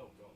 Oh god.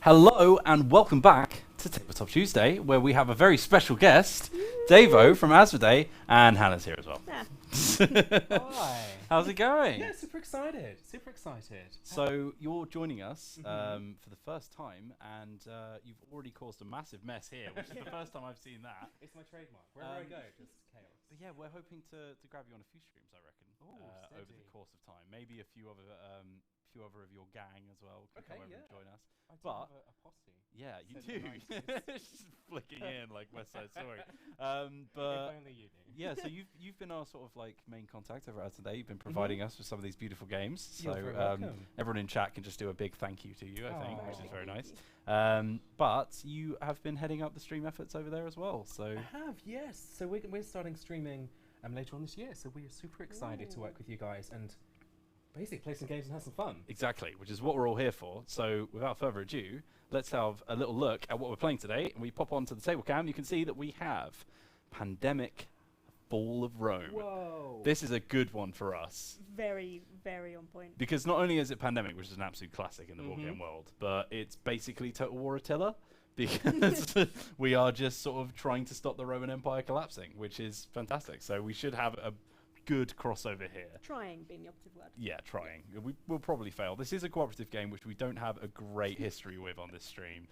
Hello and welcome back to Tabletop Tuesday, where we have a very special guest, Davo from Asmodee, and Hannah's here as well. Hi. How's it going? Yeah, super excited. Super excited. So you're joining us for the first time, and you've already caused a massive mess here, which is the first time I've seen that. It's my trademark. Wherever I go, just chaos. But yeah, we're hoping to grab you on a few streams, I reckon, over the steady. course of time. Maybe a few other of your gang as well can come over and join us. I do But have a posse. yeah, you Send do. the 90s. Just flicking in like West Side Story. If But only you knew. yeah, so you've been our sort of like main contact over at today. You've been providing us with some of these beautiful games. So You're very welcome. everyone in chat can just do a big thank you to you, I think, which is Aw. very nice. But you have been heading up the stream efforts over there as well. So I have, yes. So we're starting streaming later on this year. So we're super excited to work with you guys and basically play some games and have some fun. exactly, which is what we're all here for. So without further ado, let's have a little look at what we're playing today. And we pop onto the table cam. You can see that we have Pandemic Fall of Rome. Whoa. This is a good one for us. Very, very on point. Because not only is it Pandemic, which is an absolute classic in the board game world, but it's basically Total War Attila, because we are just sort of trying to stop the Roman Empire collapsing, which is fantastic. So we should have a good crossover here. Trying being the operative word. Yeah, trying. We'll probably fail. This is a cooperative game which we don't have a great history with on this stream.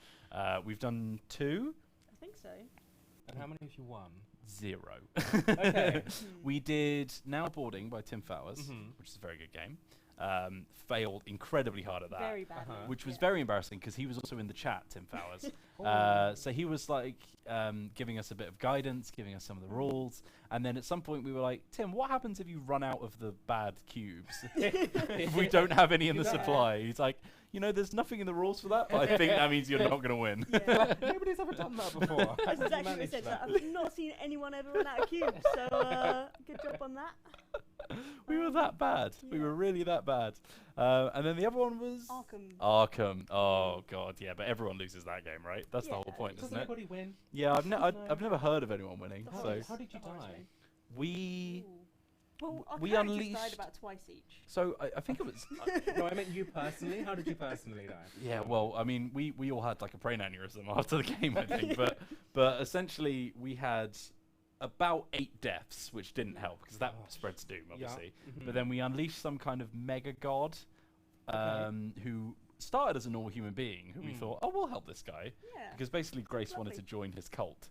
We've done 2. I think so. And how many have you won? 0. Okay. We did Now Boarding by Tim Fowers, which is a very good game. Failed incredibly hard at that. Very badly. Which was very embarrassing because he was also in the chat, Tim Fowers. So he was like giving us a bit of guidance, giving us some of the rules, and then at some point we were like, Tim, what happens if you run out of the bad cubes? If we don't have any in the supply? He's like, there's nothing in the rules for that, but I think that means you're not going to win. Yeah. Nobody's ever done that before. That's exactly what I said. So I've not seen anyone ever run out of cubes, so good job on that. We were that bad. We were really that bad. And then the other one was Arkham. Oh god, yeah, but everyone loses that game, right? That's the whole point, Does isn't it? anybody win? Yeah, I've never heard of anyone winning. How did you die? Well, our we characters unleashed died about twice each. So I think it was. No, I meant you personally. How did you personally die? Yeah, well, I mean, we all had like a brain aneurysm after the game, I think, but essentially we had about 8 deaths, which didn't help because that spreads doom, obviously. Yeah. But then we unleashed some kind of mega god, who started as a normal human being, who we thought, we'll help this guy, because basically Grace wanted to join his cult,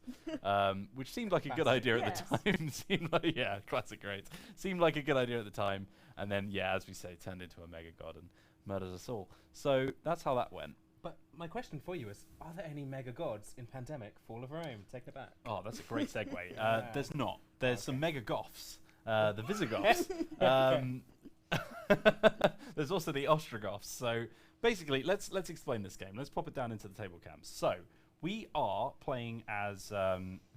which seemed like a good idea at the time. Seemed like, classic Grace. Seemed like a good idea at the time, and then as we say, turned into a mega god and murders us all. So that's how that went. But my question for you is, are there any mega gods in Pandemic Fall of Rome? Take it back. Oh, that's a great segue. There's not. There's some mega goths. The Visigoths. There's also the Ostrogoths. So basically, let's explain this game. Let's pop it down into the table cams. So we are playing as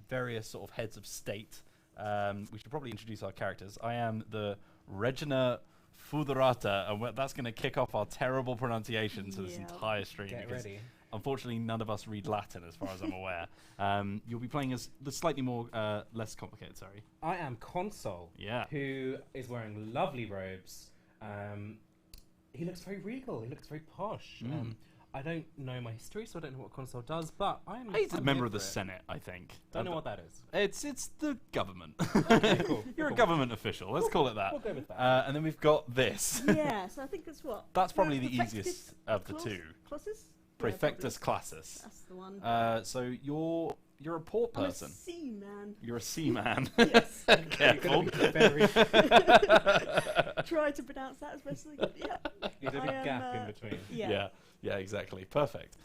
various sort of heads of state. We should probably introduce our characters. I am the Regina Fudorata, and that's going to kick off our terrible pronunciations for this entire stream. Get ready. Unfortunately, none of us read Latin, as far as I'm aware. You'll be playing as the slightly more less complicated. Sorry. I am Console. Yeah. Who is wearing lovely robes. He looks very regal. He looks very posh. I don't know my history, so I don't know what Console does. But he's a member of the Senate, I think. Don't know what that is. It's the government. Okay, cool. You're a government official. Let's call it that. We'll go with that. And then we've got this. Yeah, so I think that's what. That's probably the easiest of the two. Classes? Prefectus classes. That's the one. So you're a port person. I'm a seaman. You're a seaman. Yes. Careful. Try to pronounce that as best as I could. Yeah. You did a gap in between. Yeah, exactly. Perfect.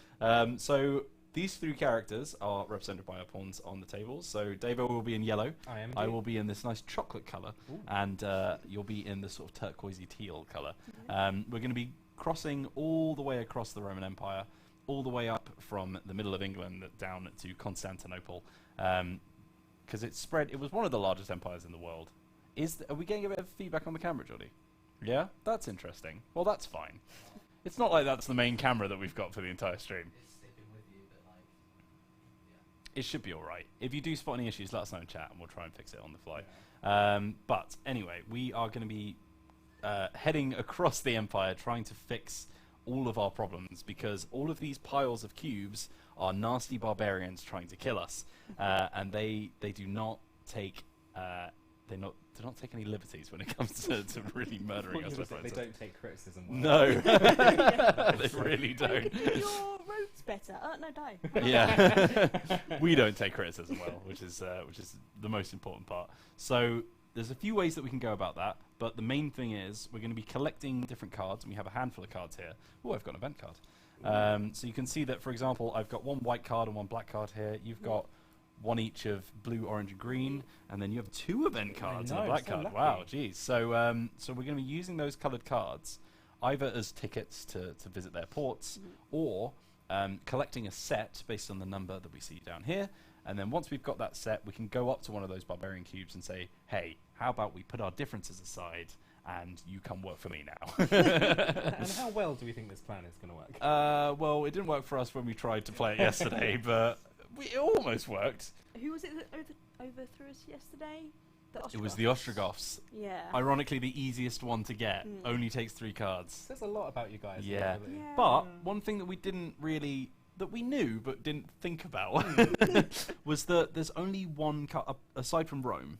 So these 3 characters are represented by our pawns on the tables. So Davo will be in yellow. I will be in this nice chocolate colour. And you'll be in this sort of turquoisey teal colour. We're going to be crossing all the way across the Roman Empire, all the way up from the middle of England down to Constantinople, because it was one of the largest empires in the world. Are we getting a bit of feedback on the camera, Jordy? Yeah? That's interesting. Well, that's fine. It's not like that's the main camera that we've got for the entire stream. It's sticking with you, but It should be alright. If you do spot any issues, let us know in chat and we'll try and fix it on the fly. But anyway, we are going to be heading across the empire trying to fix all of our problems, because all of these piles of cubes are nasty barbarians trying to kill us, and they do not take do not take any liberties when it comes to really murdering us. They don't take criticism well. No, they really don't. Do your roads better. No, die. Yeah, we don't take criticism well, which is the most important part. So there's a few ways that we can go about that, but the main thing is we're going to be collecting different cards, and we have a handful of cards here. Oh, I've got an event card. So you can see that, for example, I've got 1 white card and 1 black card here. You've got 1 each of blue, orange, and green, and then you have 2 event cards and a black card. Lucky. Wow, geez. So so we're going to be using those coloured cards either as tickets to visit their ports, or collecting a set based on the number that we see down here. And then once we've got that set, we can go up to one of those barbarian cubes and say, hey, how about we put our differences aside and you come work for me now? And how well do we think this plan is going to work? Well, it didn't work for us when we tried to play it yesterday, but it almost worked. Who was it that overthrew us yesterday? It was the Ostrogoths. Yeah. Ironically, the easiest one to get. Only takes 3 cards. Says a lot about you guys. Yeah. But one thing that we didn't really that we knew but didn't think about was that there's only one card, aside from Rome,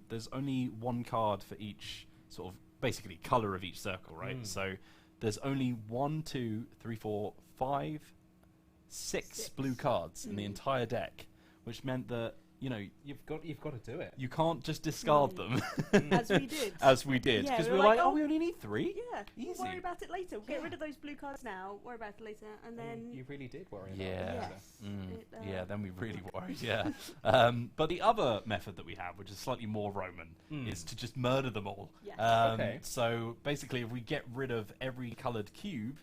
there's only one card for each sort of basically colour of each circle, right? So there's only 1, 2, 3, 4, 5, 6 blue cards in the entire deck, which meant that you've got to do it. You can't just discard them. As we did. Because we were like, we only need 3? Yeah. Easy. We'll worry about it later. We'll get rid of those blue cards now, worry about it later, and then... You really did worry about it. Yes. Yeah, then we really worried, yeah. But the other method that we have, which is slightly more Roman, is to just murder them all. Yeah. So basically, if we get rid of every coloured cube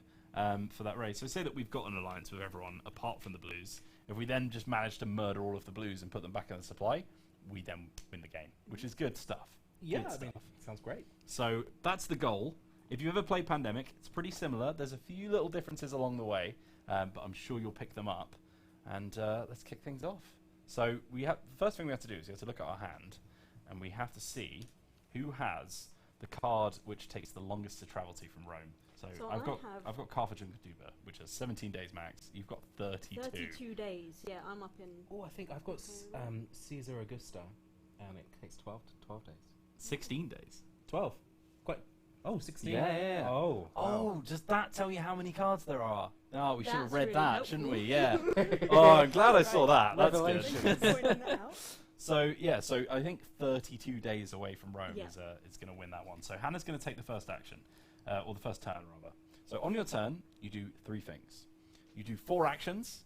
for that race, so say that we've got an alliance with everyone apart from the blues, if we then just manage to murder all of the blues and put them back in the supply, we then win the game, which is good stuff. Yeah, good stuff. Sounds great. So that's the goal. If you ever play Pandemic, it's pretty similar. There's a few little differences along the way, but I'm sure you'll pick them up. And let's kick things off. So the first thing we have to do is we have to look at our hand, and we have to see who has the card which takes the longest to travel to from Rome. So I've got Carthage and Corduba, which is 17 days max. You've got 32. 32 days. Yeah, I'm up in. Oh, I think I've got Caesar Augusta, and it takes 12 days. 16 days. 12. Quite. Oh, 16. Yeah. Oh. Oh, does that tell you how many cards there are? Oh, we should have read really that, helpful. shouldn't we? Yeah. Oh, I'm glad I saw that. That's good. Pointing that out. So I think 32 days away from Rome Yeah. is going to win that one. So Hannah's going to take the first action, or the first turn rather. So on your turn, you do 3 things. You do 4 actions.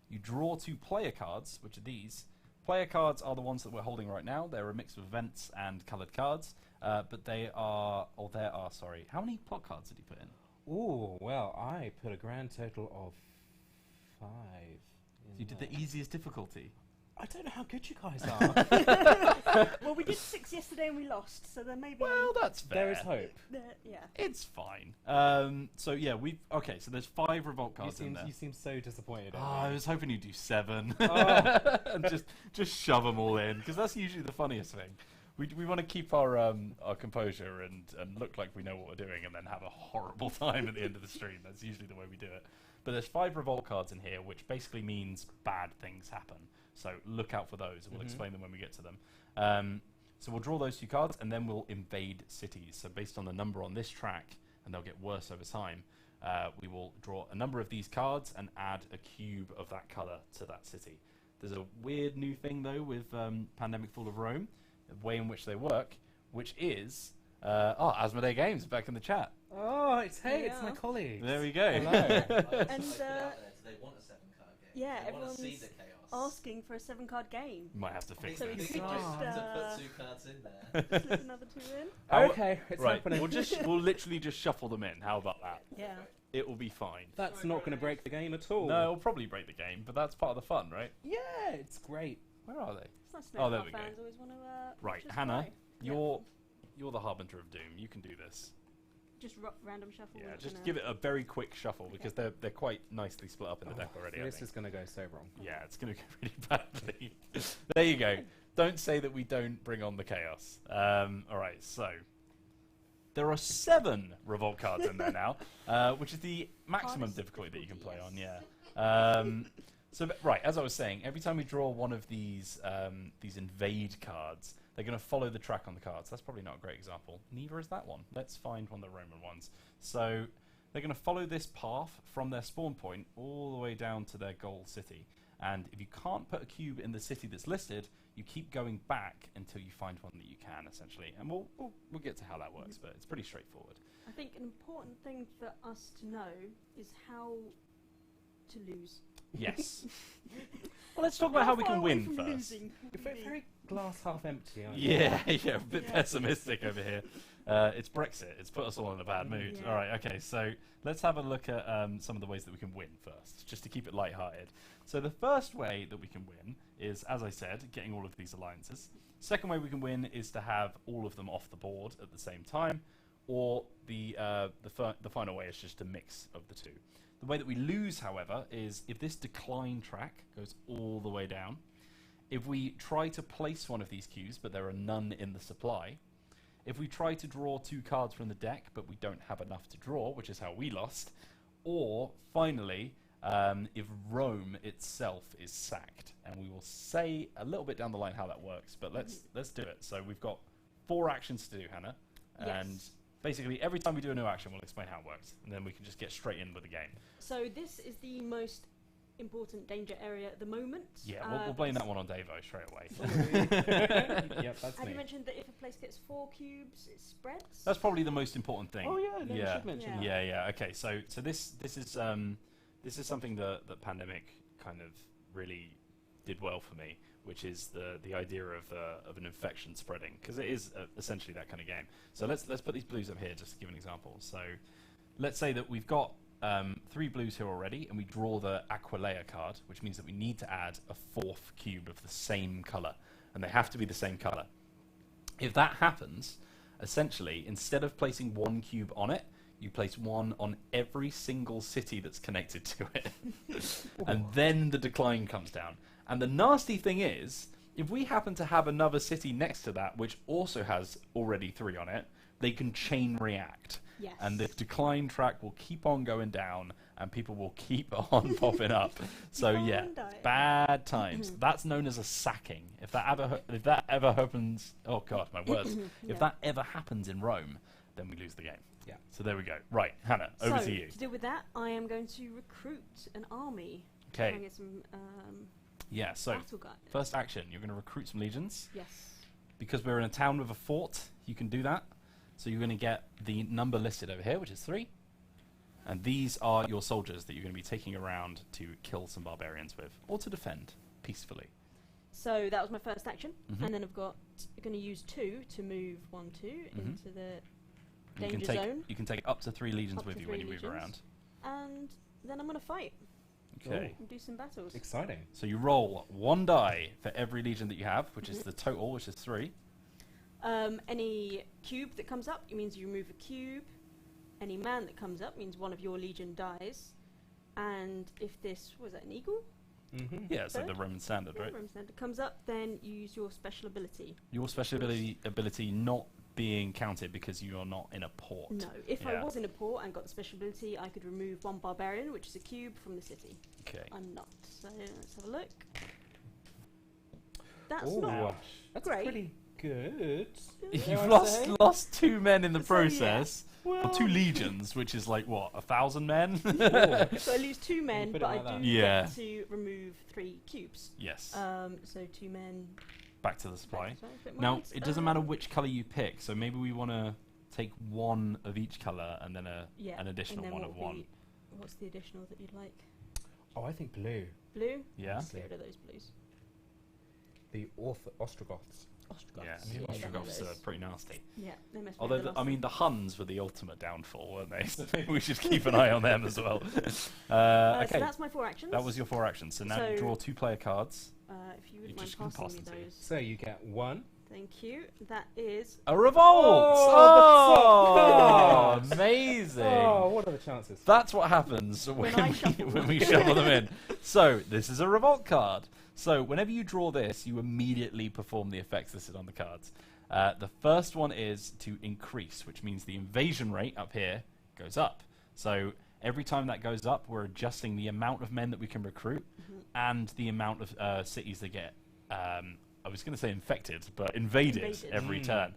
You draw 2 player cards, which are these. Player cards are the ones that we're holding right now. They're a mix of events and coloured cards, but there are. Sorry, how many plot cards did you put in? Oh, well, I put a grand total of 5. You did the easiest difficulty. I don't know how good you guys are. Well, we did 6 yesterday and we lost, so there may be... Well, that's fair. There is hope. Yeah. It's fine. So there's 5 revolt cards in there. You seem so disappointed. I was hoping you'd do 7. Oh. And just shove them all in, because that's usually the funniest thing. We want to keep our composure and look like we know what we're doing, and then have a horrible time at the end of the stream. That's usually the way we do it. But there's 5 revolt cards in here, which basically means bad things happen. So look out for those, and we'll explain them when we get to them. So we'll draw those 2 cards, and then we'll invade cities. So based on the number on this track, and they'll get worse over time, we will draw a number of these cards and add a cube of that colour to that city. There's a weird new thing, though, with Pandemic Fall of Rome, the way in which they work, which is... Asmodee Games back in the chat. Oh, it's my colleague. There we go. Hello. And they want a 7-card game. yeah, they want to see everyone's the chaos. asking for a 7-card game. Might have to fix So we this. could just to put 2 cards in there. just slip another 2 in. Okay, it's Right, happening. we'll literally just shuffle them in. How about that? Yeah. It will be fine. That's not going to break the game at all. No, it'll probably break the game, but that's part of the fun, right? Yeah, it's great. Where are they? It's nice to Oh, know there our we go. fans always want to Right, just Hannah, play. you're the harbinger of doom. You can do this. Just random shuffle. Yeah, we're just gonna- give it a very quick shuffle because they're quite nicely split up in the deck already. I This think. is going to go so wrong. Yeah, it's going to go really badly. There you go. Don't say that we don't bring on the chaos. All right, so there are 7 revolt cards in there now, which is the maximum Hardest difficulty that you can play on. yes. Yeah. Right, as I was saying, every time we draw one of these invade cards, they're going to follow the track on the cards. That's probably not a great example. Neither is that one. Let's find one of the Roman ones. So they're going to follow this path from their spawn point all the way down to their goal city. And if you can't put a cube in the city that's listed, you keep going back until you find one that you can, essentially. And we'll get to how that works, but it's pretty straightforward. I think an important thing for us to know is how to lose. Yes. Well, let's talk about how we can win first. You're very glass half empty, aren't you? Yeah, a bit pessimistic over here. It's Brexit. It's put us all in a bad mood. Yeah. All right, okay, so let's have a look at some of the ways that we can win first, just to keep it lighthearted. So the first way that we can win is, as I said, getting all of these alliances. Second way we can win is to have all of them off the board at the same time, or the final way is just a mix of the 2. The way that we lose, however, is if this decline track goes all the way down, if we try to place one of these cubes but there are none in the supply, if we try to draw 2 cards from the deck but we don't have enough to draw, which is how we lost, or finally, if Rome itself is sacked. And we will say a little bit down the line how that works, but let's do it. So we've got 4 actions to do, Hannah. Yes. And basically every time we do a new action, we'll explain how it works. And then we can just get straight in with the game. So this is the most important danger area at the moment. Yeah, we'll blame that one on Davo straight away. Yep, that's Have me. you mentioned that if a place gets 4 cubes, it spreads? That's probably the most important thing. Oh yeah, no, you should mention that. Yeah. Okay, so this is something that Pandemic kind of really did well for me, which is the idea of an infection spreading, because it is essentially that kind of game. So let's put these blues up here just to give an example. So let's say that we've got 3 blues here already, and we draw the Aquilea card, which means that we need to add a 4th cube of the same color, and they have to be the same color. If that happens, essentially, instead of placing 1 cube on it, you place 1 on every single city that's connected to it. And then the decline comes down. And the nasty thing is, if we happen to have another city next to that, which also has already 3 on it, they can chain react. Yes. And the decline track will keep on going down, and people will keep on popping up. So yeah, bad times. That's known as a sacking. If that ever happens, oh god, my words. If that ever happens in Rome, then we lose the game. Yeah. So there we go. Right, Hannah, over to you. To deal with that, I am going to recruit an army. Okay. Try and get some Yeah. So battle guys. first action, you're going to recruit some legions. Yes. Because we're in a town with a fort, you can do that. So you're going to get the number listed over here, which is 3. And these are your soldiers that you're going to be taking around to kill some barbarians with, or to defend peacefully. So that was my first action, and then I'm going to use 2 to move 1, 2 into the danger zone. You can take up to 3 legions Up with to you 3 when you move legions. around. And then I'm going to fight Okay. and do some battles. Exciting. So you roll 1 die for every legion that you have, which is the total, which is 3. Any cube that comes up, it means you remove a cube. Any man that comes up means one of your legion dies. And if this was that an eagle? Yeah, it's like the Roman standard, right? Roman standard comes up, then you use your special ability. Your special ability not being counted because you are not in a port. No, if I was in a port and got the special ability, I could remove 1 barbarian, which is a cube, from the city. Okay. I'm not. So let's have a look. That's Ooh, not that's great. Pretty good. You've lost 2 men in the So, yeah. process. Well, 2 legions, which is like what, 1,000 men? So I lose 2 men, put but it I like do that. Yeah. get to remove 3 cubes. Yes. So 2 men. Back to the supply. But Now, mine's, it doesn't matter which colour you pick, so maybe we want to take 1 of each colour and then an additional and then 1 of 1. What's the additional that you'd like? Oh, I think blue. Blue? Yeah? Let's get rid of those blues. The Ostrogoths. Ostrogoths. Yeah, the Yeah, Ostrogoths those. are pretty nasty. Yeah, they mess Although, with the last the Huns were the ultimate downfall, weren't they? So maybe we should keep an eye on them as well. Okay. So that's my 4 actions. That was your 4 actions. So now you draw 2 player cards. If you would You're mind just gonna passing pass me them to you. those. So you get 1. Thank you. That is... A revolt! Oh, that's so amazing! Oh, what are the chances? That's what happens when we shuffle them in. So, this is a revolt card. So, whenever you draw this, you immediately perform the effects listed on the cards. The first one is to increase, which means the invasion rate up here goes up. So, every time that goes up, we're adjusting the amount of men that we can recruit and the amount of cities that get... I was going to say infected, but invaded. Every turn.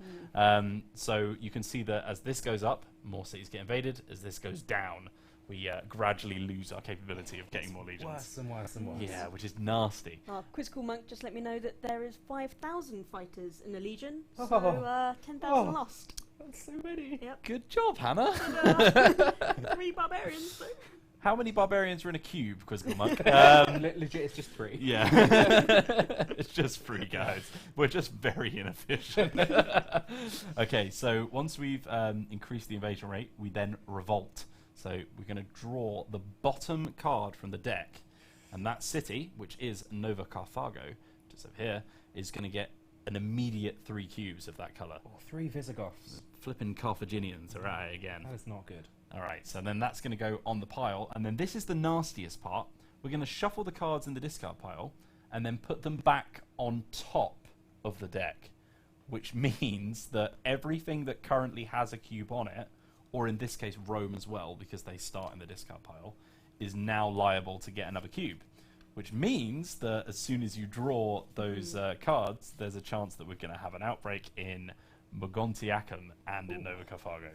So you can see that as this goes up, more cities get invaded. As this goes down, we gradually lose our capability of getting more legions. Worse and worse and worse. Yeah, which is nasty. Quizzical Monk just let me know that there is 5,000 fighters in the Legion, Oh. so 10,000 lost. That's so many. Yep. Good job, Hannah. 3 barbarians, though. How many barbarians are in a cube, Quizzical Monk? Legit, it's just 3. Yeah. It's just 3 guys. We're just very inefficient. Okay, so once we've increased the invasion rate, we then revolt. So we're going to draw the bottom card from the deck. And that city, which is Nova Carthago, just over here, is going to get an immediate 3 cubes of that colour. Oh, 3 Visigoths. Flipping Carthaginians are at it again. That is not good. Alright, so then that's going to go on the pile, and then this is the nastiest part. We're going to shuffle the cards in the discard pile, and then put them back on top of the deck, which means that everything that currently has a cube on it, or in this case Rome as well, because they start in the discard pile, is now liable to get another cube, which means that as soon as you draw those cards, there's a chance that we're going to have an outbreak in Mogontiacum and in Nova Carthago.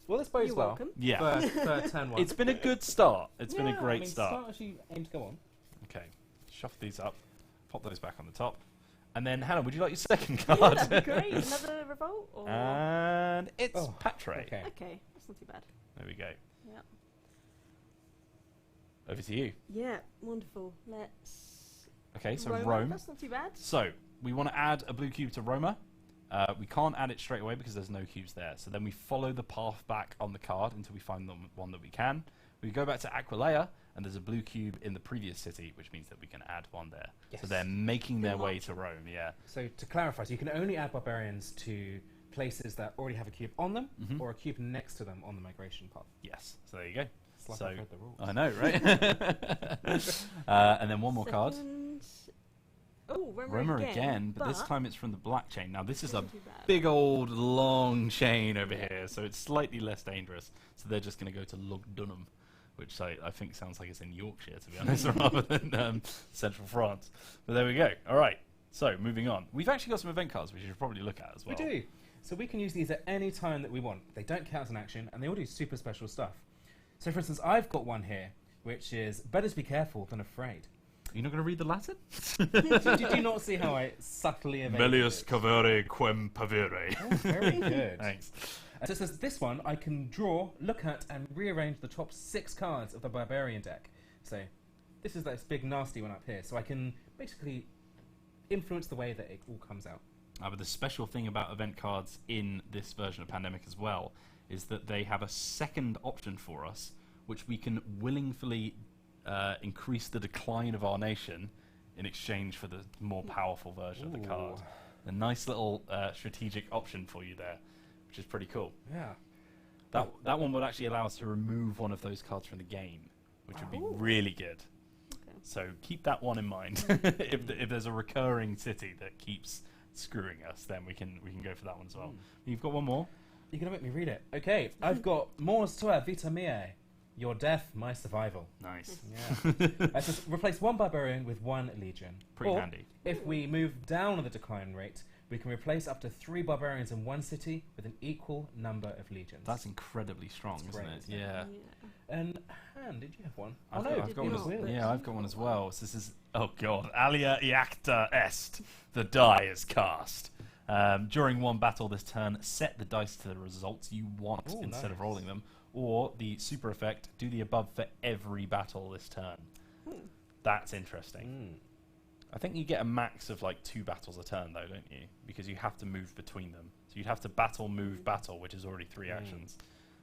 Well, this bodes You're well. welcome. Yeah. For turn 1. It's been a good start. It's been a great start. Start as you aim to go on. Okay, shuffle these up, pop those back on the top. And then, Hannah, would you like your second card? Yeah, that'd be great. Another revolt? Or... And it's Patre. Okay. Okay, that's not too bad. There we go. Yeah. Over to you. Yeah, wonderful. Let's... Okay, so Roma, Rome. that's not too bad. So, we want to add a blue cube to Roma. We can't add it straight away because there's no cubes there. So then we follow the path back on the card until we find the one that we can. We go back to Aquileia, and there's a blue cube in the previous city, which means that we can add one there. Yes. So they're making their way marching. to Rome, yeah. So to clarify, so you can only add barbarians to places that already have a cube on them, or a cube next to them on the migration path. Yes, so there you go. It's like So- I've read the rules. I know, right? And then one more card. Second. Oh, Roma again, but this time it's from the black chain. Now this is a not too bad. big old long chain over here, so it's slightly less dangerous. So they're just going to go to Lugdunum, which I think sounds like it's in Yorkshire, to be honest, rather than central France. But there we go. All right, so moving on. We've actually got some event cards, which you should probably look at as well. We do. So we can use these at any time that we want. They don't count as an action, and they all do super special stuff. So for instance, I've got one here, which is better to be careful than afraid. You're not going to read the Latin? Did you not see how I subtly evaded Melius it? cavere quem pavere. Oh, very good. Thanks. So it says this one, I can draw, look at, and rearrange the top 6 cards of the barbarian deck. So this is this big nasty one up here. So I can basically influence the way that it all comes out. But the special thing about event cards in this version of Pandemic as well is that they have a second option for us, which we can willingly increase the decline of our nation in exchange for the more powerful version of the card. A nice little strategic option for you there, which is pretty cool. Yeah. That one would actually allow us to remove one of those cards from the game, which would be really good. Okay. So keep that one in mind. If there's a recurring city that keeps screwing us, then we can go for that one as well. You've got one more? You're going to make me read it. Okay, I've got Mors tua vita mea. Your death, my survival. Nice. Yeah. It says replace one barbarian with one legion. Pretty Or, handy. if we move down the decline rate, we can replace up to 3 barbarians in one city with an equal number of legions. That's incredibly strong, That's isn't great, it? isn't it? Yeah. And Han, did you have one? I've no, got did one you as not? Yeah, I've got one as well. So this is Alia iacta est. The die is cast. During one battle this turn, set the dice to the results you want Ooh, instead of nice. rolling them. Or the super effect, do the above for every battle this turn. That's interesting. I think you get a max of like 2 battles a turn though, don't you? Because you have to move between them. So you'd have to battle, move, battle, which is already 3 actions.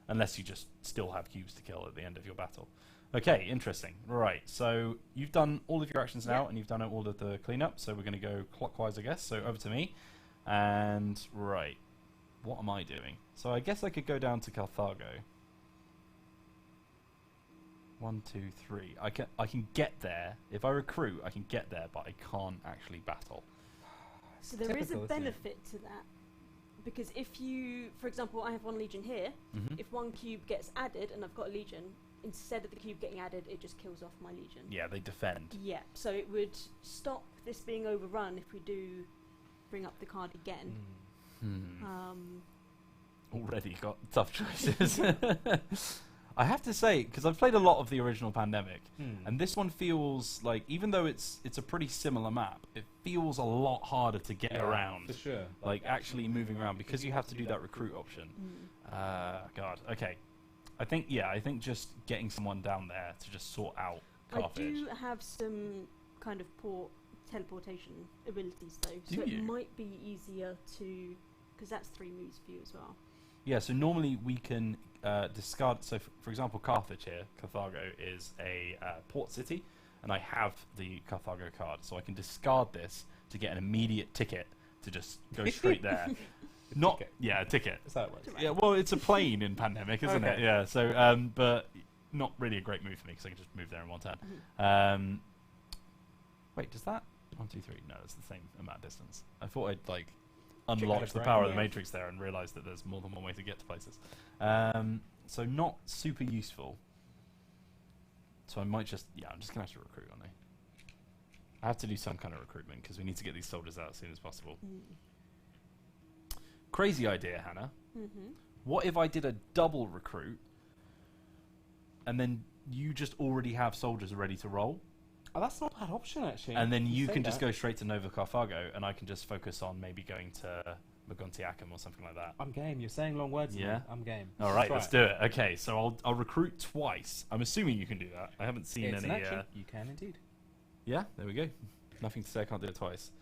Unless you just still have cubes to kill at the end of your battle. Okay, interesting. Right, so you've done all of your actions now, and you've done all of the cleanup, so we're going to go clockwise, I guess. So over to me. And, right, what am I doing? So I guess I could go down to Carthago. 1, 2, 3. I can get there. If I recruit, I can get there, but I can't actually battle. So there is a Typical, isn't it? benefit to that. Because if you, for example, I have 1 legion here. If 1 cube gets added and I've got a legion, instead of the cube getting added, it just kills off my legion. Yeah, they defend. Yeah, so it would stop this being overrun if we do bring up the card again. Already got tough choices. I have to say, because I've played a lot of the original Pandemic, and this one feels like, even though it's a pretty similar map, it feels a lot harder to get around. For sure. Like actually moving around, because you have to do that recruit option. God, okay. I think just getting someone down there to just sort out Carthage. I do have some kind of teleportation abilities though, Do so you? it might be easier to, because that's 3 moves for you as well. Yeah, so normally we can discard. So, for example, Carthage here, Carthago is a port city, and I have the Carthago card, so I can discard this to get an immediate ticket to just go straight there. A ticket. Is that right? Yeah, well, it's a plane in Pandemic, isn't it? Okay. Yeah. So, but not really a great move for me because I can just move there in one turn. Wait, does that 1, 2, 3? No, it's the same amount of distance. I thought I'd like unlocked the power of the Matrix there and realised that there's more than one way to get to places. So not super useful. So I might just... Yeah, I'm just going to have to recruit, aren't I? I have to do some kind of recruitment because we need to get these soldiers out as soon as possible. Crazy idea, Hannah. What if I did a double recruit and then you just already have soldiers ready to roll? Oh, that's not a bad option, actually. And then you can just go straight to Nova Carthago and I can just focus on maybe going to Magontiacum or something like that. I'm game. You're saying long words. Yeah? I'm game. All right, let's do it. Okay, so I'll recruit twice. I'm assuming you can do that. I haven't seen It's any... an action. You can indeed. Yeah, there we go. Nothing to say I can't do it twice.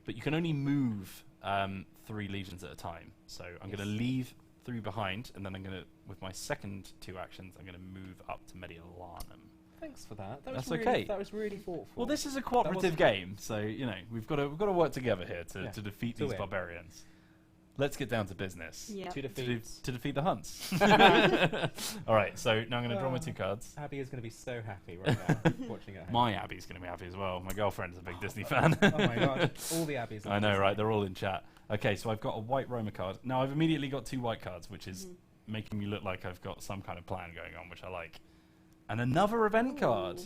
But you can only move 3 legions at a time. So I'm going to leave 3 behind, and then I'm going to, with my second 2 actions, I'm going to move up to Mediolanum. Thanks for that. That's okay. That was really thoughtful. Well, this is a cooperative game, so you know we've got to work together here to defeat these barbarians. Let's get down to business. Yep. To defeat the Hunts. All right, so now I'm going to draw my 2 cards. Abby is going to be so happy right now watching it. My Abby's going to be happy as well. My girlfriend's a big Disney fan. Oh my god, all the Abbeys. I know, right? They're all in chat. Okay, so I've got a white Roma card. Now I've immediately got 2 white cards, which is making me look like I've got some kind of plan going on, which I like. And another event card.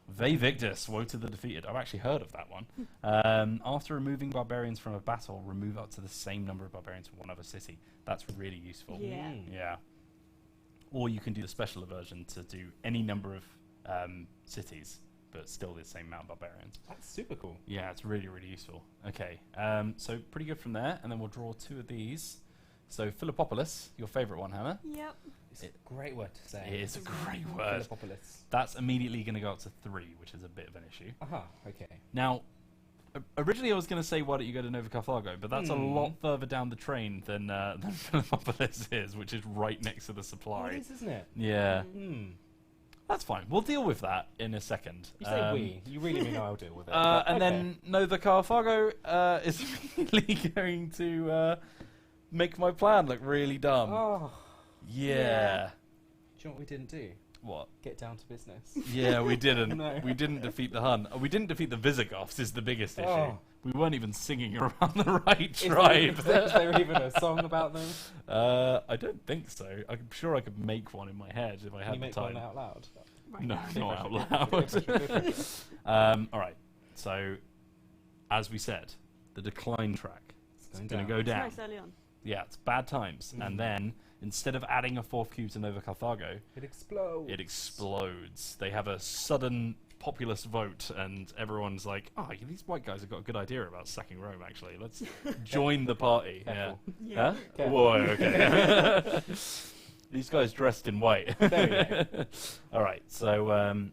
Ve Victus, Woe to the Defeated. I've actually heard of that one. After removing barbarians from a battle, remove up to the same number of barbarians from one other city. That's really useful. Yeah. Yeah. Or you can do the special version to do any number of cities, but still the same amount of barbarians. That's super cool. Yeah, it's really, really useful. Okay, so pretty good from there. And then we'll draw 2 of these. So Philippopolis, your favourite one, Hannah. Yep. It's a great word to say. It is a great word. Philippopolis. That's immediately going to go up to 3, which is a bit of an issue. Aha, okay. Now, originally I was going to say, why don't you go to Nova Carthago? But that's a lot further down the train than Philippopolis is, which is right next to the supply. It is, isn't it? Yeah. That's fine. We'll deal with that in a second. You say we. You really mean I'll deal with it. And then Nova Carthago is immediately going to make my plan look really dumb. Oh. Yeah. Do you know what we didn't do? What? Get down to business. Yeah, we didn't. No. We didn't defeat the Hun. We didn't defeat the Visigoths is the biggest issue. Oh. We weren't even singing around the right tribe. Is there even a song about them? I don't think so. I'm sure I could make one in my head if I had you the make time. one out loud? Right. No, not out loud. All right. So, as we said, the decline track is going to go It's down. nice early on. Yeah, it's bad times. And then, instead of adding a 4th cube to Nova Carthago, It explodes. it explodes. They have a sudden populist vote, and everyone's like, "Oh, these white guys have got a good idea about sacking Rome. Actually, let's join the party." Careful. Yeah. Huh? Careful. Whoa. Okay. These guys dressed in white. There we go. All right. So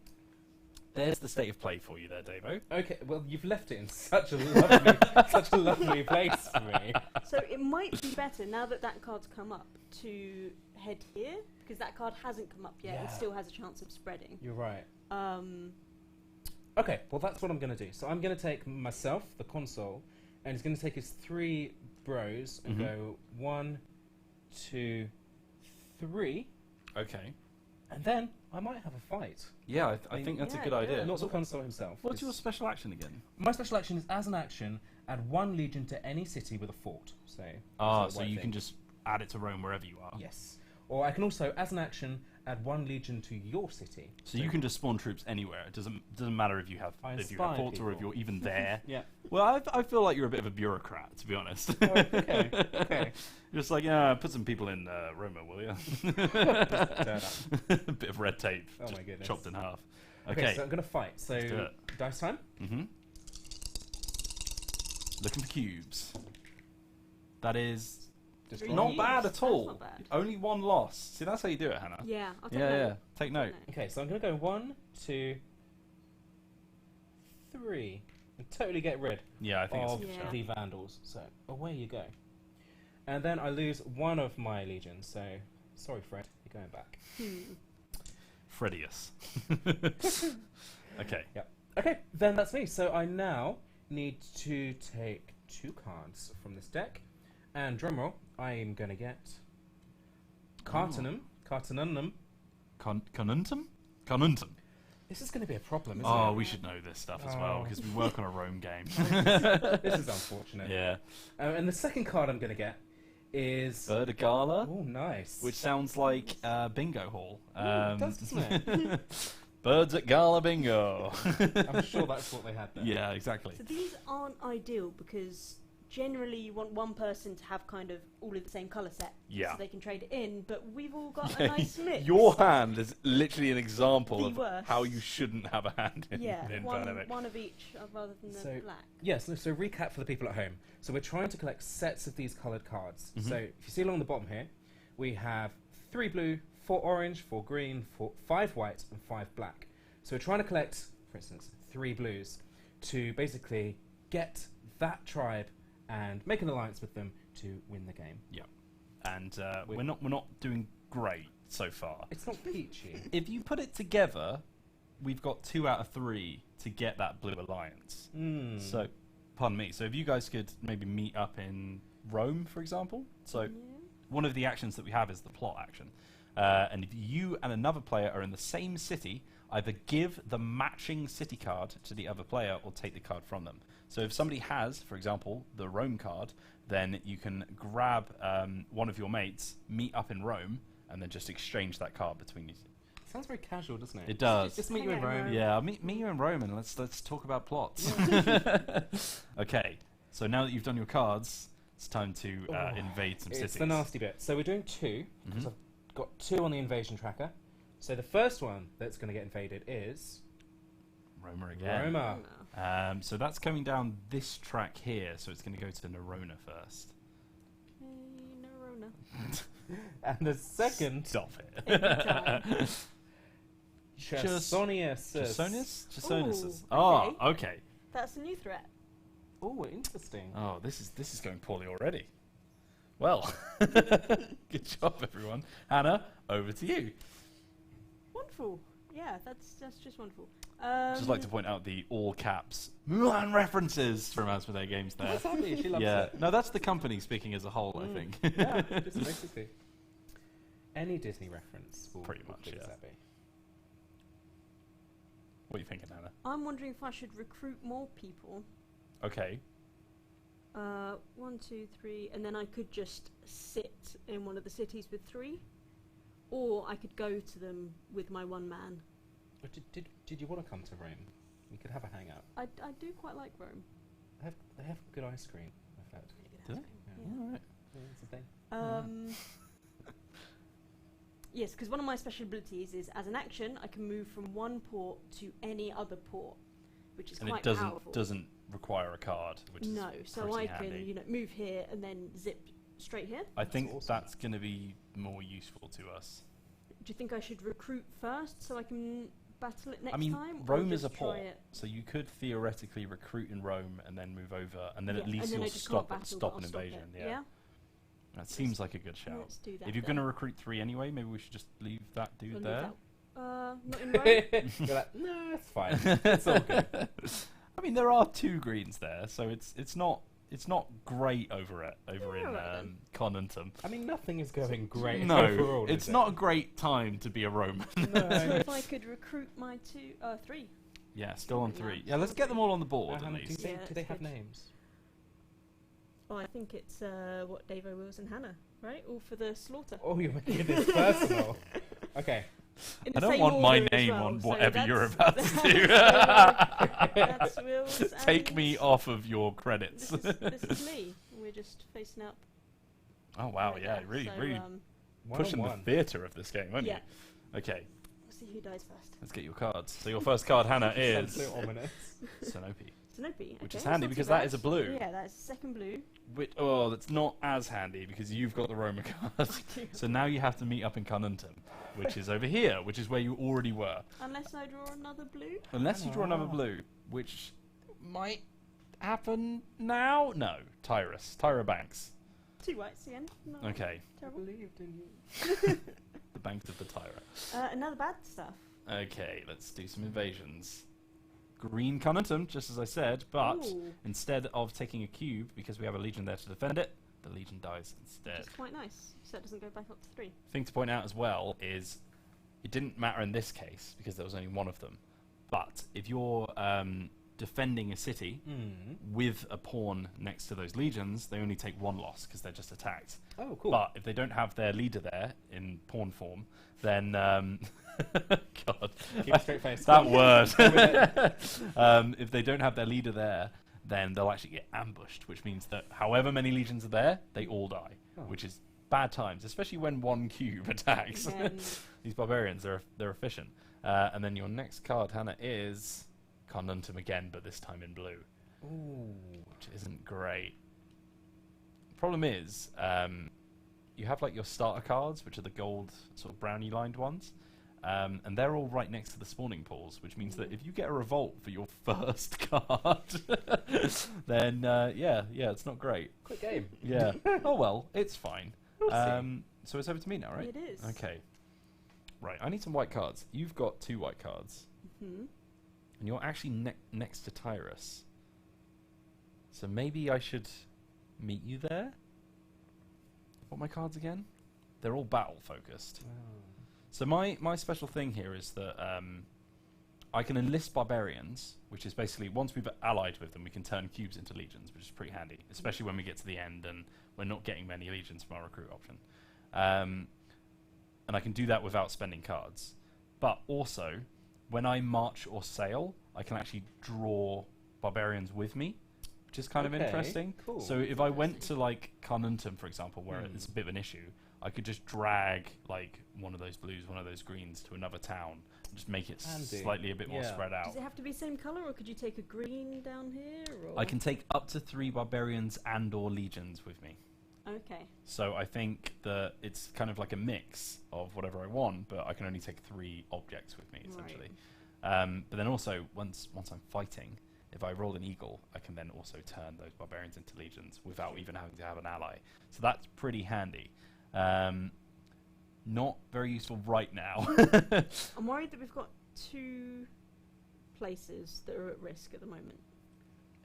there's the state of play for you there, Davo. Okay, well, you've left it in such a lovely place for me. So it might be better, now that that card's come up, to head here, because that card hasn't come up yet. Yeah. It still has a chance of spreading. You're right. Um, Okay, well, that's what I'm going to do. So I'm going to take myself, the console, and he's going to take his 3 bros and go 1, 2, 3, Okay. and then I might have a fight. Yeah, I think that's a good idea. Not the console himself. What's your special action again? My special action is, as an action, add 1 legion to any city with a fort. So, So you can just add it to Rome wherever you are. Yes. Or I can also, as an action, add 1 legion to your city. So you can just spawn troops anywhere. It doesn't matter if you have inspire forts or if people. you're even there. Yeah. Well, I feel like you're a bit of a bureaucrat, to be honest. Oh, okay. Okay. Just like, put some people in Roma, will you? Turn up. A bit of red tape. Oh just my goodness. chopped in half. Okay, Okay. so I'm going to fight. So, Let's do it. dice time? Looking for cubes. That is Just Three not cubes. bad at That's all. not bad. Only 1 loss. See, that's how you do it, Hannah. yeah, I'll take Yeah, note. yeah. Take note. Okay, so I'm going to go 1, 2, 3. And totally get rid Yeah, I think of it's a Yeah. good shout. the vandals. So, away you go. And then I lose 1 of my legions. So, sorry, Fred, you're going back. Fredius. Okay. Yep. Okay, then that's me. So I now need to take 2 cards from this deck. And drumroll, I am going to get Cartanum. Cartanum. Conuntum? Conuntum. This is going to be a problem, isn't Oh, it? we should know this stuff as well, Oh. because we work on a Rome game. This is unfortunate. Yeah. And the second card I'm going to get is... Bird of Gala. Oh, nice. Which sounds like bingo hall. It does, doesn't it? Birds at Gala bingo. I'm sure that's what they had there. Yeah, exactly. So these aren't ideal because generally you want one person to have kind of all of the same colour set Yeah. so they can trade it in, but we've all got a nice mix. Your hand is literally an example The of worst. how you shouldn't have a hand in, Yeah, in one Pandemic. of each rather than the black. Yes, so recap for the people at home. So we're trying to collect sets of these coloured cards. Mhm. So if you see along the bottom here, we have 3 blue, 4 orange, 4 green, 5 white, and 5 black. So we're trying to collect, for instance, 3 blues to basically get that tribe and make an alliance with them to win the game. Yeah, and we're not doing great so far. It's not peachy. If you put it together, we've got 2 out of 3 to get that blue alliance. So, pardon me. So if you guys could maybe meet up in Rome, for example. So Yeah. one of the actions that we have is the plot action. And if you and another player are in the same city, either give the matching city card to the other player or take the card from them. So if somebody has, for example, the Rome card, then you can grab one of your mates, meet up in Rome, and then just exchange that card between you. Sounds very casual, doesn't it? It does. Just meet you in Hang out in Rome. Rome. Yeah, meet you in Rome and let's talk about plots. Okay, so now that you've done your cards, it's time to invade some It's cities. the nasty bit. So we're doing 2, because Mhm. I've got 2 on the invasion tracker. So the first one that's going to get invaded is... Roma again. Roma. Oh, So that's coming down this track here, so it's going to go to Nerona first. no. Hey, Nerona. And the second... Stop it. Every time. Chasonius. Chasonius? Ooh, Oh, okay. That's a new threat. Oh, interesting. Oh, this is going poorly already. Well, good job, everyone. Hannah, over to you. Wonderful. Yeah, that's just wonderful. Just like to point out the all caps Mulan references from Asmodee Games there. That's happy. She loves Yeah, it. no, that's the company speaking as a whole, I think. Yeah, just basically. Any Disney reference will Pretty will much, please yeah. Abby. What are you thinking, Hannah? I'm wondering if I should recruit more people. Okay. 1, 2, 3, and then I could just sit in one of the cities with 3, or I could go to them with my one man. But did you want to come to Rome? We could have a hangout. I do quite like Rome. They have good ice cream, I've heard. Do they? Yeah. All right. Yeah, it's a thing. Yes, because one of my special abilities is, as an action, I can move from one port to any other port, which is And quite it powerful. doesn't require a card, which No, is so pretty I can handy. move here and then zip straight here. I think awesome. that's going to be more useful to us. Do you think I should recruit first so I can battle it next I mean, time? or Rome is a just try port, it? so you could theoretically recruit in Rome and then move over, and then Yeah, at least and then I you'll just can't stop battle, but stop I'll an stop invasion. it. Yeah, that seems like a good shout. Let's do that. If you're then. going to recruit 3 anyway, maybe we should just leave that dude We'll leave there. that- not in Rome. You're like, no, it's fine. It's all good. I mean, there are 2 greens there, so it's not great over in alright then. Conantum. I mean, nothing is going great No, overall. it's is not a great time to be a Roman. It? So No. if I could recruit my 3. Yeah, still on Pretty 3. much. Yeah, let's get them all on the board at Hannah, least. Yeah, do they that's have good. names? Well, I think it's what Davo, Wills, and Hannah, right? All for the slaughter. Oh, you're making this personal. Okay. In I the don't same want my order as name well, on so whatever you're that's- about to do. That's Wills. Take and me off of your credits. This is me. We're just facing up. Oh wow, right yeah, there. really, So, really One pushing on the one. theatre of this game, aren't Yeah. you? Okay, We'll see who dies first. let's get your cards. So your first card, Hannah, is Sounds so ominous. Sanope, Sanope. which okay, is handy that's not because too that bad. is a blue. Yeah, that's second blue. Oh, that's not as handy because you've got the Roma card. So now you have to meet up in Carnuntum, which is over here, which is where you already were. Unless I draw another blue. Unless you draw another Ah. blue, which might happen now. No, Tyra Banks. 2 whites again. No, Okay, I terrible. believed in you. the Banks of the Tyra. Another bad stuff. Okay, let's do some invasions. Green Carnuntum, just as I said, but Ooh, instead of taking a cube, because we have a legion there to defend it, the legion dies instead. which is quite nice. So it doesn't go back up to 3. Thing to point out as well is it didn't matter in this case because there was only one of them. But if your defending a city with a pawn next to those legions, they only take 1 loss because they're just attacked. Oh, cool. But if they don't have their leader there in pawn form, then God, Keep a straight face. that word. If they don't have their leader there, then they'll actually get ambushed, which means that however many legions are there, they all die, which is bad times, especially when 1 cube attacks. These barbarians, they're efficient. And then your next card, Hannah, is Carnuntum again, but this time in blue. Ooh. Which isn't great. Problem is, you have like your starter cards, which are the gold sort of brownie lined ones. And they're all right next to the spawning pools, which means that if you get a revolt for your first card, then yeah, it's not great. Quick game. Yeah. Oh well, it's fine. We'll see. So it's over to me now, right? It is. Okay. Right, I need some white cards. You've got 2 white cards. And you're actually next to Tyrus. So maybe I should meet you there? What are my cards again? They're all battle focused. So my special thing here is that I can enlist barbarians, which is basically once we've allied with them, we can turn cubes into legions, which is pretty handy, especially when we get to the end and we're not getting many legions from our recruit option. And I can do that without spending cards. But also, when I march or sail, I can actually draw barbarians with me, which is kind of interesting. Cool. So if I went to like Carnuntum, for example, where it's a bit of an issue, I could just drag like one of those blues, one of those greens to another town, and just make it slightly a bit more spread out. Does it have to be the same colour, or could you take a green down here? Or? I can take up to 3 barbarians and or legions with me. Okay. So I think that it's kind of like a mix of whatever I want, but I can only take 3 objects with me, essentially. Right. But then also, once I'm fighting, if I roll an eagle, I can then also turn those barbarians into legions without even having to have an ally. So that's pretty handy. Not very useful right now. I'm worried that we've got 2 places that are at risk at the moment.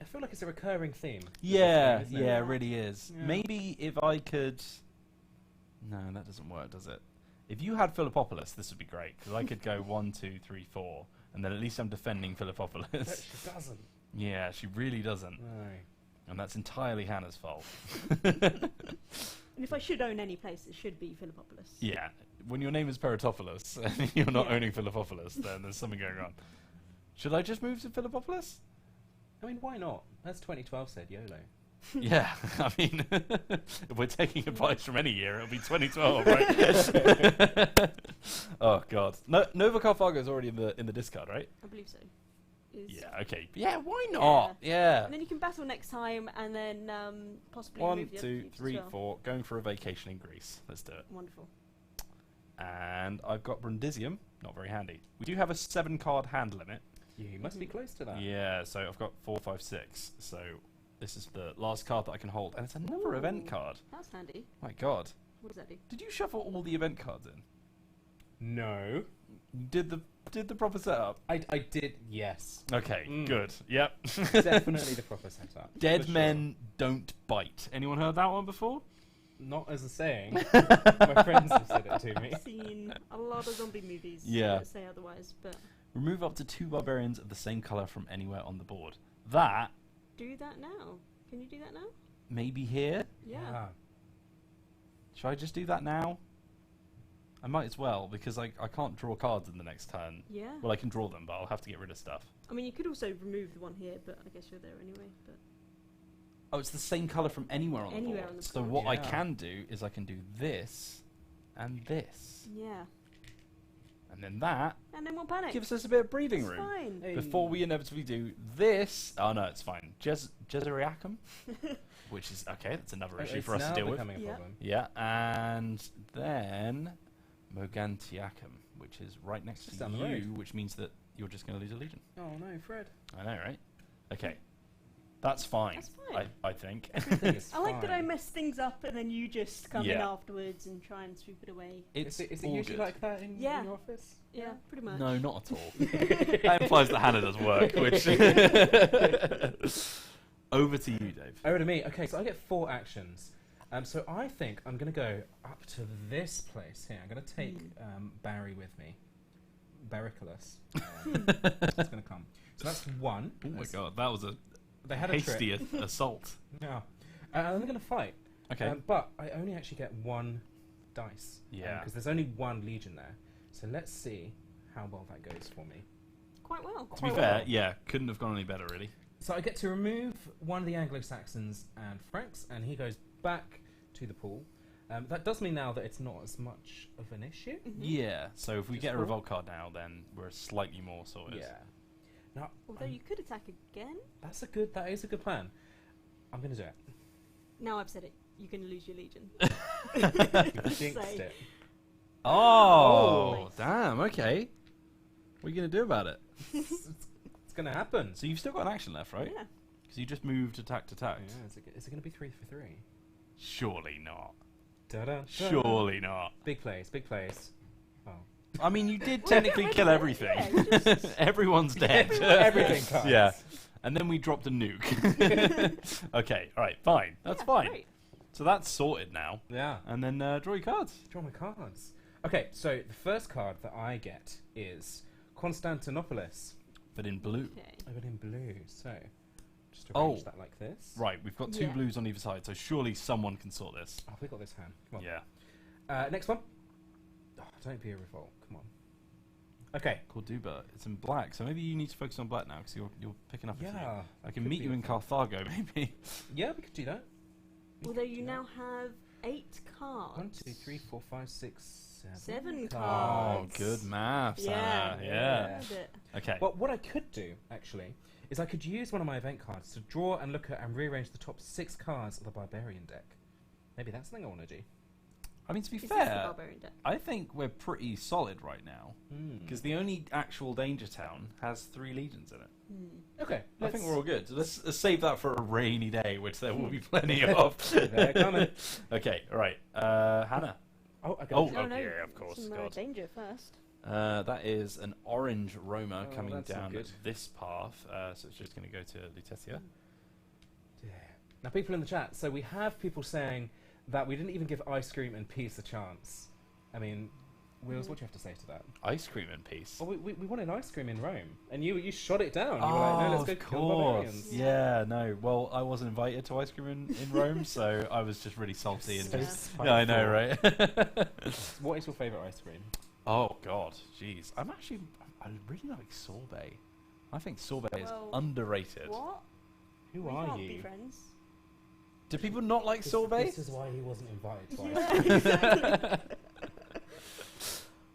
I feel like it's a recurring theme. Yeah, Game, yeah, it really is. Yeah. Maybe if I could... No, that doesn't work, does it? If you had Philippopolis, this would be great, because I could go 1, 2, 3, 4, and then at least I'm defending Philippopolis. But she doesn't. Yeah, she really doesn't. No. And that's entirely Hannah's fault. And if I should own any place, it should be Philippopolis. Yeah, when your name is Peritopolis and you're not Yeah. owning Philippopolis, then there's something going on. Should I just move to Philippopolis? I mean, why not? As 2012 said, YOLO. Yeah, I mean, if we're taking advice from any year, it'll be 2012, right? Oh God, Nova Carthago is already in the discard, right? I believe so. Yeah. Okay. Yeah. Why not? Yeah. And then you can battle next time, and then possibly 1, move the other 2, cubes 3, as well. 4. Going for a vacation in Greece. Let's do it. Wonderful. And I've got Brundisium. Not very handy. We do have a 7-card hand limit. You must be close to that. Yeah. So I've got 4, 5, 6. So this is the last card that I can hold, and it's another event card. That's handy. My God. What does that do? Did you shuffle all the event cards in? No. Did the proper setup? I did, yes. Okay, good. Yep. Definitely the proper setup. Dead for men don't bite. Anyone heard that one before? Sure. Not as a saying. My friends have said it to me. I've seen a lot of zombie movies Yeah. that say otherwise, but Remove up to 2 barbarians of the same colour from anywhere on the board. That, do that now. Can you do that now? maybe here? Yeah. Ah. Should I just do that now? I might as well, because I can't draw cards in the next turn. Yeah. Well, I can draw them, but I'll have to get rid of stuff. I mean, you could also remove the one here, but I guess you're there anyway. But Oh, it's the same colour from anywhere on Anywhere the board. on the So board. what I Yeah. can do is I can do this and this. yeah. And then that And then we'll panic. gives us a bit of breathing It's room. fine. Hey. Before we inevitably do this. Oh no, it's fine. Jezeriacum, which is okay. That's another issue It's for us to now deal with. becoming a Yeah. problem. Yeah, and then Mogantiacum, which is right next Just to down the you, road. which means that you're just going to lose a legion. Oh no, Fred. I know, right? Okay, that's fine. That's fine. I think. Everything is I like that I fine. mess things up and then you just come in Yeah. afterwards and try and sweep it away. It's Is it all usually good. like that in Yeah. your office? Yeah, pretty much. No, not at all. That implies that Hannah does work. Which over to you, Dave. Over to me. Okay, so I get 4 actions. So I think I'm going to go up to this place here. I'm going to take Barry with me. Barbariculus. It's going to come. So that's one. Oh my god, that was a They had hasty assault. Yeah. And they're going to fight. Okay. But I only actually get one dice. Yeah. Because there's only one legion there. So let's see how well that goes for me. Quite well. To be fair, yeah, couldn't have gone any better, really. So I get to remove one of the Anglo-Saxons and Franks, and he goes back to the pool. That does mean now that it's not as much of an issue. Yeah, so if we Just get a cool. revolt card now, then we're slightly more sorted. Yeah. Now, Although you could attack again. that is a good plan. I'm going to do it. Now I've said it. You're going to lose your legion. You jinxed Say. it. Oh, Nice. damn, okay. What are you going to do about it? It's going to happen. So you've still got an action left, right? Yeah. Because you just moved attack to attack. Yeah, is it going to be 3 for 3? Surely not. Da-da-da. Surely not. Big plays, big plays. Oh. I mean, you did Well, technically yeah, kill yeah, everything. yeah, you just- Everyone's dead. Everything comes. Yeah. And then we dropped a nuke. Okay, alright, fine. That's Yeah, fine. great. So that's sorted now. Yeah. And then draw your cards. Draw my cards. Okay, so the first card that I get is Constantinopolis. But in blue. Okay. I got in blue, so just Oh. arrange that like this. Right, we've got two Yeah. blues on either side, so surely someone can sort this. Oh, we got this hand. Come on. Yeah. Next one. Oh, don't be a revolt. Come on. Okay. Corduba. It's in black, so maybe you need to focus on black now because you're picking up a few. Yeah. I can could meet be you a in few. Carthago, maybe. Yeah, we could do that. We Although could you do now that. have 8 cards. 1, 2, 3, 4, 5, 6, 7. 7 Oh, cards. good maths. Yeah. Anna. Yeah. Nailed it. Okay. Well, what I could do, actually, is I could use one of my event cards to draw and look at and rearrange the top 6 cards of the Barbarian deck. Maybe that's something I want to do. I mean, to be Is this the fair, Barbarian deck? I think we're pretty solid right now because the only actual danger town has 3 legions in it. Okay. I think we're all good. So let's save that for a rainy day, which there will be plenty Hmm. of. They're coming. Okay, all right. Hannah. Oh, okay. Oh, No, no. yeah, of course. Some God. danger first. That is an orange Roma Oh, coming that's not down good. this path. So it's just going to go to Lutetia. Now, people in the chat, so we have people saying that we didn't even give ice cream and peace a chance. I mean, Wheels, what do you have to say to that? Ice cream and peace. Well, we wanted ice cream in Rome, and you shot it down. You were like, no, let's go of kill the barbarians. course. Yeah, no. Well, I wasn't invited to ice cream in Rome, so I was just really salty and So just. spiteful. Yeah, I know, right? What is your favourite ice cream? Oh God, jeez. I really like sorbet. I think sorbet is Well, underrated. What? Who We are can't you? be friends. Do people not like sorbet? This is why he wasn't invited to ice Yeah, cream. exactly.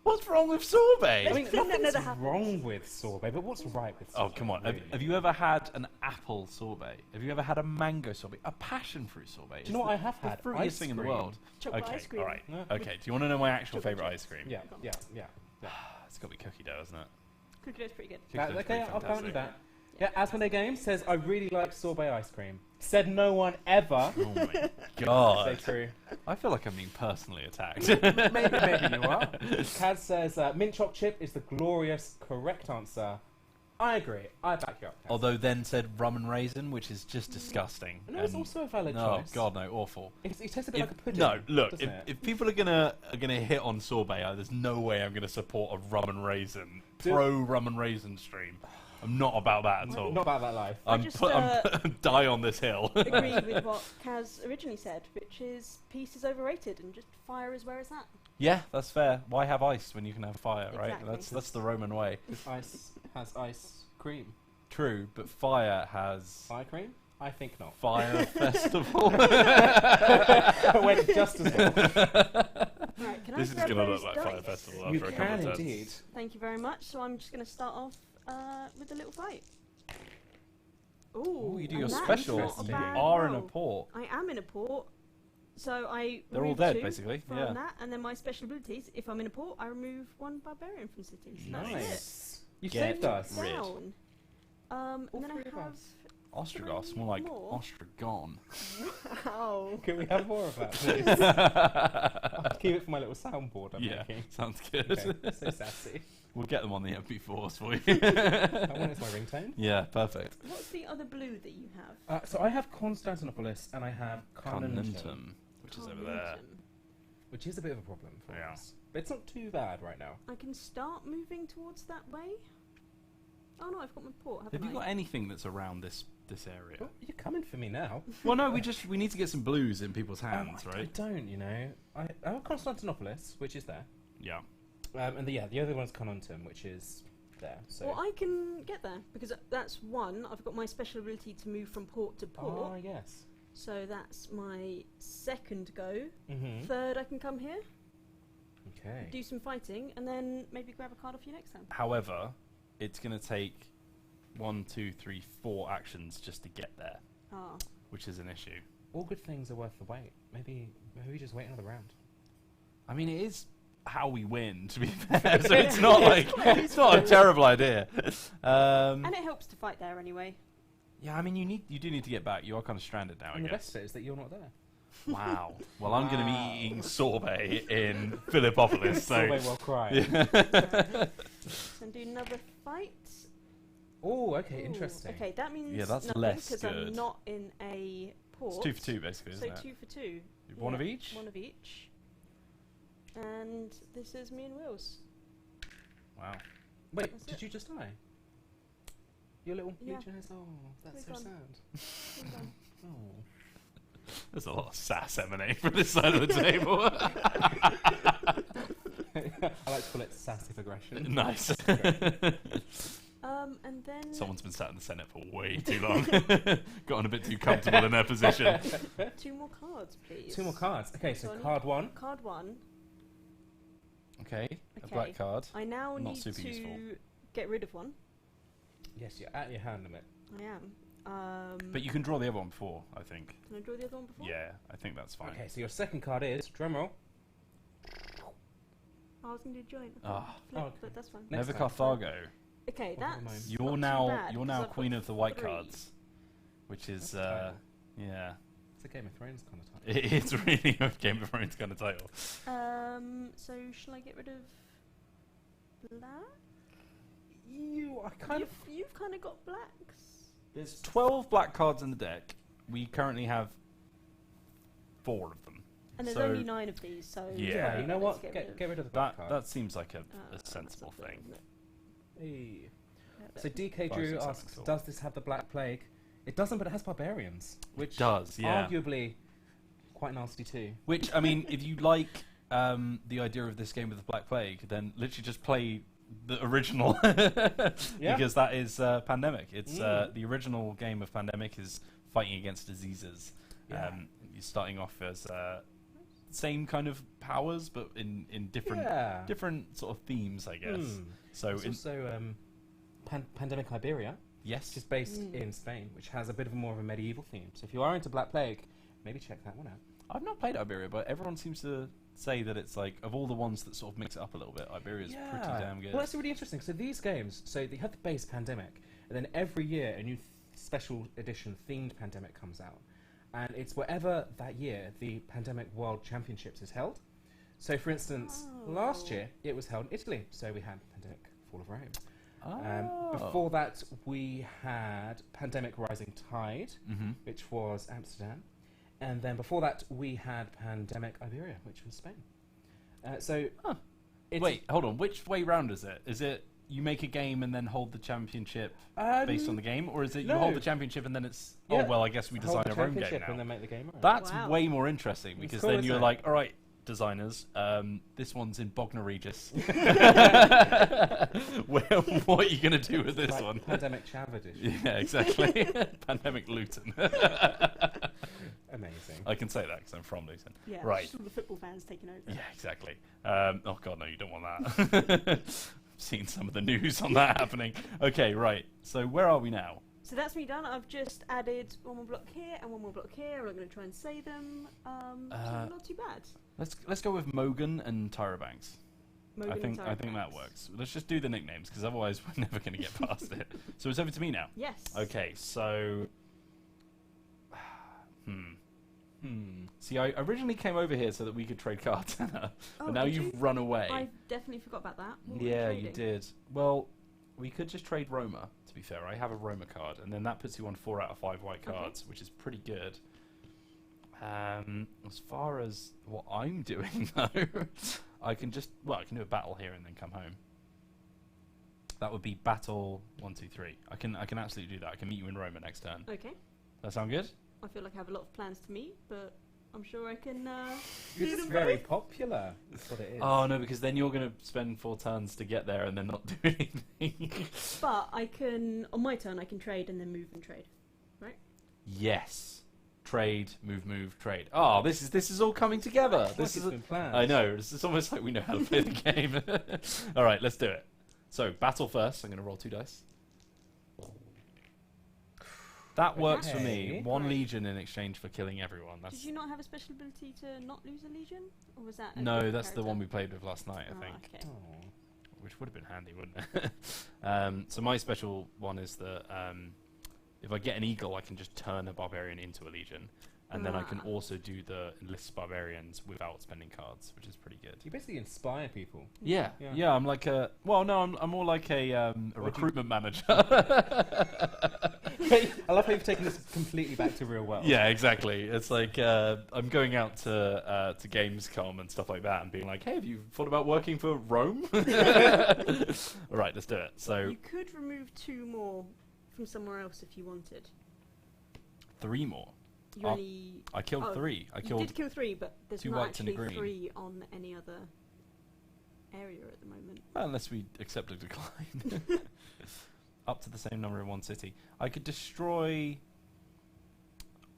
What's wrong with sorbet? I mean, No, no, nothing's that happens. wrong with sorbet, but what's right with Oh, sorbet? come on. really? Have you ever had an apple sorbet? Have you ever had a mango sorbet? A passion fruit sorbet? Do you know what I have the had? fruitiest Ice thing in the cream. world. Chocolate Okay, ice cream. all right. Yeah. Okay, do you want to know my actual Chocolate favourite chips. ice cream? Yeah, yeah, yeah. It's got to be cookie dough, isn't it? Cookie dough's pretty good. Cookie dough's Okay, pretty I'll count with fantastic. that. Yeah, Asmodee Games says, I really like sorbet ice cream. Said no one ever. Oh my Say God. true. I feel like I'm being personally attacked. maybe you are. Kaz says, mint choc chip is the glorious correct answer. I agree. I back you up, Kaz. Although then said rum and raisin, which is just disgusting. No, it's and- also a valid no, choice. God, no, awful. It tastes a bit If- like a pudding. no, look, doesn't it? if people are gonna hit on sorbet, there's no way I'm gonna support a rum and raisin Do- pro rum and raisin stream. I'm not about that at all. Not about that life. I just, I'm die on this hill. Agree with what Kaz originally said, which is peace is overrated and just fire is where it's at. Yeah, that's fair. Why have ice when you can have fire, right? Exactly. That's the Roman way. Ice has ice cream. True, but fire has Fire cream? I think not. fire festival. Went just as well. Right, can This I is grab gonna those look like fire dice? festival You after a couple can of turns. indeed. Thank you very much. So I'm just going to start off with a little fight. Ooh, Ooh, you do and your that is special. not a You bad are in a roll. port. I am in a port, so I They're all remove dead, 2 basically. from Yeah. that, and then my special abilities. If I'm in a port, I remove 1 barbarian from cities. That's Nice. You Get saved us. it. rid. Down. All And then three I of have. us. Ostrogoths, more like More? Ostragon. Wow. Can we have more of that, please? I'll keep it for my little soundboard I'm Yeah, making. sounds good. Okay, so sassy. We'll get them on the MP4s for you. That one is my ringtone. Yeah, perfect. What's the other blue that you have? So I have Constantinopolis and I have Carnuntum, Carnuntum, which is over there. Carnuntum. which is a bit of a problem for Yeah. us. It's not too bad right now. I can start moving towards that way. Oh no, I've got my port, haven't Have you I? got anything that's around this area? Oh, you're coming for me now. Well, no, we need to get some blues in people's hands, I right? don't, you know. I have Constantinopolis, which is there. Yeah. And the other one's Conantum, which is there. So. Well, I can get there because that's one. I've got my special ability to move from port to port. Oh, yes. So that's my second go. Mm-hmm. Third, I can come here, Okay. do some fighting, and then maybe grab a card off you next time. However, it's going to take 1, 2, 3, 4 actions just to get there, Ah. which is an issue. All good things are worth the wait. Maybe just wait another round. I mean, it is how we win, to be fair. So it's not like it's not a terrible idea. And it helps to fight there anyway. Yeah, I mean, you do need to get back. You are kind of stranded now, And I the guess. best bit is that you're not there. Wow. Well, I'm going to be eating sorbet in Philippopolis. So Sorbet will cry. So do another fight. Oh, okay, Ooh, interesting. Okay, that means Yeah, that's nothing less because I'm good. not in a port. it's 2 for 2, basically, So isn't it? 2 for 2. One of Yeah, each. One of each. And this is me and Will's. Wow. Wait, That's did it. you just die? Your little Yeah. legion has. Oh, that's so We're gone. sad. Well done. Oh. There's a lot of sass emanating from this side of the table. I like to call it sassive aggression. Nice. And then Someone's been sat in the Senate for way too long. Gotten a bit too comfortable in their position. 2 more cards, please. 2 more cards. Okay, so So I need- card 1. Card 1. Okay, a Okay. black card. I now Not need super to useful. get rid of one. Yes, you're at your hand limit. I am. But you can draw the other one before, I think. Can I draw the other one before? Yeah, I think that's fine. Okay, so your second card is drumroll. Oh, I was going to do joint. Ah. Flip, Okay. but that's fine. Next Never time. Carthago. Okay, Well, never that's mind. You're not too bad, now 'cause I've queen got of the white 3. cards, which is That's title. yeah, It's a Game of Thrones kind of title. it's really a Game of Thrones kind of title. So shall I get rid of black? You are kind of. You've kind of got blacks. There's 12 black cards in the deck. We currently have 4 of them. And there's So- only 9 of these, so Yeah. You know let's what? Get Get rid of the black That card. seems like a that's sensible not good, thing. isn't it? Hey. Yeah, So DK Five, Drew six, seven, asks, cool. does this have the Black Plague? It doesn't, but it has barbarians, which It does, yeah. arguably quite nasty too. Which, I mean, if you like the idea of this game with the Black Plague, then literally just play the original. Yeah. Because that is Pandemic. It's Mm. the original game of Pandemic is fighting against diseases. Yeah. You're starting off as same kind of powers, but in different Yeah. different sort of themes, I guess. Mm. So There's also Pandemic Iberia, yes, which is based in Spain, which has a bit of more of a medieval theme. So if you are into Black Plague, maybe check that one out. I've not played Iberia, but everyone seems to say that it's like of all the ones that sort of mix it up a little bit, Iberia's pretty damn good. Well, that's really interesting. So these games, so they have the base Pandemic, and then every year a new special edition themed Pandemic comes out. And it's wherever that year the Pandemic World Championships is held. So, for instance, last year it was held in Italy, so we had Pandemic Fall of Rome. Before that, we had Pandemic Rising Tide, which was Amsterdam. And then before that, we had Pandemic Iberia, which was Spain. Wait, hold on. Which way round is it? Is it you make a game and then hold the championship based on the game, or is it you no. hold the championship and then it's Yeah. oh well, I guess we hold design the our own game championship now. and then make the game. Right. That's Wow. way more interesting It's because cool, then isn't you're it? like, all right, designers, this one's in Bognor Regis. What are you going to do with this Like one? Pandemic Cavendish. Yeah, exactly. Pandemic Luton. Amazing. I can say that because I'm from Luton. Yeah, Right. just all the football fans taking over. Yeah, exactly. Oh god, no, you don't want that. I've seen some of the news on that happening. Okay, right. So where are we now? So that's me done. I've just added one more block here and one more block here. I'm going to try and say them. So not too bad. Let's go with Mogan and Tyra Banks. Mogan I and think Tyra that Banks. works. Let's just do the nicknames because otherwise we're never going to get past it. So it's over to me now. Yes. Okay, so See, I originally came over here so that we could trade cards, Anna. Oh, But now did you've you? run away. I definitely forgot about that. What were we Yeah, you trading? did. Well, we could just trade Roma, to be fair. I have a Roma card, and then that puts you on 4 out of 5 white Okay. cards, which is pretty good. As far as what I'm doing, though, I can just I can do a battle here and then come home. That would be battle 1, 2, 3. I can absolutely do that. I can meet you in Roma next turn. Okay. That sound good? I feel like I have a lot of plans to meet, but I'm sure I can. You're do just them very both. popular. That's what it is. Oh no, because then you're going to spend 4 turns to get there and then not do anything. But I can, on my turn, I can trade and then move and trade. Yes. Trade, move, trade. Oh, this is all coming together. This This has is. been planned. I know. It's almost like we know how to play the game. All right, let's do it. So battle first. I'm going to roll 2 dice. That works for me. Okay. 1 Right. legion in exchange for killing everyone. That's Did you not have a special ability to not lose a legion, or was that? A no, good that's the character? one we played with last night, I Oh, think. okay. Oh. Which would have been handy, wouldn't it? So my special one is that if I get an eagle, I can just turn a barbarian into a legion, and then I can Ah. also do the enlist barbarians without spending cards, which is pretty good. You basically inspire people. Yeah, Yeah. yeah. I'm like a I'm more like a recruitment manager. I love how you've taken this completely back to real world. Yeah, exactly. It's like I'm going out to Gamescom and stuff like that, and being like, "Hey, have you thought about working for Rome?" All right, let's do it. So You could remove 2 more from somewhere else if you wanted. 3 more. You Oh, only. I killed Oh, 3. I You killed did kill 3, but there's 2 not whites and a actually green. 3 on any other area at the moment. Well, unless we accept a decline. Up to the same number in one city. I could destroy...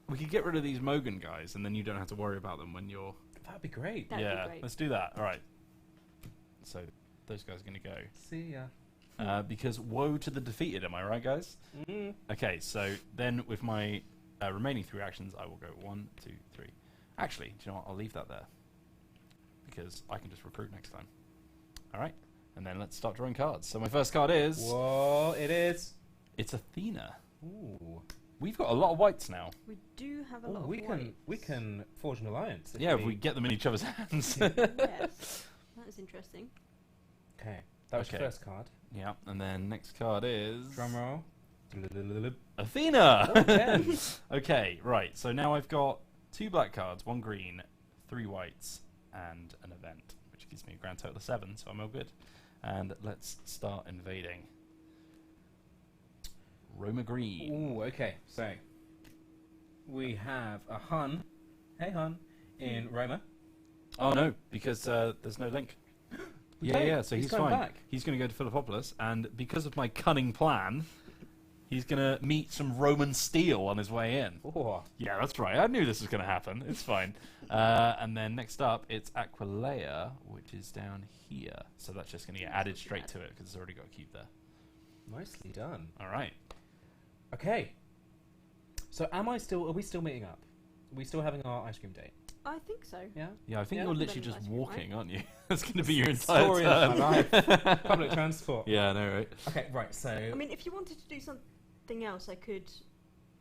We could get rid of these Mogan guys, and then you don't have to worry about them when you're... That'd be great. That'd be yeah, great. let's do that. All right. So, those guys are going to go. See ya. Because woe to the defeated, am I right, guys? Mm. Okay, so then with my remaining 3 actions, I will go 1, 2, 3. Actually, do you know what? I'll leave that there. Because I can just recruit next time. All right. And then let's start drawing cards. So my first card is... Whoa, it is. It's Athena. Ooh. We've got a lot of whites now. We do have a Oh, lot of we can forge an alliance. Yeah, if we get them in each other's hands. Yes. That is interesting. Okay, that was your Okay. first card. Yeah, and then next card is... Drum roll. Athena! Okay. Okay, right. So now I've got 2 black cards, 1 green, 3 whites, and an event, which gives me a grand total of 7, so I'm all good. And let's start invading. Roma Green. Ooh, okay. So we have a Hun. Hey, Hun. In Roma. Oh no, because there's no link. Yeah, Okay, yeah, so he's he's going fine. back. He's going to go to Philippopolis, and because of my cunning plan, he's going to meet some Roman steel on his way in. Oh, Yeah, that's right. I knew this was going to happen. It's fine. And then next up, it's Aquileia, which is down here. So that's just going to get added straight to it, because it's already got a cube there. nicely done. All right. Okay. So are we still meeting up? Are we still having our ice cream date? I think so. Yeah? Yeah, I think Yeah. you're literally Then just ice cream, walking, aren't you? That's going to be your entire Story turn. of my life. Public transport. Yeah, I know, right? Okay, right, so... I mean, if you wanted to do something else, I could.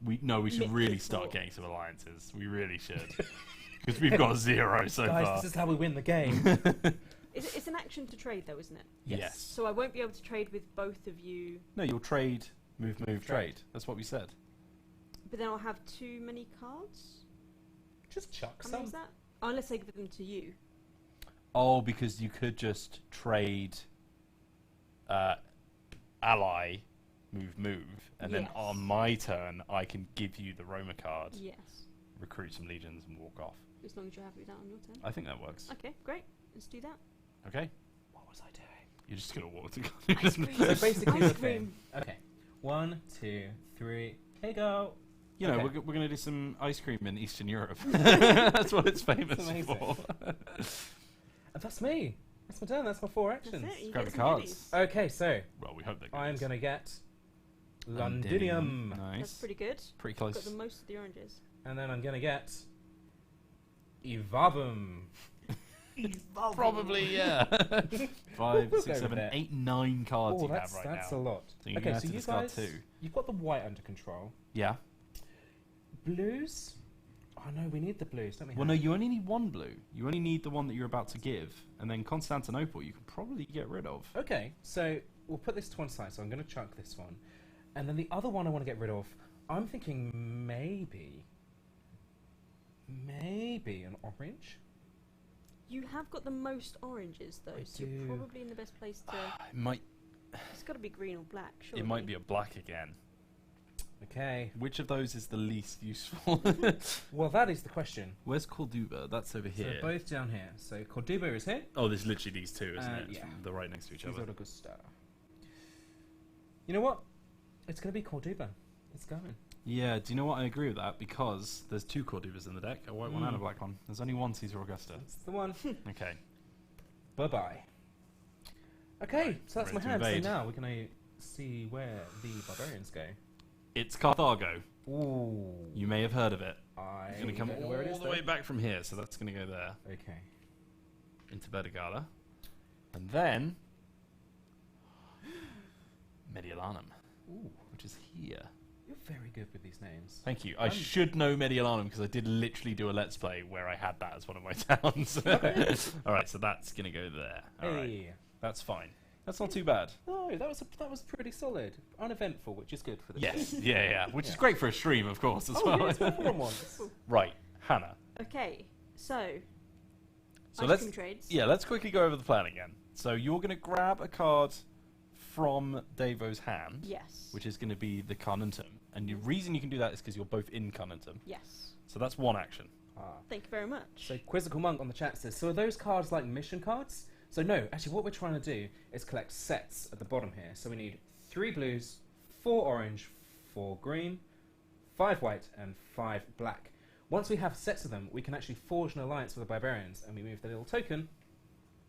We should Mix really it start for- getting some alliances. We really should. Because we've got 0 so Guys, far. this is how we win the game. It's an action to trade, though, isn't it? Yes. So I won't be able to trade with both of you, No, you'll trade, move, trade. That's what we said. but then I'll have too many cards. Just chuck How many some. is that? Oh, unless I give them to you. Oh, because you could just trade ally, move, and then Yes. on my turn, I can give you the Roma card, Yes. recruit some legions, and walk off. As long as you're happy with that on your turn. I think that works. Okay, great. Let's do that. Okay? What was I doing? You're just going to walk to Ice cream. So basically Ice the thing. cream. Okay. 1, 2, 3. Hey, go. You know, Okay. we're going to do some ice cream in Eastern Europe. That's what it's famous That's amazing. for. And that's me. That's my turn. That's my 4 That's actions. it. You Grab get the some cards. goodies. Okay, so Well, we hope they're good. I'm going to get Londinium. Londinium. Nice. That's pretty good. Pretty Got close. the most of the oranges. And then I'm going to get Evabum. Probably, yeah. 5, We'll 6, go 7, with it. 8, 9 cards Oh, you that's have right that's now. a lot. So you're Okay, going to have so to you discard guys, 2. you've got the white under control. Yeah. Blues? Oh no, we need the blues, don't we? Well, no, you only need 1 blue. You only need the one that you're about to give. And then Constantinople you can probably get rid of. Okay, so we'll put this to one side. So I'm going to chuck this one, and then the other one I want to get rid of. I'm thinking maybe an orange. You have got the most oranges, though, so you're probably in the best place to... It might... It's got to be green or black, surely. It might be a black again. Okay. Which of those is the least useful? Well, that is the question. Where's Corduba? That's over here. So both down here. So Corduba is here. Oh, there's literally these two, isn't it? Yeah. They're right next to each other. You know what? It's going to be Corduba. It's going. Yeah, do you know what? I agree with that, because there's 2 Cordubas in the deck, a white one and a black one. There's only one Caesar Augusta. That's the one. Okay. Bye-bye. Okay, Right, so that's ready my to hand. So invade. now we're going to see where the barbarians go. It's Carthago. Ooh. You may have heard of it. I It's going to come don't know all where it is, the way back from here, so that's going to go there. Okay. Into Vertigala. And then... Mediolanum. Ooh. Which is here. You're very good with these names. Thank you. I should know Mediolanum because I did literally do a Let's Play where I had that as one of my towns. Okay. Alright, so that's going to go there. Alright, Hey. that's fine. That's not too bad. No, that was pretty solid. Uneventful, which is good for this. Yes, yeah. Which is great for a stream, of course, as well. Yeah, it's one for once. Right, Hannah. Okay, so... So ice let's cream trades. Yeah, let's quickly go over the plan again. So you're going to grab a card from Davo's hand, Yes. which is going to be the Carnuntum. And the reason you can do that is because you're both in Carnuntum. Yes. So that's one action. Thank you very much. So Quizzical Monk on the chat says, so are those cards like mission cards? So no, actually what we're trying to do is collect sets at the bottom here. So we need 3 blues, 4 orange, 4 green, 5 white, and 5 black. Once we have sets of them, we can actually forge an alliance with the barbarians, and we move the little token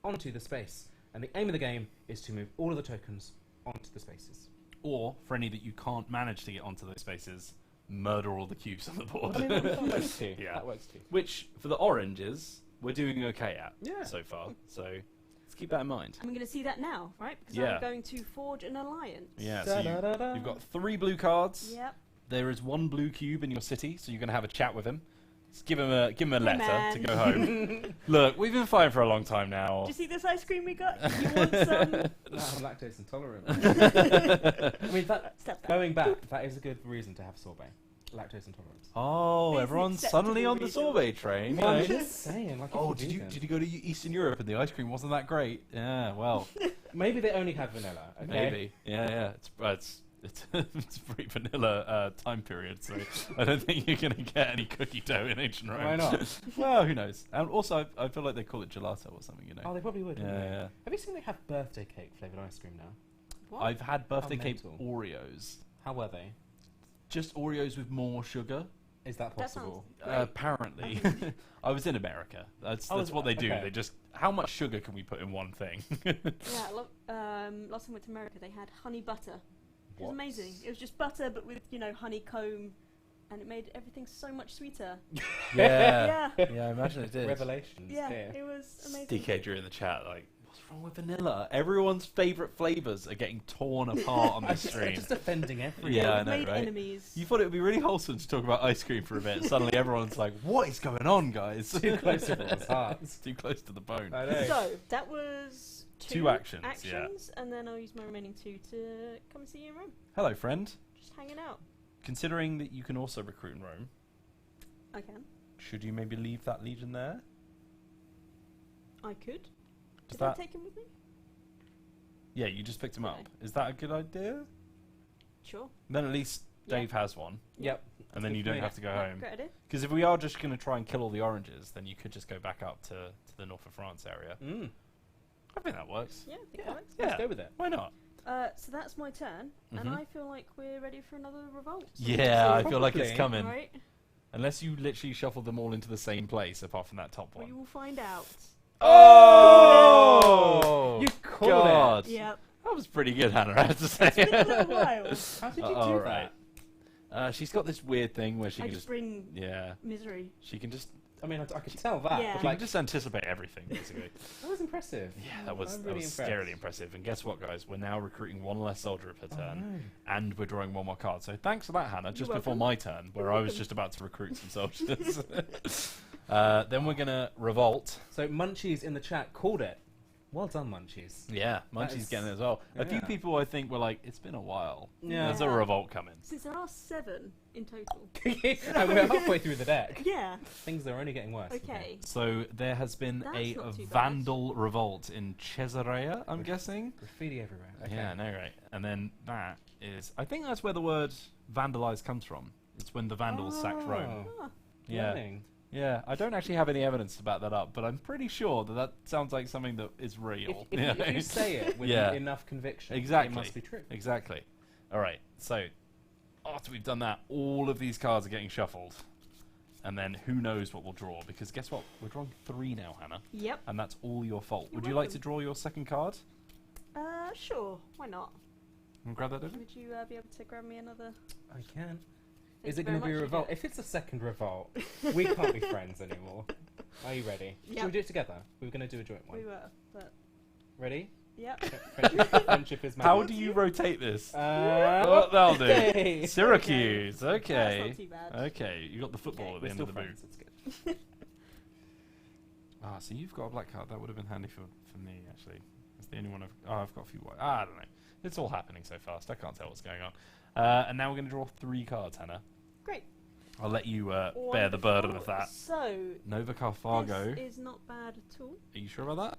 onto the space. And the aim of the game is to move all of the tokens onto the spaces. Or, for any that you can't manage to get onto those spaces, murder all the cubes on the board. I mean, that works too. Yeah. That works too. Which, for the oranges, we're doing okay at Yeah. so far. So let's keep that in mind. I'm going to see that now, right? Because Yeah. I'm going to forge an alliance. Yeah, so Da-da-da-da. you've got 3 blue cards. Yep. There is 1 blue cube in your city, so you're going to have a chat with him. Just give him a letter man. to go home. Look, we've been fighting for a long time now. Do you see this ice cream we got? You want some? No, I'm lactose intolerant. I mean, Step back. going back, that is a good reason to have sorbet. Lactose intolerance. Oh, It's everyone's acceptable suddenly on the reason. sorbet train. you Well, know. I'm just saying. Like, Oh, if did you're you vegan. go to Eastern Europe and the ice cream wasn't that great? Yeah, well, Maybe they only have vanilla. Okay? maybe. Yeah. It's it's a pretty vanilla time period, so I don't think you're going to get any cookie dough in ancient Rome. Why not? Well, who knows? And also, I feel like they call it gelato or something, you know. Oh, they probably would. wouldn't they? Yeah. Have you seen they have birthday cake flavored ice cream now? What? I've had birthday How cake mental. Oreos. How were they? Just Oreos with more sugar. Is that That possible? sounds great. Apparently, I was in America. That's Oh, is what it? they do. Okay. They just how much sugar can we put in one thing? Yeah, last time I went to America, they had honey butter. It was What? amazing. It was just butter, but with, honeycomb, and it made everything so much sweeter. yeah, Yeah. I imagine it did. Revelations. Yeah, here. it was amazing. DK drew in the chat like, what's wrong with vanilla? Everyone's favourite flavours are getting torn apart on this stream. Just offending everyone. Yeah, I We've know, made right? enemies. You thought it would be really wholesome to talk about ice cream for a bit. Suddenly everyone's like, what is going on, guys? Too close to people's hearts. It's too close to the bone. I know. So, that was Two actions, yeah. and then I'll use my remaining 2 to come and see you in Rome. Hello, friend. Just hanging out. Considering that you can also recruit in Rome, I can. should you maybe leave that legion there? I could. Is Did I that... take him with me? Yeah, you just picked him up. Okay. Is that a good idea? Sure. Then at least Yeah. Dave has one, Yep. and then you don't have to go Yeah, home. great idea. Because if we are just going to try and kill all the oranges, then you could just go back up to the north of France area. I think that works. Yeah, I think Yeah. that works. Let's go with it. Why not? So that's my turn, and Mhm. I feel like we're ready for another revolt. Yeah, I feel like it's Probably. coming. Right? Unless you literally shuffle them all into the same place, apart from that top We one. will find out. Oh! You called God. Yep. That was pretty good, Hannah, I have to say. It's been a little while. it. How did you do Alright. that? She's got this weird thing where she I can just just... bring Yeah. misery. She can just... I mean, I could tell that. Yeah. But She like, can just anticipate everything, basically. that was impressive. Yeah, that was, I'm that really was impressed. scarily impressive. And guess what, guys? We're now recruiting 1 less soldier per Oh, turn. no. And we're drawing 1 more card. So thanks for that, Hannah. Just You're before welcome. my turn, where You're I was welcome. just about to recruit some soldiers. Then we're going to revolt. So Munchies in the chat called it. Well done, Munchies. Yeah, Munchie's getting it as well. A few people, I think, were like, it's been a while. Yeah. There's a revolt coming. Since there are 7 in total. And we're halfway through the deck. Yeah. Things are only getting worse. Okay. So there has been That's a not too bad. vandal revolt in Caesarea, I'm guessing. Graffiti everywhere. Okay. Yeah, no, right. And then that is... I think that's where the word vandalise comes from. It's when the Vandals sacked Rome. Ah, Yeah. Learning. Yeah, I don't actually have any evidence to back that up, but I'm pretty sure that that sounds like something that is real. If you say it with Yeah. enough conviction, Exactly. it must be true. Exactly. All right, so after we've done that, all of these cards are getting shuffled. And then who knows what we'll draw, because guess what? We're drawing 3 now, Hannah. Yep. And that's all your fault. You're Would you like to welcome. draw your second card? Sure. Why not? And grab that over? Would you be able to grab me another? I can. Thank Is you it going to very be a much, revolt? Hugo. If it's a second revolt, we can't be friends anymore. Are you ready? Should Yep. we do it together? We were going to do a joint one. We were, but Ready? yep. Friendship is How magic. do you rotate this? Oh, that'll do. okay. Syracuse, That's okay. not too bad. Okay, you got the football Okay. at the We're end still of the boot. friends. It's good. So you've got a black card. That would have been handy for me, actually. It's the only one I've got a few white. I don't know. It's all happening so fast. I can't tell what's going on. And now we're going to draw 3 cards, Hannah. Great. I'll let you bear the burden of Wonderful. that. So, Nova Carthago. this is not bad at all. Are you sure about that?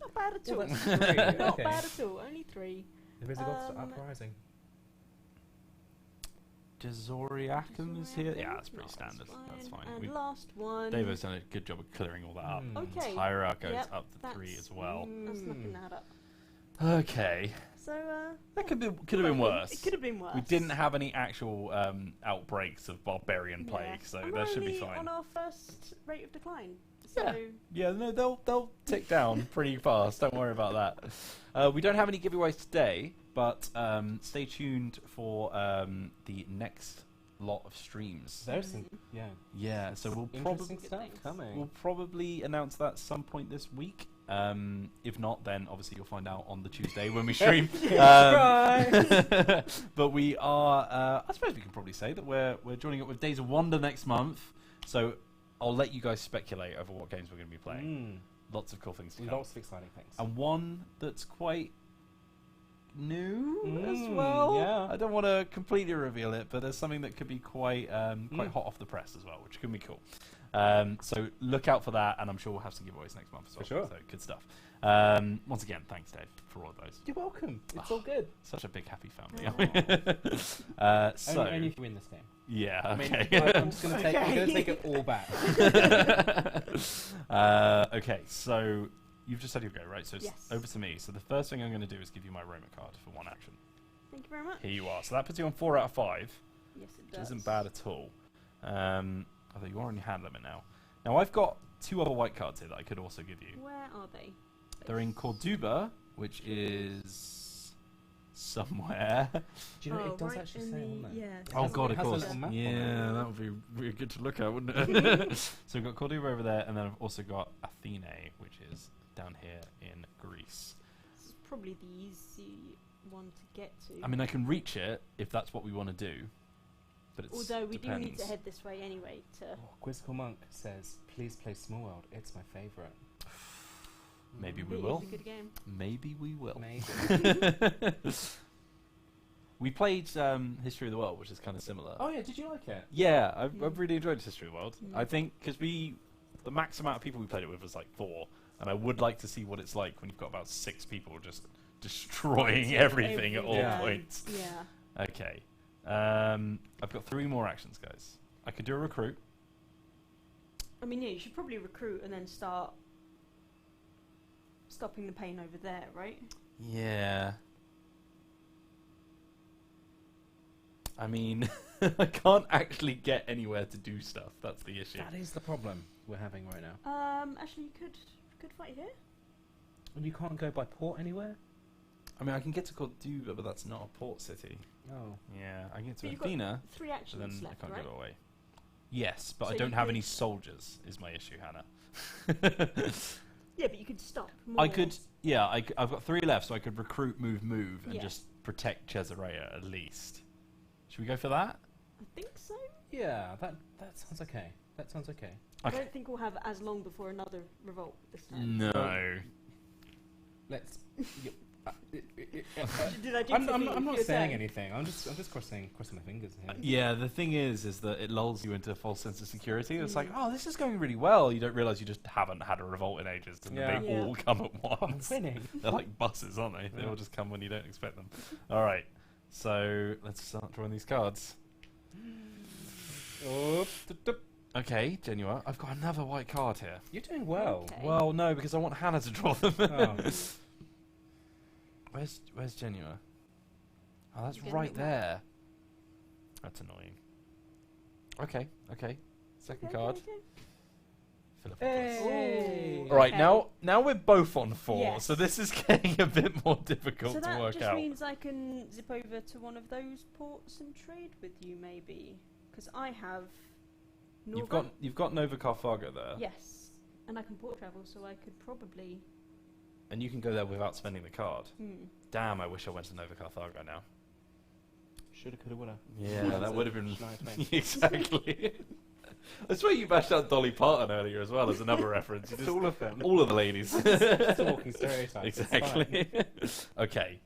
Not bad at all. Well, that's 3. Not Okay. bad at all. Only 3. The Visigoths are Um, uprising. Jazoriacum is here. Yeah, Zoriakum? that's pretty No, standard. That's fine. And last one. Davo's done a good job of clearing all that up. Okay. Hierarch goes Yep, up to 3 as well. That's looking that up. Okay. So, That could have been worse. It could have been worse. We didn't have any actual outbreaks of barbarian plague, Yeah. so And that we're should be only fine. on our first rate of decline. So, Yeah. Yeah, no, they'll tick down pretty fast. Don't worry about that. We don't have any giveaways today, but stay tuned for the next lot of streams. There's some, yeah. Yeah, so we'll Interesting probably stuff coming. we'll probably announce that some point this week. If not, then obviously you'll find out on the Tuesday when we stream. But we are. I suppose we can probably say that we're joining up with Days of Wonder next month. So I'll let you guys speculate over what games we're going to be playing. Lots of cool things to come. Lots of exciting things. And one that's quite new as Mm, well. yeah. I don't want to completely reveal it, but there's something that could be quite hot off the press as well, which could be cool. So look out for that, and I'm sure we'll have some giveaways next month as well. For sure. So good stuff. Once again, thanks, Dave, for all of those. You're welcome. It's all good. Such a big happy family. Only So if you win this game. yeah, I mean, okay. I'm just going to take. I'm going to take it all back. Okay, so you've just said you'll go, right? So it's Yes. over to me. So the first thing I'm going to do is give you my Roma card for 1 action. thank you very much. Here you are. So that puts you on 4 out of 5, Yes, it which does. isn't bad at all. Although you are on your hand limit now. Now I've got 2 other white cards here that I could also give you. Where are they? They're in Corduba, which is somewhere. Do you know Oh, it does right actually in say the- on there? yeah. Oh has- god, it of has a course. little map on Yeah, it. that would be really good to look at, wouldn't it? So we've got Corduba over there, and then I've also got Athene, which is down here in Greece. This is probably the easy one to get to. I mean, I can reach it if that's what we want to do, but it's Although we do need depends. to head this way anyway to... Oh, Quizzical Monk says, "Please play Small World. It's my favourite." Maybe we It is will. a good game. Maybe we will. Maybe. We played History of the World, which is kind of similar. Oh yeah, did you like it? Yeah, I've really enjoyed History of the World. Mm. I think because the max amount of people we played it with was like 4, and I would like to see what it's like when you've got about 6 people just destroying Fighting everything at all Yeah. points. Yeah. Okay. I've got 3 more actions, guys. I could do a recruit. I mean, yeah, you should probably recruit and then start stopping the pain over there, right? Yeah. I mean, I can't actually get anywhere to do stuff. That's the issue. That is the problem we're having right now. Actually, you could fight here. And you can't go by port anywhere. I mean, I can get to Corduba, but that's not a port city. Oh. Yeah, I can get to But you've got Athena, 3 but actions then I left, can't right? go away. Yes, but So I you don't have could- any soldiers, is my issue, Hannah. Yeah, but you could stop. I more. could, yeah, I've got 3 left, so I could recruit, move, and Yeah. just protect Caesarea at least. Should we go for that? I think so. Yeah, that sounds okay. That sounds okay. I Okay. don't think we'll have as long before another revolt this time. No. let's. Did I jinx I'm not your saying turn? anything. I'm just crossing my fingers here. Yeah, the thing is that it lulls you into a false sense of security. It's like, oh, this is going really well. You don't realise you just haven't had a revolt in ages, and Yeah. they all come at once. I'm winning. They're like buses, aren't they? They Yeah. all just come when you don't expect them. All right, so let's start drawing these cards. Okay, Genua, I've got another white card here. You're doing well. Okay. Well, no, because I want Hannah to draw them. Oh. Where's Genua? Oh, that's You're getting right it there. That's annoying. Okay. Second card. Philip. Hey. All right, Okay. now we're both on 4, Yes. so this is getting a bit more difficult So to that work just out. means I can zip over to one of those ports and trade with you, maybe, because I have. You've got Nova Carthago there, Yes, and I can port travel, so I could probably. and you can go there without spending the card. Hmm. Damn, I wish I went to Nova Carthago now. Shoulda, coulda, woulda. Yeah, that would have been Shania Twain. exactly. I swear you bashed out Dolly Parton earlier as well as another reference. You It's just- all of them. all of the ladies. It's a walking stereotype. it's fine. Exactly. Okay.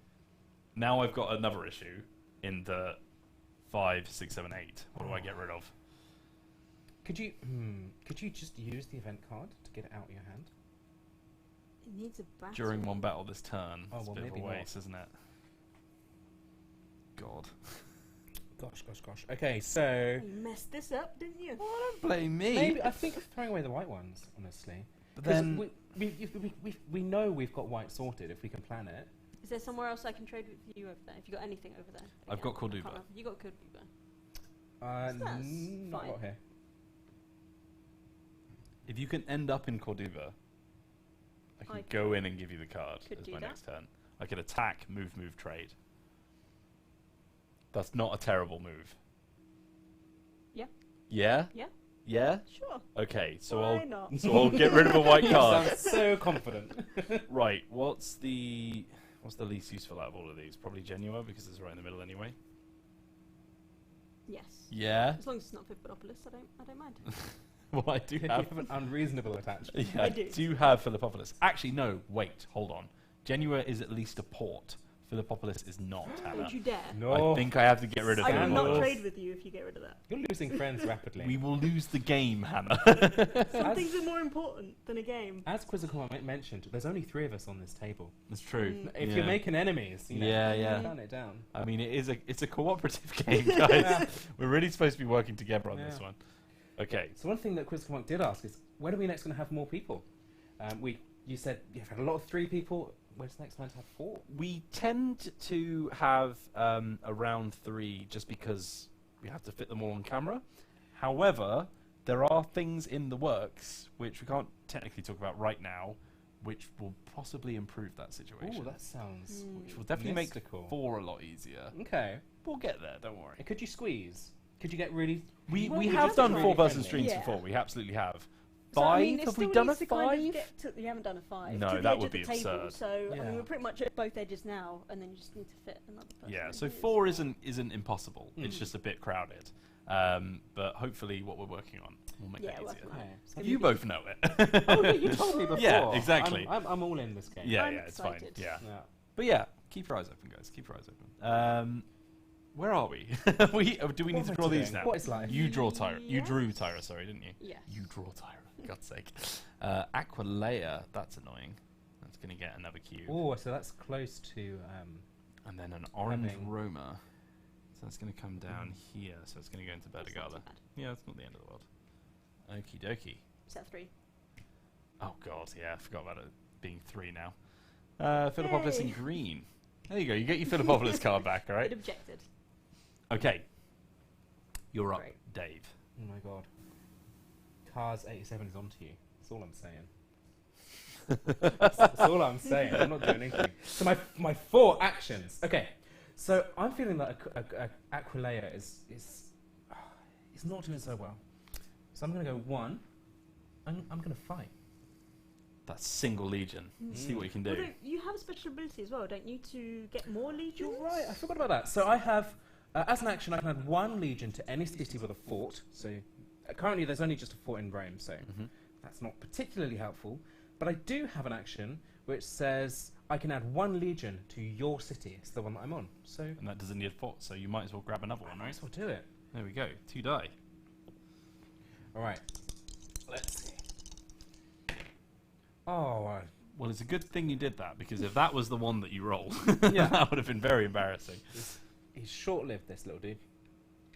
Now I've got another issue in the 5, 6, 7, 8. What do I get rid of? Could you just use the event card to get it out of your hand? It needs a battle. During one battle this turn. Oh, It's well, a bit of a maybe waste, isn't it? God. Gosh. Okay, so You messed this up, didn't you? Well, don't blame me. maybe I think throwing away the white ones, honestly. But 'Cause then we know we've got white sorted if we can plan it. Is there somewhere else I can trade with you over there? If you got anything over there? I've got I can't Corduba. remember. You got Corduba. That's Not a fine. lot here. if you can end up in Corduba, I can I go in and give you the card could as do my that. next turn. I could attack, move, trade. That's not a terrible move. Yeah. Yeah? Yeah. Yeah? Sure. Okay, so Why not? So I'll get rid of a white You card. sound so confident. Right, what's the least useful out of all of these? Probably Genua, because it's right in the middle anyway. Yes. Yeah? As long as it's not Philippopolis, I don't mind. Well, I do You have... have an unreasonable attachment. Yeah, I I do. do have Philippopolis. Actually, no, wait, hold on. Genua is at least a port. Philippopolis is not, Hannah. Don't you dare. No. I think I have to get rid of I will Scandalous. not Philippopolis. trade with you if you get rid of that. You're losing friends rapidly. We will lose the game, Hannah. Some As- things are more important than a game. As Quizzical mentioned, there's only 3 of us on this table. That's true. Mm. If Yeah. you're making enemies, you know, Yeah. turn it down. I mean, it's a cooperative game, guys. We're really supposed to be working together on this Yeah. one. Okay. So one thing that Quizzical did ask is, when are we next going to have more people? You said you've had a lot of 3 people. Where's the next plan to have 4? We tend to have around 3 just because we have to fit them all on camera. However, there are things in the works which we can't technically talk about right now, which will possibly improve that situation. Oh, that sounds. Which will definitely mystical. make 4 a lot easier. Okay. We'll get there, don't worry. Could you squeeze? Could you get really? We Well, we have have done tried. 4-person Really streams friendly. before. We absolutely have. So, 5? I mean, it Have we still done a needs to kind 5? of get to, you haven't done a 5. No, to the that edge would of the be table, absurd. So I Yeah. mean, we're pretty much at both edges now, and then you just need to fit another person. Yeah, in so who's 4 not. isn't impossible. It's Mm. just a bit crowded. But hopefully, what we're working on will make Yeah, that working easier. on it. Yeah. It's gonna You be- both know it. Oh yeah, you told me before. Yeah, exactly. I'm all in this game. Yeah, I'm it's fine. excited. Yeah, Yeah. but yeah, keep your eyes open, guys. Keep your eyes open. Where are we? Do we need to What am I draw these doing? now? What is life? You draw Tyra. You drew Yes. Tyra. Sorry, didn't you? Yes. You draw Tyra. For God's sake. Aquilea. That's annoying. That's going to get another cube. Oh, so that's close to. And then an orange Having- Roma. So that's going to come down here. So it's going to go into That's not Bertigala. too bad. Yeah, it's not the end of the world. Okie dokie. Is that 3? Oh god, yeah, I forgot about it being 3 now. Philippopolis in Yay. green. There you go. You get your Philippopolis card back, all right? It objected. Okay. You're up, Great. Dave. Oh my god. Cars 87 is onto you. That's all I'm saying. That's all I'm saying. I'm not doing anything. So my 4 actions. Okay. So I'm feeling that Aquilea is not doing so well. So I'm going to go 1. I'm going to fight. That's single legion. See what you can do. Although you have a special ability as well, don't you, to get more legions? You're right. I forgot about that. So I have, as an action, I can add 1 legion to any city with a fort. So currently there's only just a fort in Rome, so Mhm. that's not particularly helpful. But I do have an action which says I can add 1 legion to your city. It's the one that I'm on. So And that doesn't need a fort, so you might as well grab another one, might right? as well do it. There we go. 2 die. All right. Let's see. Oh, Well, it's a good thing you did that, because if that was the one that you rolled, Yeah. that would have been very embarrassing. he's short-lived, this little dude.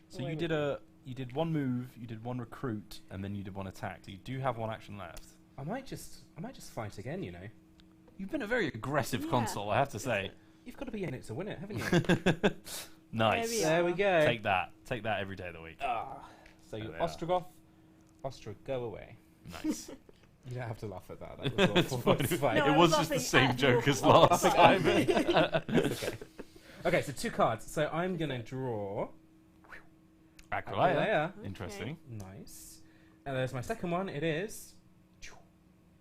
So you did 1 move, you did 1 recruit, and then you did 1 attack. So you do have 1 action left. I might just fight again, you know. You've been a very aggressive Yeah. console, I have to say. You've got to be in it to win it, haven't you? Nice. There we go. Take that. Take that every day of the week. So you There they are. Ostrogoth, Ostro, go away. Nice. You don't have to laugh at that. That was awful. It's It's fine. fine. No, I It was was just the laughing same at joke your- as last Laughing time. at me. It's okay. Okay, so 2 cards. So I'm going to draw Aquilea. Aquilea. Interesting. Nice. And there's my second one. It is...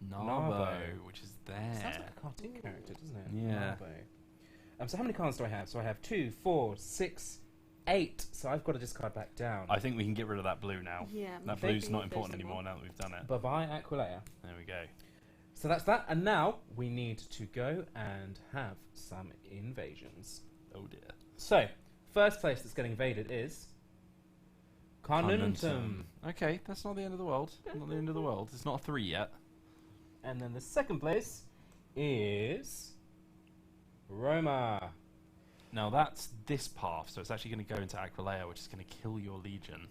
Narbo, which is Sounds there. like a cartoon character, doesn't it? Yeah. Narbo. So how many cards do I have? So I have 2, 4, 6, 8. So I've got to discard back down. I think we can get rid of that blue now. Yeah. That maybe blue's not those important are anymore more. now that we've done it. Bye-bye, Aquilea. There we go. So that's that. And now we need to go and have some invasions. Oh dear. So, first place that's getting invaded is... Carnuntum. Okay, that's not the end of the world. Not the end of the world. It's not a 3 yet. And then the second place is... Roma. Now that's this path, so it's actually going to go into Aquilea, which is going to kill your legion,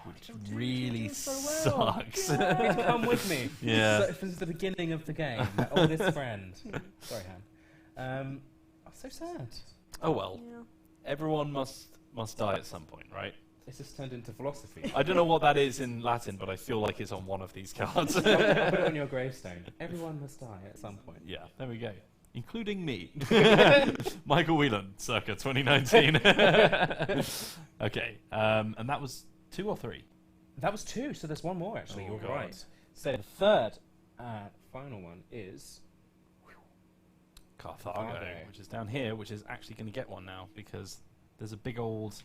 which really sucks. Please come with me. Yeah. So, this is the beginning of the game. My oldest friend. Sorry, Han. So sad. Oh well. Yeah. Everyone must die at some point, right? It's just turned into philosophy. I don't know what that is in Latin, but I feel like it's on one of these cards. Put it on your gravestone. Everyone must die at some point. Yeah, there we go. Including me. Michael Whelan, circa 2019. Okay, and that was 2 or 3? That was 2, so there's one more actually. Oh, You're God. right. So the third final one is Carthago, Carthago. which is down here, which is actually going to get one now, because there's a big old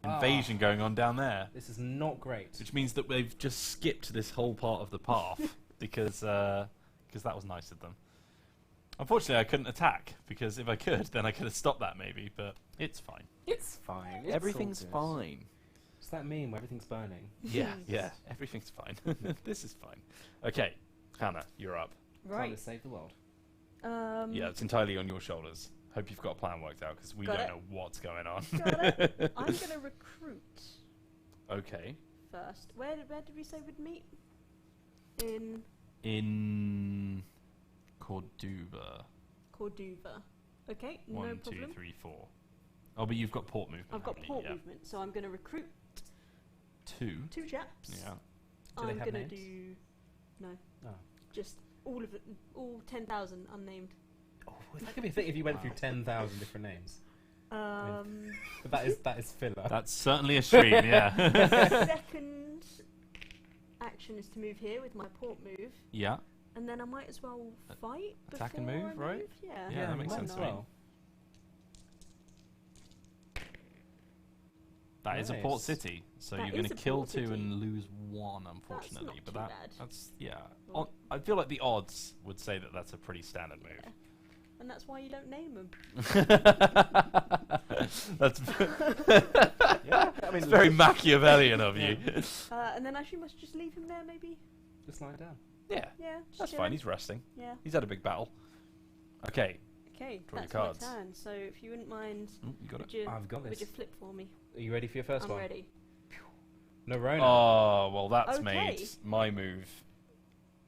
invasion going on down there. This is not great. Which means that they've just skipped this whole part of the path, because that was nice of them. Unfortunately, I couldn't attack, because if I could, then I could have stopped that maybe, but it's fine. It's fine. It's Everything's all good. fine. It's that meme where everything's burning. Yeah, yeah, everything's fine. This is fine. Okay, Hannah, you're up. Time Right. to save the world. Yeah, it's entirely on your shoulders. Hope you've got a plan worked out, because we Got don't it. know what's going on. Got it. I'm going to recruit Okay. first. Where did we say we'd meet? In In Corduba. Corduba. Okay, no 1, 2, problem. 3, 4. Oh, but you've got port movement. I've got haven't you? port Yeah. movement, so I'm going to recruit 2. 2 Japs. Yeah. Do they I'm have going to names? do no, Oh. just all of it, all 10,000 unnamed. Oh, that could be a thing if you went through 10,000 different names. Um, But that is filler. That's certainly a stream, yeah. second action is to move here with my port move, Yeah. and then I might as well fight. Attack and before move, I right? move. Yeah. Yeah, that makes might sense as to me. well. That is a port Nice. city, so That you're going is to a kill port 2 city. and lose 1, unfortunately. not but too bad. that's yeah. Well- I feel like the odds would say that that's a pretty standard move. Yeah. And that's why you don't name them. That's Yeah, I mean, it's very Machiavellian of you. And then I should must just leave him there, maybe. just lie down. Yeah, Yeah, just that's chilling. fine. He's resting. Yeah. He's had a big battle. Okay, Okay, Draw your that's cards. my turn. So if you wouldn't mind, you got it. would you, I've got would this. you flip for me? Are you ready for your 1st I'm one? ready. Nerona. Oh well, that's Okay. made my move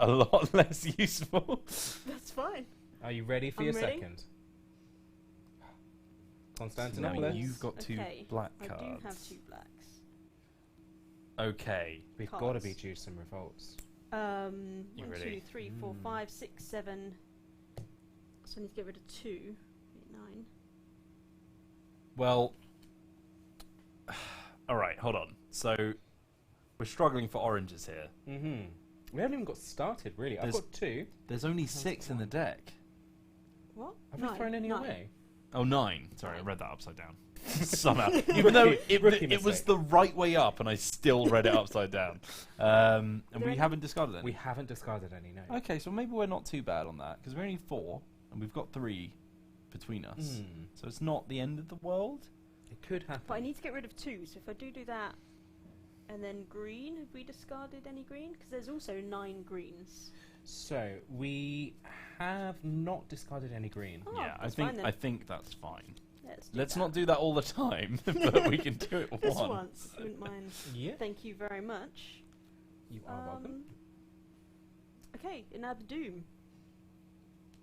a lot less useful. That's fine. Are you ready for I'm your ready. second? Now Constantinople. you've got 2 Okay, black I cards. do have 2 blacks. Okay. We've cards. got to beat you some revolts. You 1, ready? 2, 3, 4, 5, 6, 7. So I need to get rid of 2. 8, 9. Well, all right. Hold on. So we're struggling for oranges here. Mm-hmm. We haven't even got started, really. I've There's- got 2. There's only 6 in the deck. What? Have we thrown any 9. away? Oh, 9. Sorry, I 9. read that upside down. Somehow. Even though Rookie it was mistake. the right way up, and I still read it upside down. And there we any- haven't discarded any. We haven't discarded any, no. Okay, so maybe we're not too bad on that, because we're only 4, and we've got 3 between us. So it's not the end of the world. It could happen. But I need to get rid of 2, so if I do that, and then green, have we discarded any green? Because there's also 9 greens. So we have not discarded any green. Oh, Yeah, that's fine then. I think that's fine. Let's not do that all the time, but we can do it this once. once. You wouldn't mind. Yeah. Thank you very much. You are welcome. Okay, and now the Doom.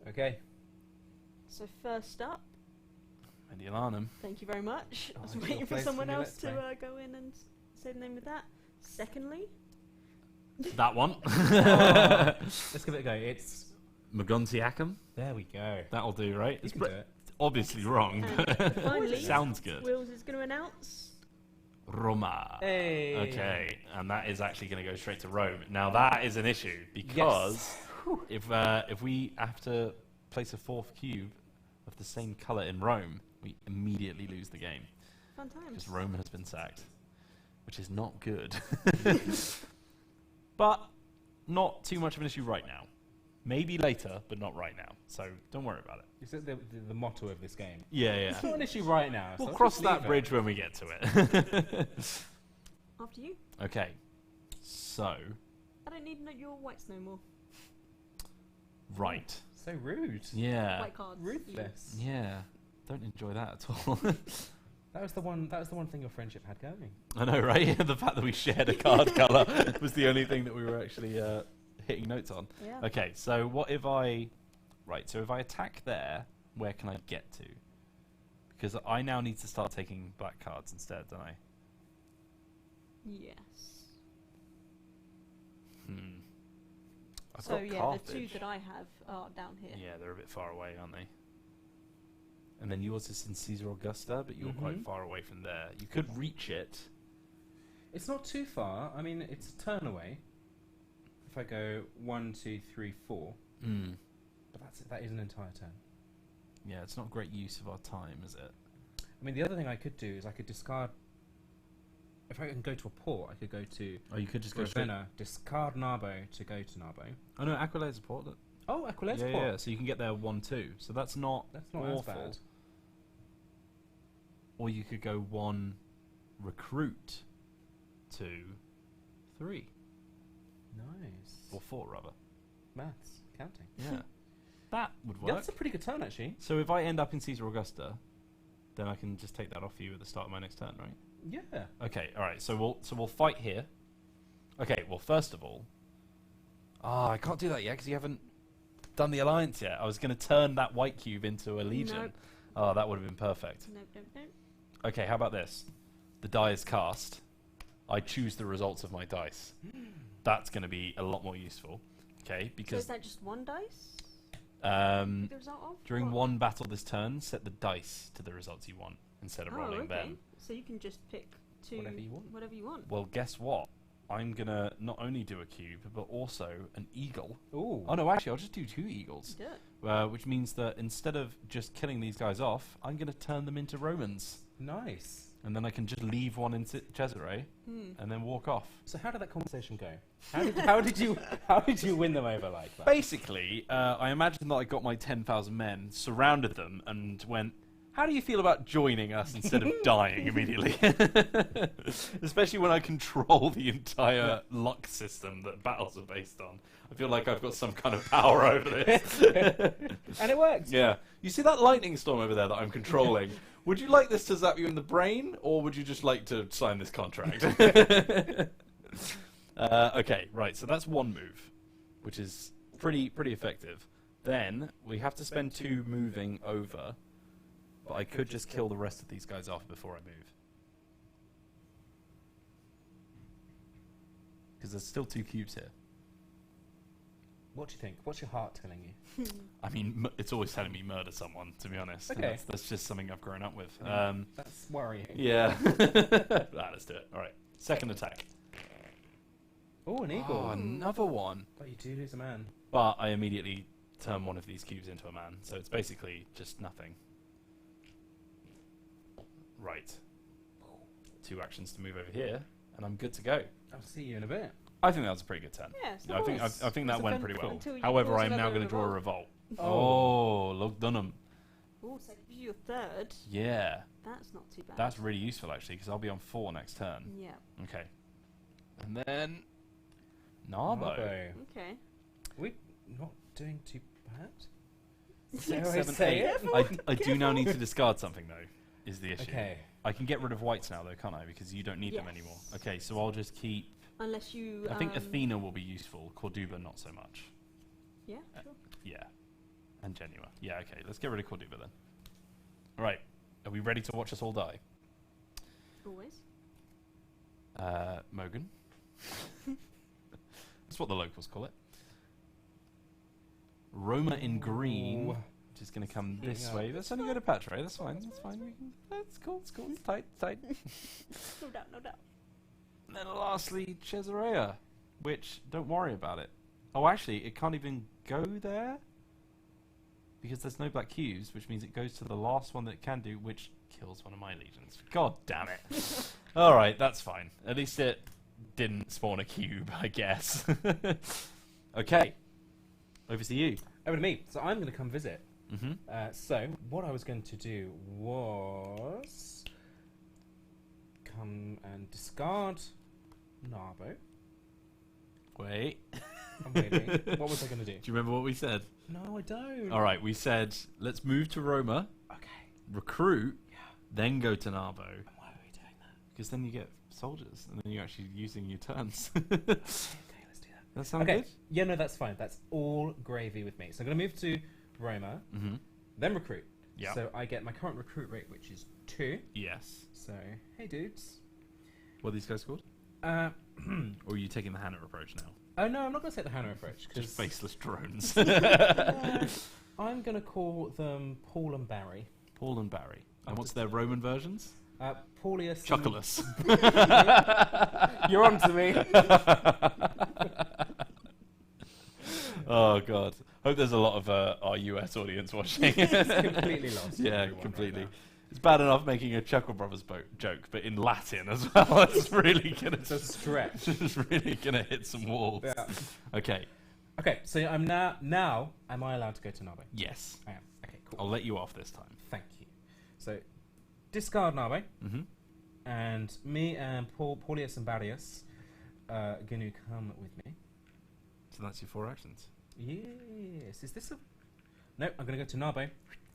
Okay. So first up, Mediolanum. thank you very much. Oh, I was I've got waiting a for place someone for you, else let's to go in and say the name of that. Secondly, That one. Oh, let's give it a go. It's Magontiacum. there. We go. That'll do, right? You It's can do it. obviously wrong, and but finally, sounds good. Wills is going to announce. Roma. Hey. Okay, and that is actually going to go straight to Rome. Now that is an issue because if we have to place a 4th cube of the same colour in Rome, we immediately lose the game Fun times. because Rome has been sacked, which is not good. But not too much of an issue right now. Maybe later, but not right now. So don't worry about it. Is that the motto of this game? Yeah, It's not an issue right now. We'll so cross just that leave it. bridge when we get to it. After you. Okay, so I don't need your whites no more. right, So rude. yeah, White cards. Ruthless. yeah. Don't enjoy that at all. That was the one thing your friendship had going. I know, right? The fact that we shared a card colour was the only thing that we were actually hitting notes on. Yeah. Okay, so what if I... Right, so if I attack there, where can I get to? Because I now need to start taking black cards instead, don't I? Yes. I've So got yeah, the Carthage. 2 that I have are down here. Yeah, they're a bit far away, aren't they? And then yours is in Caesar Augusta, but you're quite far away from there. You could reach it. It's not too far. I mean, it's a turn away. If I go 1, 2, 3, 4, but that is an entire turn. Yeah, it's not great use of our time, is it? I mean, the other thing I could do is I could discard. If I can go to a port, I could go to Oh, you could just go straight... Ravenna, discard Narbo to go to Narbo. Oh no, Aquilei's a port. Look. Oh, Aquilei's Yeah, port. yeah, so you can get there 1-2. So that's not That's not awful. as bad. Or you could go 1 recruit 2 3 Nice. or 4 rather. Maths, counting. Yeah, that would Yeah, work. that's a pretty good turn, actually. So if I end up in Caesar Augusta, then I can just take that off you at the start of my next turn, right? Yeah. Okay, all right. So we'll fight here. Okay. Well, first of all, I can't do that yet because you haven't done the alliance yet. I was going to turn that white cube into a legion. Nope. Oh, that would have been perfect. Nope. Okay, how about this? The die is cast. I choose the results of my dice. That's going to be a lot more useful. Okay, So because is that just 1 dice? um, The result of? during What? one battle this turn, set the dice to the results you want instead of rolling okay. them. So you can just pick 2 Whatever you want. Well, guess what? I'm going to not only do a cube, but also an eagle. Ooh. Oh, no, actually, I'll just do 2 eagles. Do it. Which means that instead of just killing these guys off, I'm going to turn them into Romans. Nice. And then I can just leave one in Cesare and then walk off. So how did that conversation go? How did you win them over like that? Basically, I imagined that I got my 10,000 men, surrounded them, and went, how do you feel about joining us instead of dying immediately? Especially when I control the entire luck system that battles are based on. I feel like I've got some kind of power over this. And it worked. Yeah. You see that lightning storm over there that I'm controlling? Would you like this to zap you in the brain, or would you just like to sign this contract? Okay, right, so that's one move, which is pretty effective. Then we have to spend 2 moving over, but I could just kill the rest of these guys off before I move. Because there's still 2 cubes here. What do you think? What's your heart telling you? I mean, it's always telling me murder someone, to be honest. Okay. That's just something I've grown up with. That's worrying. Yeah. Let's do it. All right. Second attack. Oh, an eagle. Oh, another one. But you do lose a man. But I immediately turn one of these cubes into a man, so it's basically just nothing. Right. 2 actions to move over here, and I'm good to go. I'll see you in a bit. I think that was a pretty good turn. Yeah, it's I think nice. I think that It's went pretty well. until you However, cause I'm now another going to draw a revolt. revolt. Oh, look, Dunham. Oh, so if you're third, Yeah. that's not too bad. That's really useful, actually, because I'll be on 4 next turn. Yeah. Okay. And then... Narbo. Okay. We're not doing too bad. 6, So I 7, say 8. it. I do now need to discard something, though, is the issue. Okay. I can get rid of whites now, though, can't I? Because you don't need them Yes. anymore. Okay, so I'll just keep... Unless you. I think Athena will be useful. Corduba, not so much. Yeah, sure. Yeah. And Genua. Yeah, okay. Let's get rid of Corduba, then. Right. Are we ready to watch us all die? Always. Mogan. That's what the locals call it. Roma in green, which is going to come this way. That's only going to patch, right? That's fine. That's fine. That's cool. It's cool. It's tight. Tight. No doubt, no doubt. And then lastly, Caesarea, which, don't worry about it. Oh, actually, it can't even go there because there's no black cubes, which means it goes to the last one that it can do, which kills one of my legions. God damn it. All right, that's fine. At least it didn't spawn a cube, I guess. Okay. Over to you. Over to me. So I'm going to come visit. Mm-hmm. So what I was going to do was come and discard Narbo. Wait. I'm waiting. What was I going to do? Do you remember what we said? No, I don't. All right, we said, let's move to Roma, Okay. recruit, Yeah. then go to Narbo. And why are we doing that? Because then you get soldiers, and then you're actually using your turns. Okay, let's do that. That sound Okay. good? Yeah, no, that's fine. That's all gravy with me. So I'm going to move to Roma, Mm-hmm. then recruit. Yeah. So I get my current recruit rate, which is 2. Yes. So, hey, dudes. What are these guys called? Uh, Or are you taking the Hannah approach now? oh, no, I'm not going to take the Hannah approach. Just faceless drones. I'm going to call them Paul and Barry. Paul and Barry. I'll And what's just their do that. Roman versions? Paulius. Chuckleless. You're on to me. Oh, God. Hope there's a lot of our US audience watching. Completely lost. Yeah, everyone completely. right It's bad enough making a Chuckle Brothers joke, but in Latin as well. It's really gonna It's a stretch. it's really gonna hit some walls. Yeah. Okay. Okay, so I'm now. Am I allowed to go to Narbe? Yes. I am. Okay, cool. I'll let you off this time. Thank you. So, discard Narbe, Mm-hmm. and me and Paulius and Barrius are going to come with me. So that's your 4 actions. Yes. Is this a? No, I'm going to go to Narbe,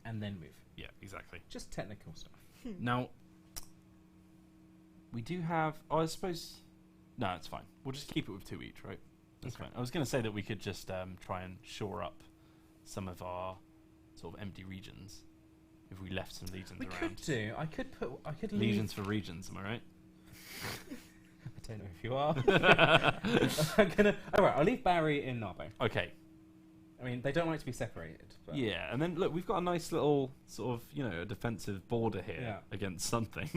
and then move. Yeah, exactly. Just technical stuff. Now, we do have... Oh, I suppose... No, it's fine. We'll just keep it with 2 each, right? That's Okay. fine. I was going to say that we could just try and shore up some of our sort of empty regions if we left some legions We around. could do. I could leave. Legions for regions, am I right? I don't know if you are. I'm gonna. All right, I'll leave Barry in Narbo. Okay. I mean, they don't like to be separated. But Yeah, and then look, we've got a nice little sort of, a defensive border here Yeah. against something.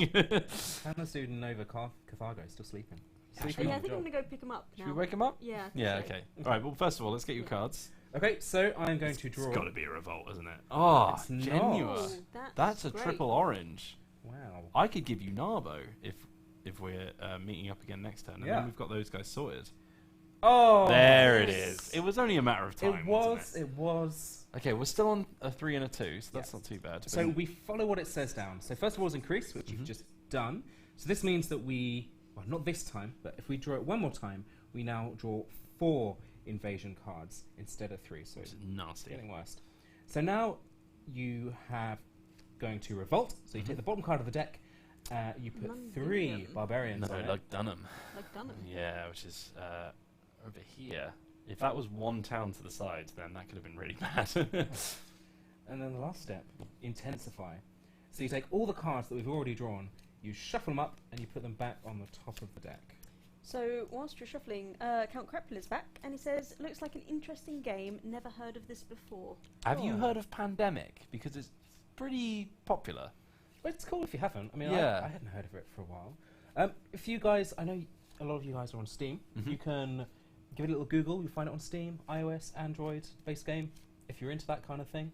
Hannah's doing over Carthago, still sleeping. Yeah, Sleeping Yeah, I on the think I'm job. going to go pick him up now. Should we wake him up? Yeah. I think Yeah, so. okay. All right, well, first of all, let's get your cards. Okay, so I'm going to draw. It's got to be a revolt, isn't it? Oh, It's not. Genua. Ooh, That's a great. triple orange. Wow. I could give you Narbo if we're meeting up again next turn, and Yeah. then we've got those guys sorted. Oh, There it yes. is. It was only a matter of time. It wasn't was. it? It was. Okay, we're still on a 3 and a 2, so that's Yes. not too bad. So we follow what it says down. So first of all is increase, which you've just done. So this means that well, not this time, but if we draw it one more time, we now draw 4 invasion cards instead of 3. So Which it's is nasty. getting worse. So now you have going to revolt. So you take the bottom card of the deck. You put 3 Londinium. barbarians No, on like it. Dunham. Like Dunham. Yeah, which is over here. If that was one town to the side, then that could have been really bad. And then the last step, intensify. So you take all the cards that we've already drawn, you shuffle them up, and you put them back on the top of the deck. So whilst you're shuffling, Count Crepel is back, and he says, "Looks like an interesting game. Never heard of this before." Have you Oh. heard of Pandemic? Because it's pretty popular. Well, it's cool if you haven't. I mean, Yeah. I hadn't heard of it for a while. If you guys, I know a lot of you guys are on Steam. Mhm. You can give it a little Google. You'll find it on Steam, iOS, Android, base game. If you're into that kind of thing,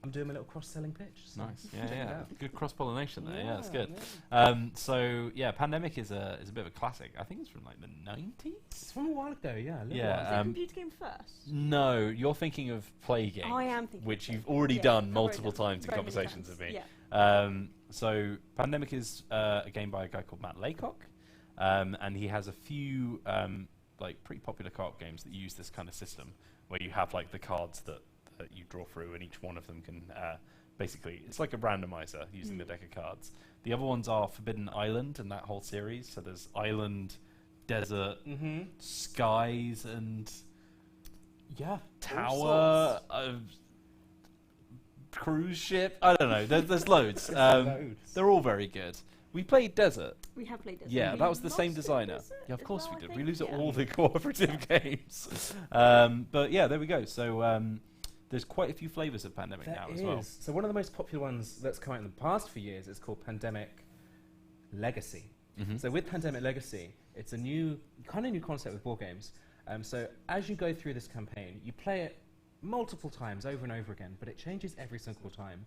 I'm doing a little cross-selling pitch. So Nice. check it Yeah. out. Good cross-pollination there. Yeah, that's good. Yeah. So yeah, Pandemic is a bit of a classic. I think it's from like the 90s. It's from a while ago, yeah. A little Yeah, while. Is it a computer game first? No, you're thinking of Play Games. I am thinking which of you've Play already Games. done I've multiple already done times in very many conversations times. with me. Yeah. So Pandemic is a game by a guy called Matt Laycock, and he has a few like pretty popular co-op games that use this kind of system where you have like the cards that you draw through, and each one of them can basically, it's like a randomizer using the deck of cards. The other ones are Forbidden Island and that whole series. So there's Island, Desert, Skies, and Tower, Cruise Ship. I don't know. There's loads. They're all very good. We played Desert. We have played Desert. Yeah, We that was the lost same at designer. Desert Yeah, of as course well, we I did. We think. lose at Yeah. all the cooperative games. But yeah, there we go. So there's quite a few flavors of Pandemic now as well. So one of the most popular ones that's come out in the past few years is called Pandemic Legacy. So with Pandemic Legacy, it's a new concept with board games. So as you go through this campaign, you play it multiple times over and over again, but it changes every single time.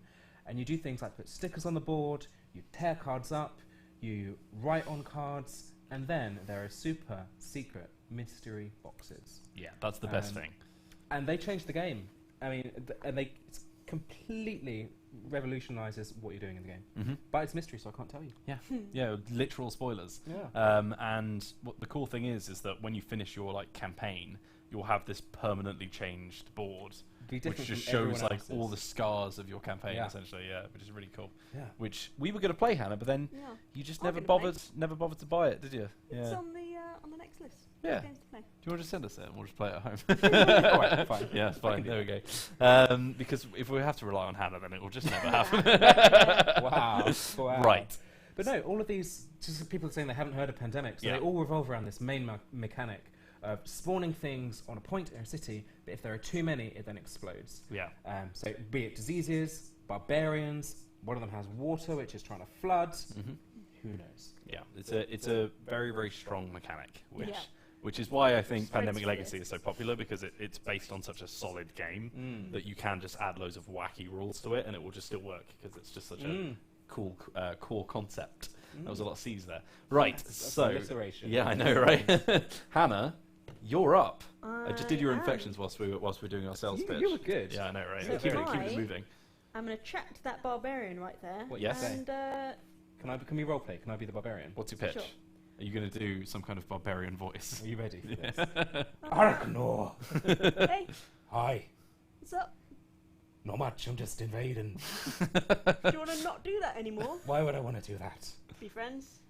And you do things like put stickers on the board, you tear cards up, you write on cards, and then there are super secret mystery boxes. Yeah, that's the best thing. And they changed the game. I mean, it completely revolutionizes what you're doing in the game. But it's mystery, so I can't tell you. Yeah, yeah, literal spoilers. Yeah. And what the cool thing is that when you finish your like campaign, you'll have this permanently changed board, which just shows like all the scars of your campaign, essentially. Yeah, which is really cool. Yeah. Which we were going to play, Hannah, but then you just never bothered to buy it, did you? It's on the next list. Yeah. Games to play. Do you want to just send us it and we'll just play it at home? All right, fine. Yeah, fine. There we go. Because if we have to rely on Hannah, then it will just never happen. Wow. Right. But no, all of these, just people saying they haven't heard of Pandemic, so they all revolve around this main mechanic of spawning things on a point in a city, but if there are too many, it then explodes. Yeah. So be it diseases, barbarians, one of them has water, which is trying to flood. Who knows? Yeah, it's a very, very strong mechanic, which is why I think Pandemic Legacy is so popular, because it's based on such a solid game that you can just add loads of wacky rules to it and it will just still work, because it's just such a cool core concept. There was a lot of C's there. Right, so... alliteration. Yeah, I know, right? Hannah, you're up. I just did your am. infections whilst we were doing our sales pitch. You were good. Yeah, I know, right? So keep I- it moving. I'm going to attract that barbarian right there. What Yes. And Can we roleplay? Can I be the barbarian? What's your pitch? Sure. Are you going to do some kind of barbarian voice? Are you ready for this? Arknor. hey, Hi. what's up? Not much, I'm just invading. Do you want to not do that anymore? Why would I want to do that? Be friends?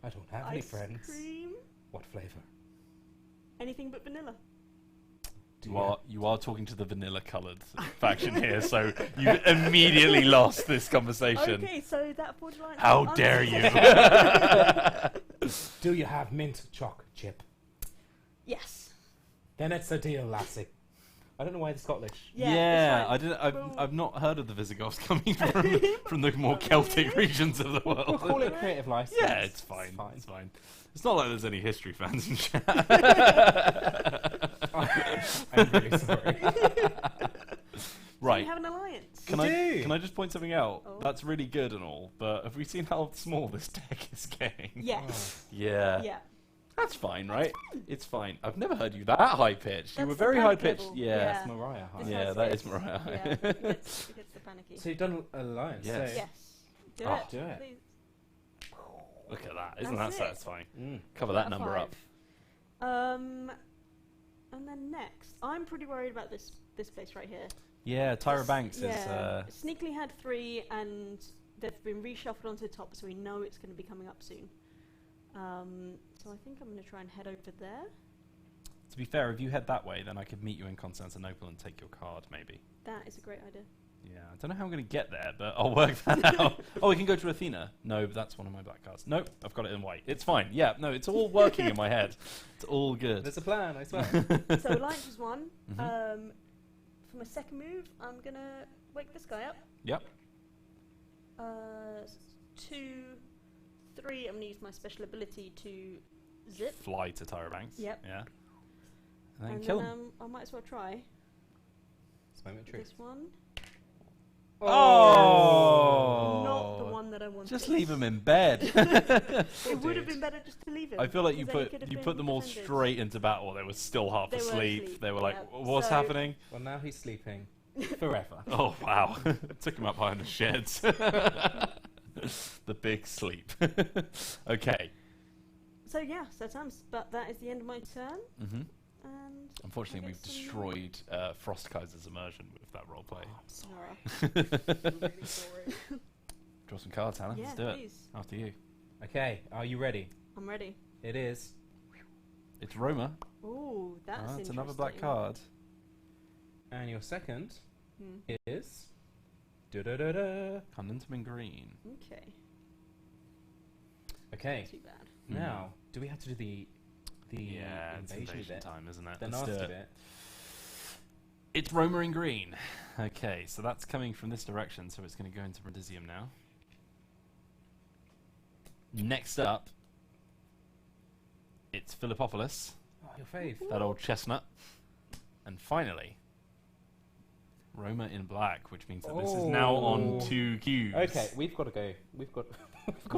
I don't have any Ice friends. cream? What flavour? Anything but vanilla. You are talking to the vanilla-coloured faction here, so you immediately lost this conversation. Okay, so that borderline. How dare you? Do you have mint choc chip? Yes. Then it's a deal, lassie. I don't know why the Scottish. Yeah, I didn't. I've not heard of the Visigoths coming from the more Celtic regions of the world. We'll call it creative license. Yeah, it's fine. It's fine. It's not like there's any history fans in chat. I'm really sorry. Right. We have an alliance. Can I just point something out? Oh. That's really good and all, but have we seen how small this deck is getting? Yes. Yeah. Yeah. That's fine, right? It's fine. I've never heard you that high pitched. You That's were the very high panic pitched. level. Yeah. Yeah. That's Mariah. Huh? This Yeah, has that this. is Mariah. Yeah, it gets the panicky. So you've done alliance. Yes. So Yes. Do Oh. it. Do it. Please. Look at that. Isn't That's that it. satisfying? Cover that number 5. up. And then next, I'm pretty worried about this place right here. Yeah, Tyra Banks is. Sneakily had 3, and they've been reshuffled onto the top, so we know it's going to be coming up soon. So I think I'm going to try and head over there. To be fair, if you head that way, then I could meet you in Constantinople and take your card, maybe. That is a great idea. Yeah, I don't know how I'm going to get there, but I'll work that out. Oh, we can go to Athena. No, but that's one of my black cards. Nope, I've got it in white. It's fine. Yeah, no, it's all working in my head. It's all good. There's a plan, I swear. So Alliance is 1. For my second move, I'm going to wake this guy up. Yep. 2, 3, I'm going to use my special ability to zip. Fly to Tyra Banks. Yep. Yeah. And then And kill then him. I might as well try It's moment of truth. this one. Oh! Not the one that I wanted. Just leave him in bed. It would have been better just to leave him. I feel like you because then he put them all defended. straight into battle. They were still half They were asleep. asleep, They were like, yeah. "What's So- happening?" Well, now he's sleeping forever. Oh wow! Took him up behind the sheds. The big sleep. Okay. So yeah, so but that is the end of my turn. Mm-hmm. And Unfortunately, I we've get some- destroyed Frost Kaiser's immersion with that roleplay. Sorry. Really sorry. Draw some cards, Hannah. Yeah, Let's do it. please. After you. Okay, are you ready? I'm ready. It is. It's Roma. Ooh, that's It's interesting. another black card. And your second Hmm. is. Da-da-da-da. Condensman green. Okay. Okay, Too bad. now, do we have to do the Yeah, it's invasion invasion bit? time, isn't it? The Let's do nasty it. bit. It's Roma in green. Okay, so that's coming from this direction, so it's going to go into Brundisium now. Next up, it's Philippopolis, Oh, your fave. that old chestnut. And finally, Roma in black, which means that this is now on Oh. 2 cubes. Okay, we've got to go. We've got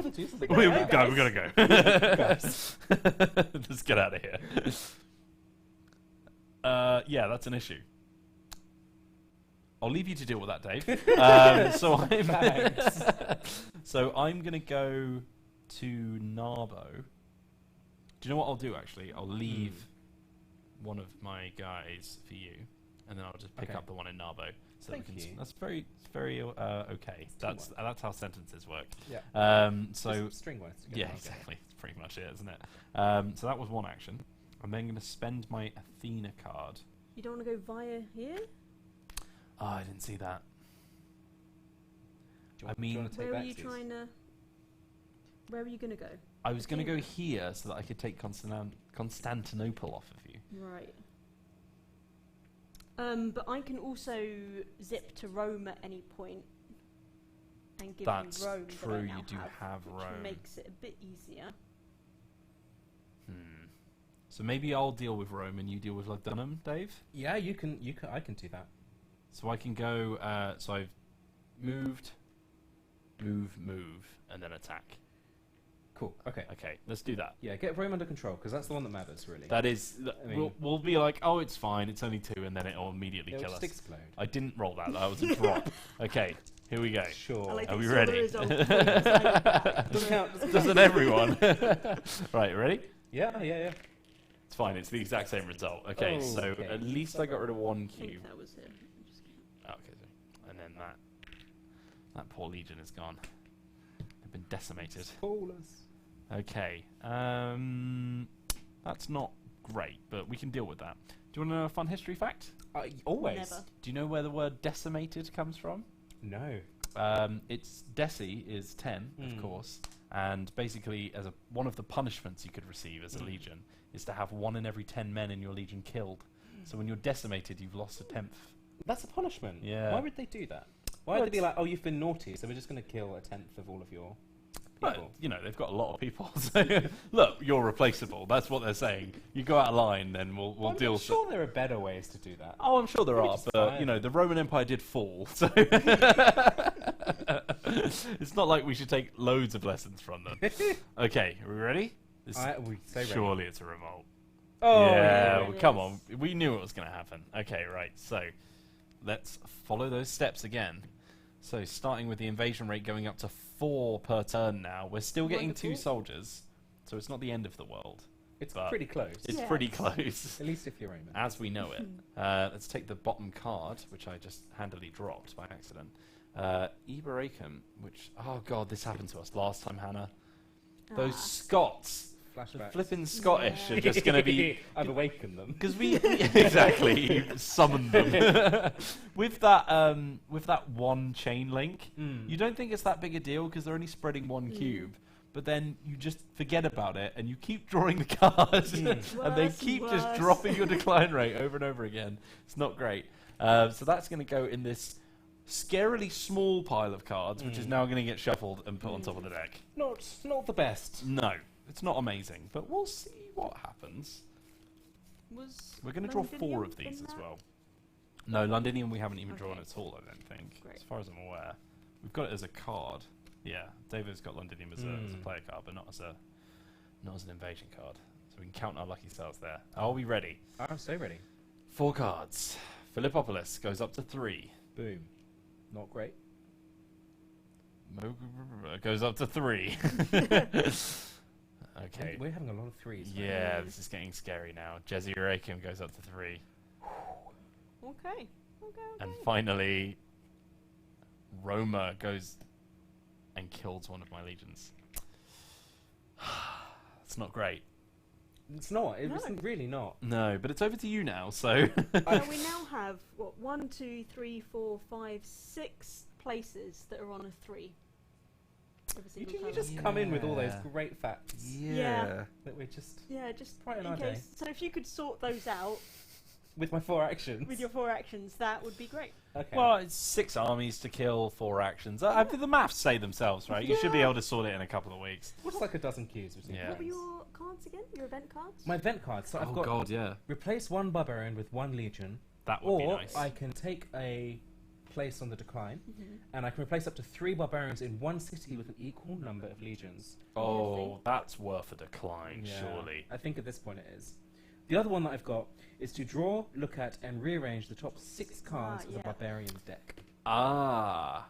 to do something. We've about got that, to go. guys. Let's get out of here. Yeah, that's an issue. I'll leave you to deal with that, Dave. So I'm going to go to Narbo. Do you know what I'll do, actually? I'll leave one of my guys for you, and then I'll just pick up the one in Narbo. So Thank we can you. That's very okay. That's how sentences work. Yeah. So Just string words together. yeah, Okay. exactly. That's pretty much it, isn't it? So that was one action. I'm then going to spend my Athena card. You don't want to go via here? Oh, I didn't see that. Do you want- I mean- do you want to take Where are back you these? trying to... Where are you going to go? I was going to go Athena. here so that I could take Constantinople off of you. Right. But I can also zip to Rome at any point and give That's you Rome. true, that I you now do have which Rome. makes it a bit easier. So maybe I'll deal with Rome and you deal with Lugdunum, Dave? Yeah, you can. I can do that. So I can go, so I've moved, move, and then attack. Cool. Okay. Okay, let's do that. Yeah, get Rome under control because that's the one that matters, really. That is, mean- we'll be like, oh, it's fine, it's only 2, and then it'll immediately It'll kill just us. explode. I didn't roll that, that was a drop. Okay, here we go. Sure. I like Are that we you saw the ready? result before you decided that. Doesn't count. Doesn't everyone? Right, ready? Yeah. It's fine, it's the exact same result. Okay, Oh, so okay. at least I got rid of 1 I cube. think that was it. I'm just kidding. Oh, okay, so, and then that poor legion is gone. They've been decimated. Paulus. Okay, that's not great, but we can deal with that. Do you want to know a fun history fact? Always. Never. Do you know where the word decimated comes from? No. It's deci is 10, of course, and basically as one of the punishments you could receive as a legion is to have 1 in every 10 men in your legion killed. So when you're decimated, you've lost a 10th. That's a punishment. Yeah. Why would they do that? Why would they be like, oh, you've been naughty, so we're just going to kill a 10th of all of your people? But, you know, they've got a lot of people. So, look, you're replaceable. That's what they're saying. You go out of line, then we'll I'm deal. sure there are better ways to do that. Oh, I'm sure there Maybe are, just but fire you know, them. the Roman Empire did fall, so it's not like we should take loads of lessons from them. Okay, are we ready? This, We say ready. surely it's a revolt. Oh, yeah, yeah. well, come on. We knew it was going to happen. Okay, right. So let's follow those steps again. So starting with the invasion rate going up to 4 per turn now. We're still getting 2 Wonderful. soldiers, so it's not the end of the world. It's But pretty close. It's Yes. pretty close. At least if you're Roman. As we know it. Let's take the bottom card, which I just handily dropped by accident. Iberacum, which... Oh, God, this happened to us last time, Hannah. Those Scots, the Flashbacks. flipping Scottish, Yeah. are just going to be... I've awakened them. Because we... exactly, you summoned them. With that one chain link, you don't think it's that big a deal because they're only spreading 1 cube. But then you just forget about it and you keep drawing the cards and they Worse, keep just worse. dropping your decline rate over and over again. It's not great. So that's going to go in this scarily small pile of cards, which is now going to get shuffled and put on top of the deck. Not the best. No, it's not amazing, but we'll see what happens. Was We're going to draw 4 of Londinium these in as that? well. No, Londinium we haven't even drawn Okay. at all, I don't think. Great. As far as I'm aware. We've got it as a card. Yeah, David's got Londinium as a player card, but not as an invasion card. So we can count our lucky stars there. Are we ready? I'm so ready. 4 cards. Philippopolis goes up to 3. Boom. Not great. Goes up to 3. Okay. We're having a lot of threes. Right? Yeah, this is getting scary now. Jezzy Rakim goes up to 3. Okay. And finally, Roma goes and kills one of my legions. It's not great. It's not. It No. wasn't really not. No, but it's over to you now, so... So we now have, 1, 2, 3, 4, 5, 6 places that are on a 3. Of a single You colour. just come in with all those Yeah. great facts Yeah. that we're just Yeah, just Right in in our case. day. So if you could sort those out with my 4 actions. with your 4 actions, that would be great. Okay. Well, it's 6 armies to kill, 4 actions. The maths say themselves, right? You should be Yeah. able to sort it in a couple of weeks. what's like a dozen cubes between Yeah. What were turns? your cards again? Your event cards? My event cards. So I've got God, yeah. replace 1 barbarian with 1 legion, That would be or nice. I can take a place on the decline, Mhm. and I can replace up to 3 barbarians in 1 city with an equal number of legions. Oh, that's worth a decline, Yeah, surely. I think at this point it is. The other one that I've got is to draw, look at, and rearrange the top 6 cards of the yeah. barbarian's deck. Ah.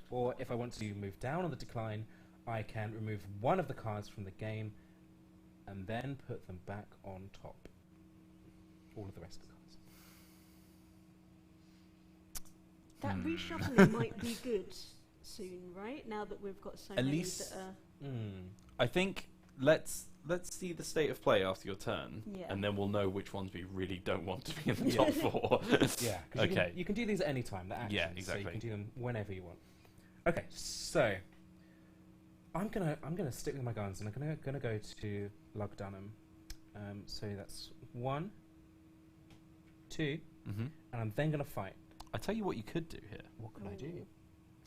Or if I want to move down on the decline, I can remove 1 of the cards from the game and then put them back on top. All of the rest of the cards. That reshuffling might be good soon, right? Now that we've got so At many least- that are... I think let's see the state of play after your turn, Yeah. and then we'll know which ones we really don't want to be in the Yeah. top 4. Yeah, 'cause Okay. you can do these at any time, the actions. Yeah, So exactly. you can do them whenever you want. Okay, so I'm gonna stick with my guns, and I'm gonna go to Lugdunham. So that's 1, 2, Mm-hmm. and I'm then gonna fight. I tell you what you could do here. What can I do?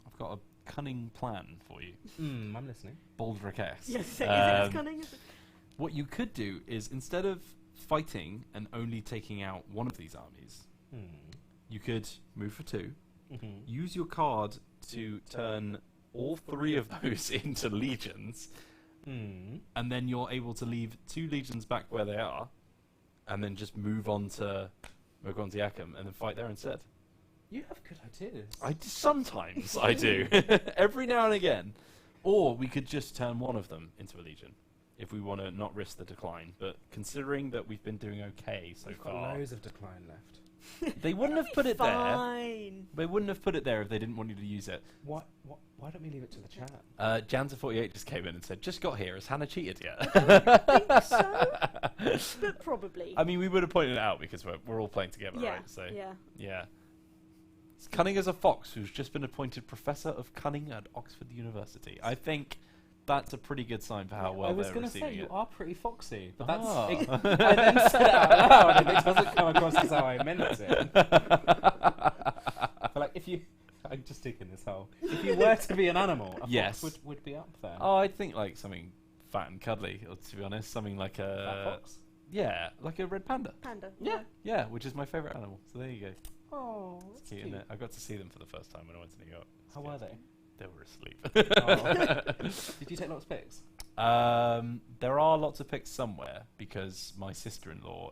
I've got a cunning plan for you. I'm listening. Baldric-esque. Yes, is it Um, as cunning as it? What you could do is, instead of fighting and only taking out one of these armies, you could move for 2, Mm-hmm. use your card to turn all 3 of those into legions, and then you're able to leave 2 legions back where they are, and then just move on to Mogontiacum and then fight there instead. You have good ideas. Sometimes I do, every now and again. Or we could just turn one of them into a legion, if we want to not risk the decline. But considering that we've been doing okay so We've got far, loads of decline left. they wouldn't have put it there. Fine. They wouldn't have put it there if they didn't want you to use it. Why don't we leave it to the chat? Janza48 just came in and said, "Just got here. Has Hannah cheated yet?" think so, but probably. I mean, we would have pointed it out because we're all playing together, yeah, right? So yeah. It's cunning as a fox, who's just been appointed Professor of Cunning at Oxford University. I think that's a pretty good sign for how well I was they're going to say receiving you it. are pretty foxy, but that's. Ah. I then said it out loud, and it doesn't come across as how I meant it. But like, if you, I'm just digging this hole. If you were to be an animal, a Yes. fox would be up there. Oh, I think like something fat and cuddly, or to be honest, something like Fat a fox. yeah, like a red panda. Panda. Yeah, which is my favourite animal. So there you go. Oh, It's that's cute, cute. isn't it? I got to see them for the first time when I went to New York. It's How good. were they? They were asleep. Oh. Did you take lots of pics? There are lots of pics somewhere because my sister-in-law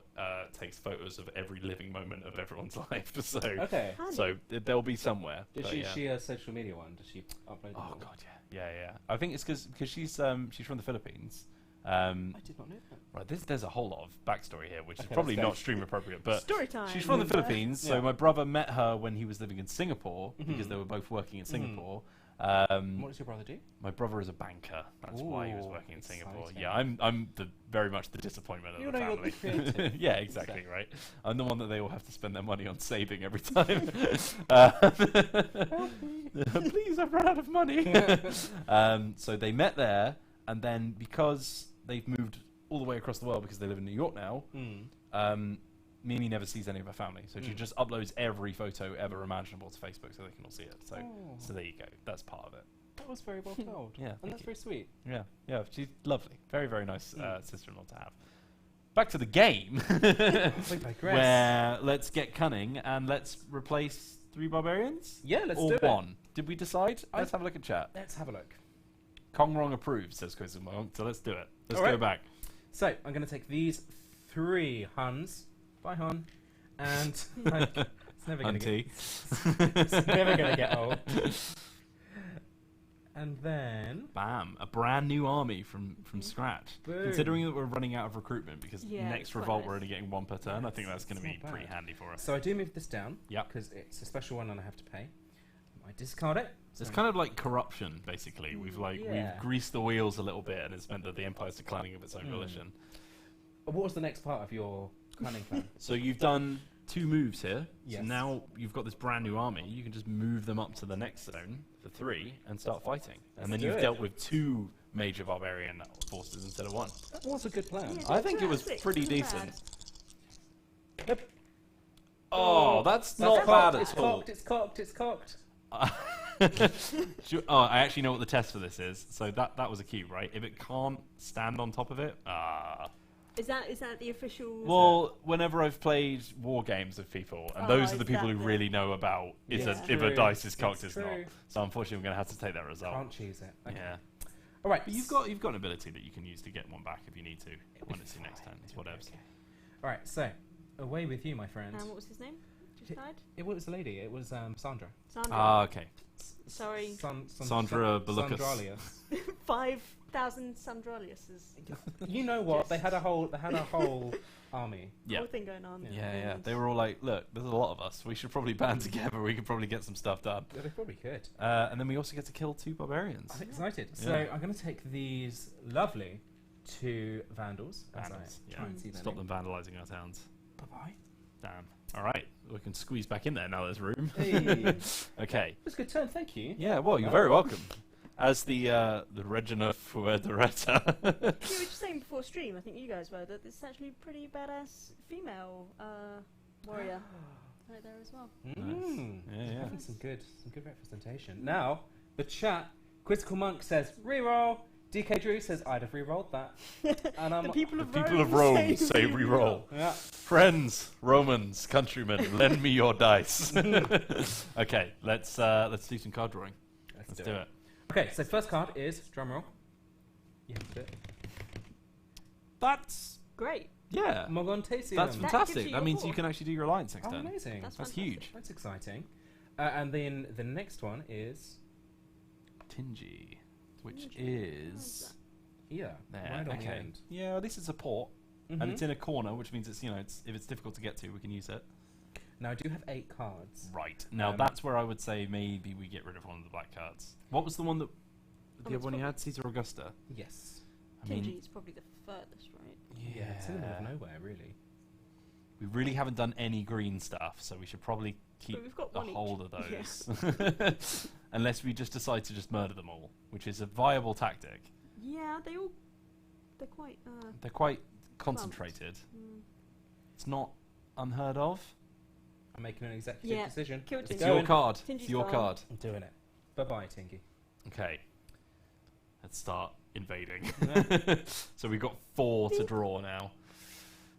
takes photos of every living moment of everyone's life. So, Okay. so they'll be somewhere. Did but she? yeah. Is she a social media one? Does she upload? Oh them all? god, yeah. I think it's because she's from the Philippines. I did not know that. Right, there's a whole lot of backstory here, which is Okay, probably let's go. not stream appropriate, but Story time. she's from the Philippines. So Yeah. my brother met her when he was living in Singapore because Mhm. they were both working in Singapore. What does your brother do? My brother is a banker. That's why he was Ooh, working in Singapore. exciting. Yeah, I'm very much the disappointment of You the know, you're family. the creative. Yeah, exactly, right. I'm the one that they all have to spend their money on saving every time. Please, I've run out of money. So they met there, and then because they've moved all the way across the world because they live in New York now, Mimi never sees any of her family, so she just uploads every photo ever imaginable to Facebook so they can all see it. So, so there you go. That's part of it. That was very well told. Yeah, And thank that's you. very sweet. Yeah, she's lovely. Very, very nice sister-in-law to have. back to the game. We digress. Where let's get cunning and let's replace 3 barbarians. Yeah, let's or do it. 1. Did we decide? Let's have a look at chat. Let's have a look. Kong Rong approves, says Quiz Monk. So let's do it. Let's All go right. back. So I'm going to take these 3 Huns. Bye, Hun. And like, it's never going to get. It's never going to get old. And then Bam, a brand new army from scratch. Boom. Considering that we're running out of recruitment because Yeah, next it's quite revolt nice. we're only getting 1 per turn, I think that's going to be it's not pretty bad. handy for us. So I do move this down. Yep. Because it's a special one and I have to pay. I discard it. It's kind of like corruption, basically. We've Yeah. we've greased the wheels a little bit, and it's meant that the empire's declining of its own volition. What was the next part of your cunning plan? So you've done 2 moves here. Yes. So now you've got this brand new army. You can just move them up to the next zone for 3 and start fighting. And then do you've it. dealt with 2 major barbarian forces instead of 1. That was a good plan. Yeah. I think it was Classic, pretty isn't decent. bad. Yep. Oh, that's not cocked, bad it's at all. cocked, it's cocked, it's cocked. Oh, I actually know what the test for this is. So that was a cube, right? If it can't stand on top of it, Is that the official? Well, whenever I've played war games with people, and Oh, those are is the people that who the- really know about Yeah. if a True. dice is cocked, It's it's not. true. So unfortunately, I'm going to have to take that result. Can't choose it. Okay. Yeah, All right. but you've got an ability that you can use to get 1 back if you need to when it's your next turn. It's whatever. Okay. All right. So away with you, my friend. What was his name? Just died. It was a lady. It was Sandra. Sandra. Ah, okay. Sorry. Sandra Belucas. Sandralia. 5,000 Sandraliuses. You know what? They had a whole army. Yeah. Whole thing going on. Yeah. They were all like, "Look, there's a lot of us. We should probably band together. We could probably get some stuff done." Yeah, they probably could. And then we also get to kill 2 barbarians. I'm excited. Yeah. So I'm going to take these lovely 2 vandals. Vandals, As I try and see their Stop name. them vandalising our towns. Bye-bye. Damn. All right, we can squeeze back in there now. There's room. Hey. Okay. It was a good turn. Thank you. Yeah. Well, you're very welcome. As the Regina Fuerdereta. You were just saying before stream, I think you guys were, that it's actually a pretty badass female warrior right there as well. Mm. Yeah. Having some good representation. Now, the chat, Quizzical Monk says, reroll. DK Drew says, I'd have rerolled that. And I'm The people of Rome say reroll. Yeah. Friends, Romans, countrymen, lend me your dice. Okay, let's do some card drawing. Let's do it. Okay, so first card is, drumroll. You have to do it. That's Great. yeah. Mogontesium. That's That gives fantastic. you That your means you board. can actually do your alliance next Oh, turn. amazing. That's That's fantastic. huge. That's exciting. And then the next one is Tingy, which Where's is here. there. Right on the Okay. end. Yeah, at least it's a port, Mhm. and it's in a corner, which means it's if it's difficult to get to, we can use it. Now I do have 8 cards. Right. Now that's where I would say maybe we get rid of one of the black cards. What was the one that the other it's one you probably- had? Caesar Augusta. Yes. I mean, Tingy is probably the furthest, right? Yeah, it's in the middle of nowhere, really. We really haven't done any green stuff, so we should probably keep But we've got a one each. hold of Yeah. those. Unless we just decide to just murder them all, which is a viable tactic. Yeah, they're quite. They're quite concentrated. It's not unheard of. I'm making an executive Yeah. decision. Kill Let's It's Tingy. go your in. card. Tingy's It's your gone. card. I'm doing it. Bye-bye, Tinky. Okay. Let's start invading. So we've got 4 to draw now.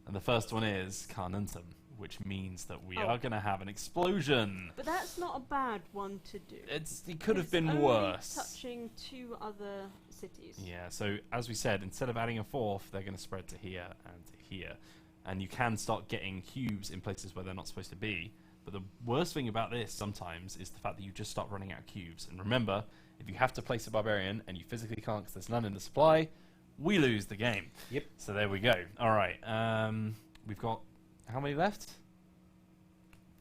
And the first one is Carnuntum, which means that we are going to have an explosion. But that's not a bad one to do. It could have It's been only worse. Touching 2 other cities. Yeah, so as we said, instead of adding a 4th, they're going to spread to here and to here. And you can start getting cubes in places where they're not supposed to be. But the worst thing about this sometimes is the fact that you just start running out of cubes. And remember, if you have to place a barbarian and you physically can't because there's none in the supply, we lose the game. Yep. So there we go. All right. We've got how many left?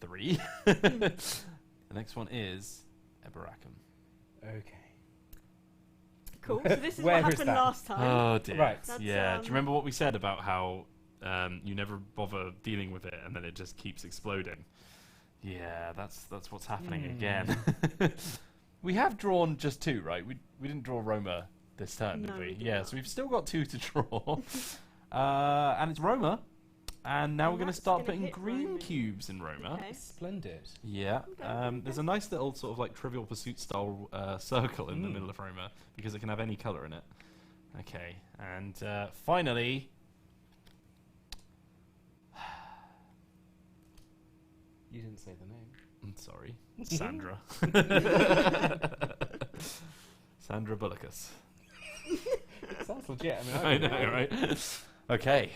3. The next one is Eberacum. Okay. Cool. So this is Where what is happened that? last time. Oh dear. Right. That's, Yeah. Do you remember what we said about how you never bother dealing with it and then it just keeps exploding? Yeah, that's what's happening again. We have drawn just 2, right? We didn't draw Roma this turn, No, did we? we did Yeah, not. so we've still got 2 to draw. And it's Roma. And now And we're going to that's start gonna putting hit green Roma. cubes in Roma. Okay. Splendid. Yeah. Okay. There's a nice little sort of like Trivial Pursuit style circle in the middle of Roma because it can have any colour in it. Okay. And finally, You didn't say the name. I'm sorry. Sandra. Sandra Bullicus. It sounds legit. I know, right? Okay.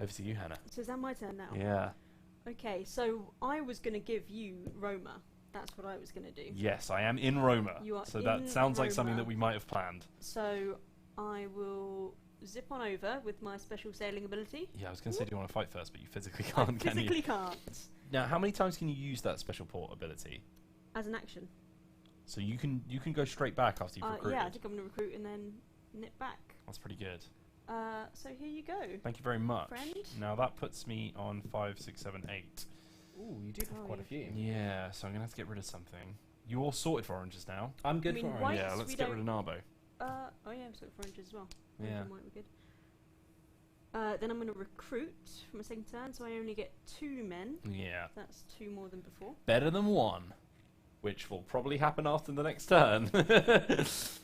Over to you, Hannah. So is that my turn now? Yeah. Okay, so I was going to give you Roma. That's what I was going to do. Yes, I am in Roma. You are so in that sounds like something Roma. that we might have planned. So I will zip on over with my special sailing ability. Yeah, I was going to say, do you want to fight first? But you physically can't, can you? Physically can't. Now, how many times can you use that special port ability? As an action. So you can go straight back after you've recruited. Yeah, I think I'm going to recruit and then nip back. That's pretty good. So here you go. Thank you very much. Friend. Now that puts me on 5, 6, 7, 8. Ooh, you do have quite a few. Yeah, so I'm going to have to get rid of something. You all sorted for oranges now? I'm good I for mean, orange. whites, Yeah, let's we get rid of Narbo. Oh yeah, I'm sorry for oranges as well. Yeah. White we're good. Then I'm going to recruit for my second turn, so I only get 2 men. Yeah. That's 2 more than before. Better than 1, which will probably happen after the next turn.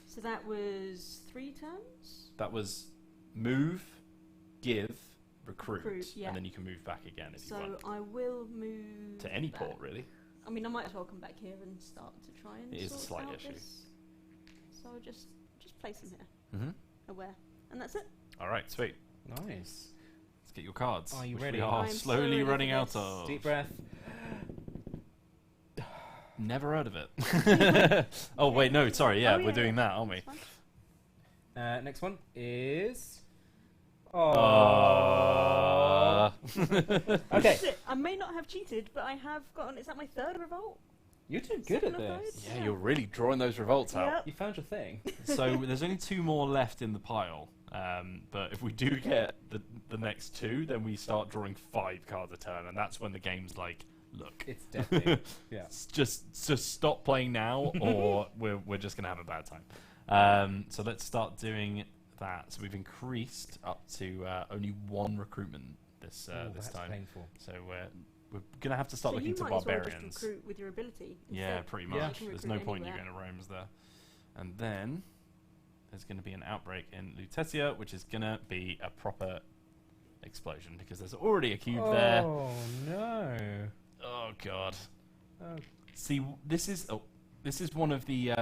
So that was 3 turns? That was move, give, recruit, Yeah. and then you can move back again if you want. So I will move To any back. port, really. I mean, I might as well come back here and start to try and It is a sort slight out issue. this. So I'll just place them here, Mm-hmm. aware. And that's it. All right, sweet. Nice. Let's get your cards. Are you which ready? We are I'm so slowly ready for running out this. of. Deep breath. Never heard of it. Oh, wait, no, sorry. Yeah, Oh, we're yeah, doing yeah. that, aren't we? That's fine. Next one is... Okay. Shit, I may not have cheated, but I have gotten. Is that my 3rd revolt? You're doing good at Second or this. third? Yeah, you're really drawing those revolts out. Yep. You found your thing. So there's only 2 more left in the pile. But if we do get the next 2, then we start drawing 5 cards a turn, and that's when the game's like, look, It's deadly. Yeah. just stop playing now, or we're just gonna have a bad time. So let's start doing that. So we've increased up to only 1 recruitment this That's time. painful. So we're gonna have to start So looking you to might as well barbarians. just recruit with your ability. Yeah, instead. pretty Yeah. much. You can There's no recruit point in you anywhere. going to Rome's there. And then there's going to be an outbreak in Lutetia, which is going to be a proper explosion because there's already a cube there. Oh, no. Oh god. Oh. See, this is one of the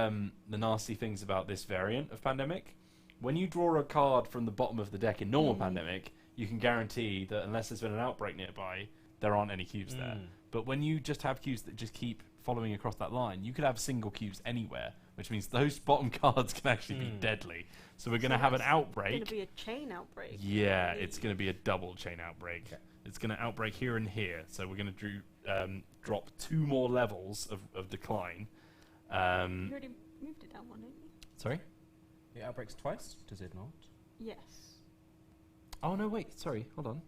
nasty things about this variant of Pandemic. When you draw a card from the bottom of the deck in normal Pandemic, you can guarantee that unless there's been an outbreak nearby, there aren't any cubes there. But when you just have cubes that just keep following across that line, you could have single cubes anywhere, which means those bottom cards can actually be deadly. So we're going to have an It's outbreak. going to be a chain outbreak. Yeah, really. it's going to be a double chain outbreak. Okay. It's going to outbreak here and here. So we're going to drop 2 more levels of decline. You already moved it down 1, didn't you? Sorry? It outbreaks twice, does it not? Yes. Oh, no, wait. Sorry. Hold on.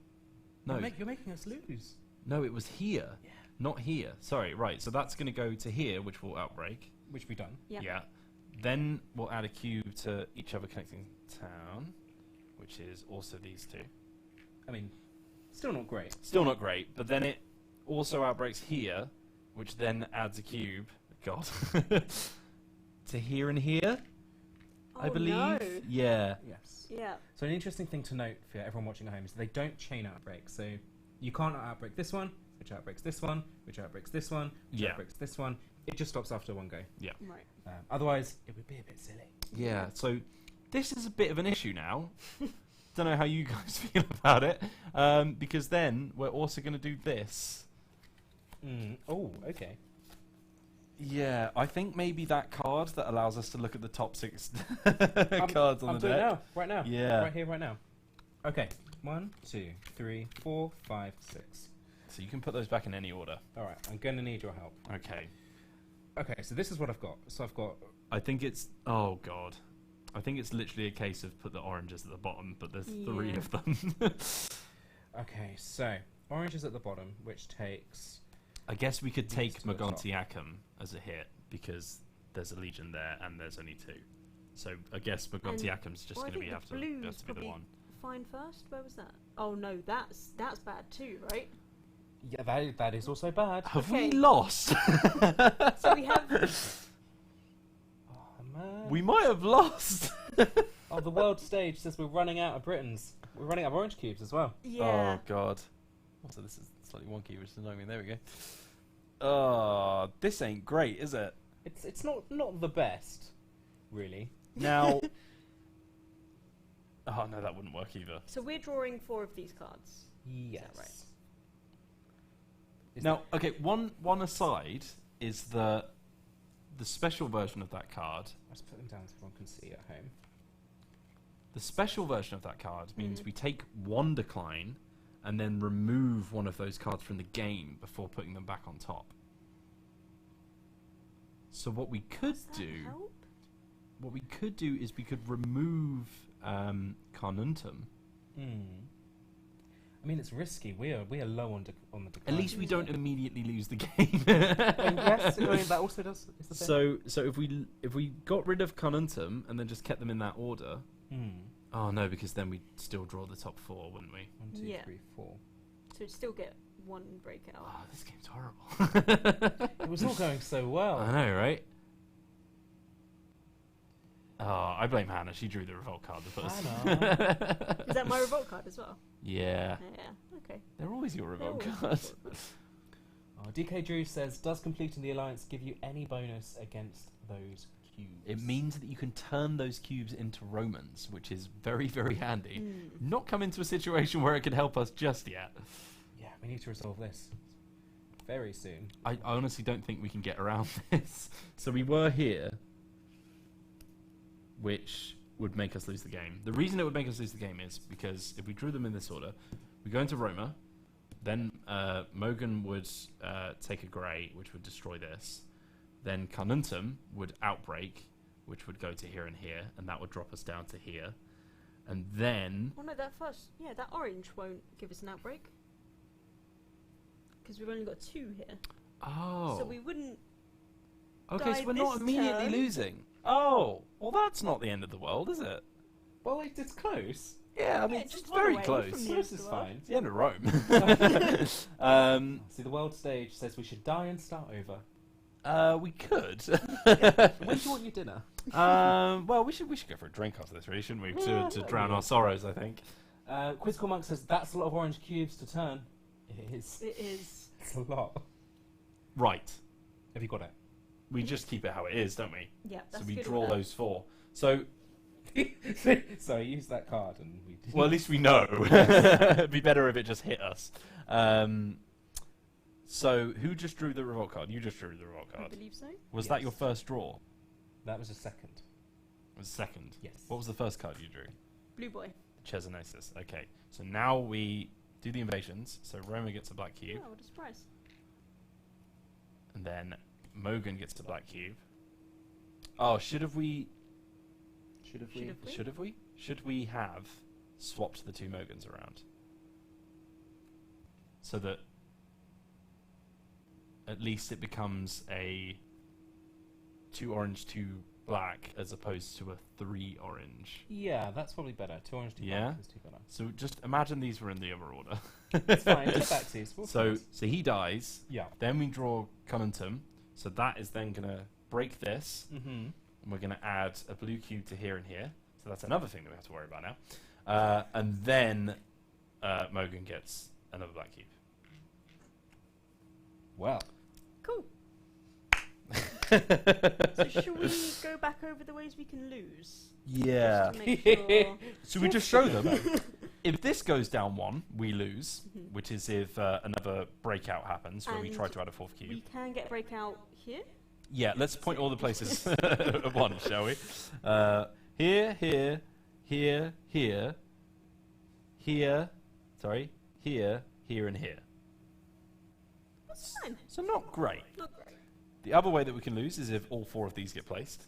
No. You're making us lose. No, it was here. Yeah. Not here. Sorry, right. So that's going to go to here, which will outbreak. Which we've done. Yep. Yeah. Then we'll add a cube to each other connecting town, which is also these 2. I mean, still not great. Still not great, but then it also outbreaks here, which then adds a cube. God. To here and here, I Oh, believe. no. Yeah. Yes. Yeah. So an interesting thing to note for everyone watching at home is they don't chain outbreaks. So you can't outbreak this one, which outbreaks this one, which outbreaks this one, which Yeah. outbreaks this one. It just stops after 1 go. Right. Otherwise, it would be a bit silly. Yeah. So this is a bit of an issue now. Don't know how you guys feel about it, because then we're also going to do this. Oh, okay. Yeah, I think maybe that card that allows us to look at the top 6 cards on I'm the doing it deck. now, right now. Yeah. Right here, right now. Okay. 1, 2, 3, 4, 5, 6. So you can put those back in any order. All right, I'm going to need your help. Okay. Okay, so this is what I've got. So I've got... I think it's... Oh, God. I think it's literally a case of put the oranges at the bottom, but there's 3 Yeah. of them. Okay, so orange is at the bottom, which takes... I guess we could take These to the top. Mogontiacum as a hit, because there's a legion there and there's only 2. So I guess Mogontiacum's just well, I going to think have to the be blue's the probably one. fine first. Where was that? Oh no, that's bad too, right? Yeah, that is also bad. Have Okay. we lost? So we have. Oh, man. We might have lost. Oh, the world stage says we're running out of Britons. We're running out of orange cubes as well. Yeah. Oh, God. So this is slightly wonky, which is annoying me. There we go. This ain't great, is it? It's not the best, really. Now... Oh, no, that wouldn't work either. So we're drawing 4 of these cards. Yes. Is that right? Now, okay, one aside is the special version of that card. Let's put them down so everyone can see at home. The special version of that card means we take 1 decline and then remove one of those cards from the game before putting them back on top. So what we could do... Help? What we could do is we could remove Carnuntum. I mean, it's risky. We are low on the decline. At least we don't immediately lose the game. Yes, that also does. Is the thing. So if we got rid of Carnuntum and then just kept them in that order. Oh no, because then we'd still draw the top 4, wouldn't we? 1, 2, 3, 4. So we'd still get 1 breakout. Oh, this game's horrible. It was all going so well. I know, right? Oh, I blame Hannah. She drew the revolt card the first. Is that my revolt card as well? Yeah. Yeah. Okay. They're always your revolt They're always cards. DK Drew says, does completing the alliance give you any bonus against those cubes? It means that you can turn those cubes into Romans, which is very, very handy. Not come into a situation where it can help us just yet. Yeah, we need to resolve this very soon. I honestly don't think we can get around this. So we were here, which would make us lose the game. The reason it would make us lose the game is because if we drew them in this order, we go into Roma, then Mogan would take a grey, which would destroy this. Then Carnuntum would outbreak, which would go to here and here, and that would drop us down to here. And then... Oh no, that orange won't give us an outbreak. Because we've only got 2 here. Oh. So we wouldn't... Okay, so we're not immediately losing. Oh, well that's not the end of the world, is it? Well, it's close. Yeah, I mean, it's it's one very away close. from the This end is of the world. fine. It's the end of Rome. See, the world stage says we should die and start over. We could. When do you want your dinner? Well, we should go for a drink after this, really, shouldn't we? To drown our sorrows, I think. Quizzical Monk says that's a lot of orange cubes to turn. It is. It is. It's a lot. Right. Have you got it? We just keep it how it is, don't we? Yeah, So that's we good draw order. those 4. So, So I used that card and we did. well, at least we know. It'd be better if it just hit us. So, who just drew the revolt card? You just drew the revolt I card. believe so. Was that your first draw? That was a second. It was second. Yes. What was the first card you drew? Blue boy. Chesonosis. Okay. So now we do the invasions. So Roma gets a black cube. Oh, what a surprise. And then Mogan gets a black cube. Oh, should we have swapped the 2 Mogans around? So that at least it becomes a 2 orange, 2 black, as opposed to a 3 orange. Yeah, that's probably better. 2 orange, 2 Yeah? black is 2 better. So just imagine these were in the other order. It's fine. Get back to you. So he dies. Yeah. Then we draw Conantum. So that is then going to break this. Mm-hmm. And we're going to add a blue cube to here and here. So that's another thing that we have to worry about now. And then Mogan gets another black cube. Well. Cool. So should we go back over the ways we can lose? Yeah. Just to make sure. So we just show them. If this goes down 1, we lose, which is if another breakout happens where we try to add a 4th cube. We can get breakout here. Yeah, let's point all the places at once, shall we? Here, here, here, here, here, sorry, here, here, and here. That's fine. So not great. Not great. The other way that we can lose is if all 4 of these get placed.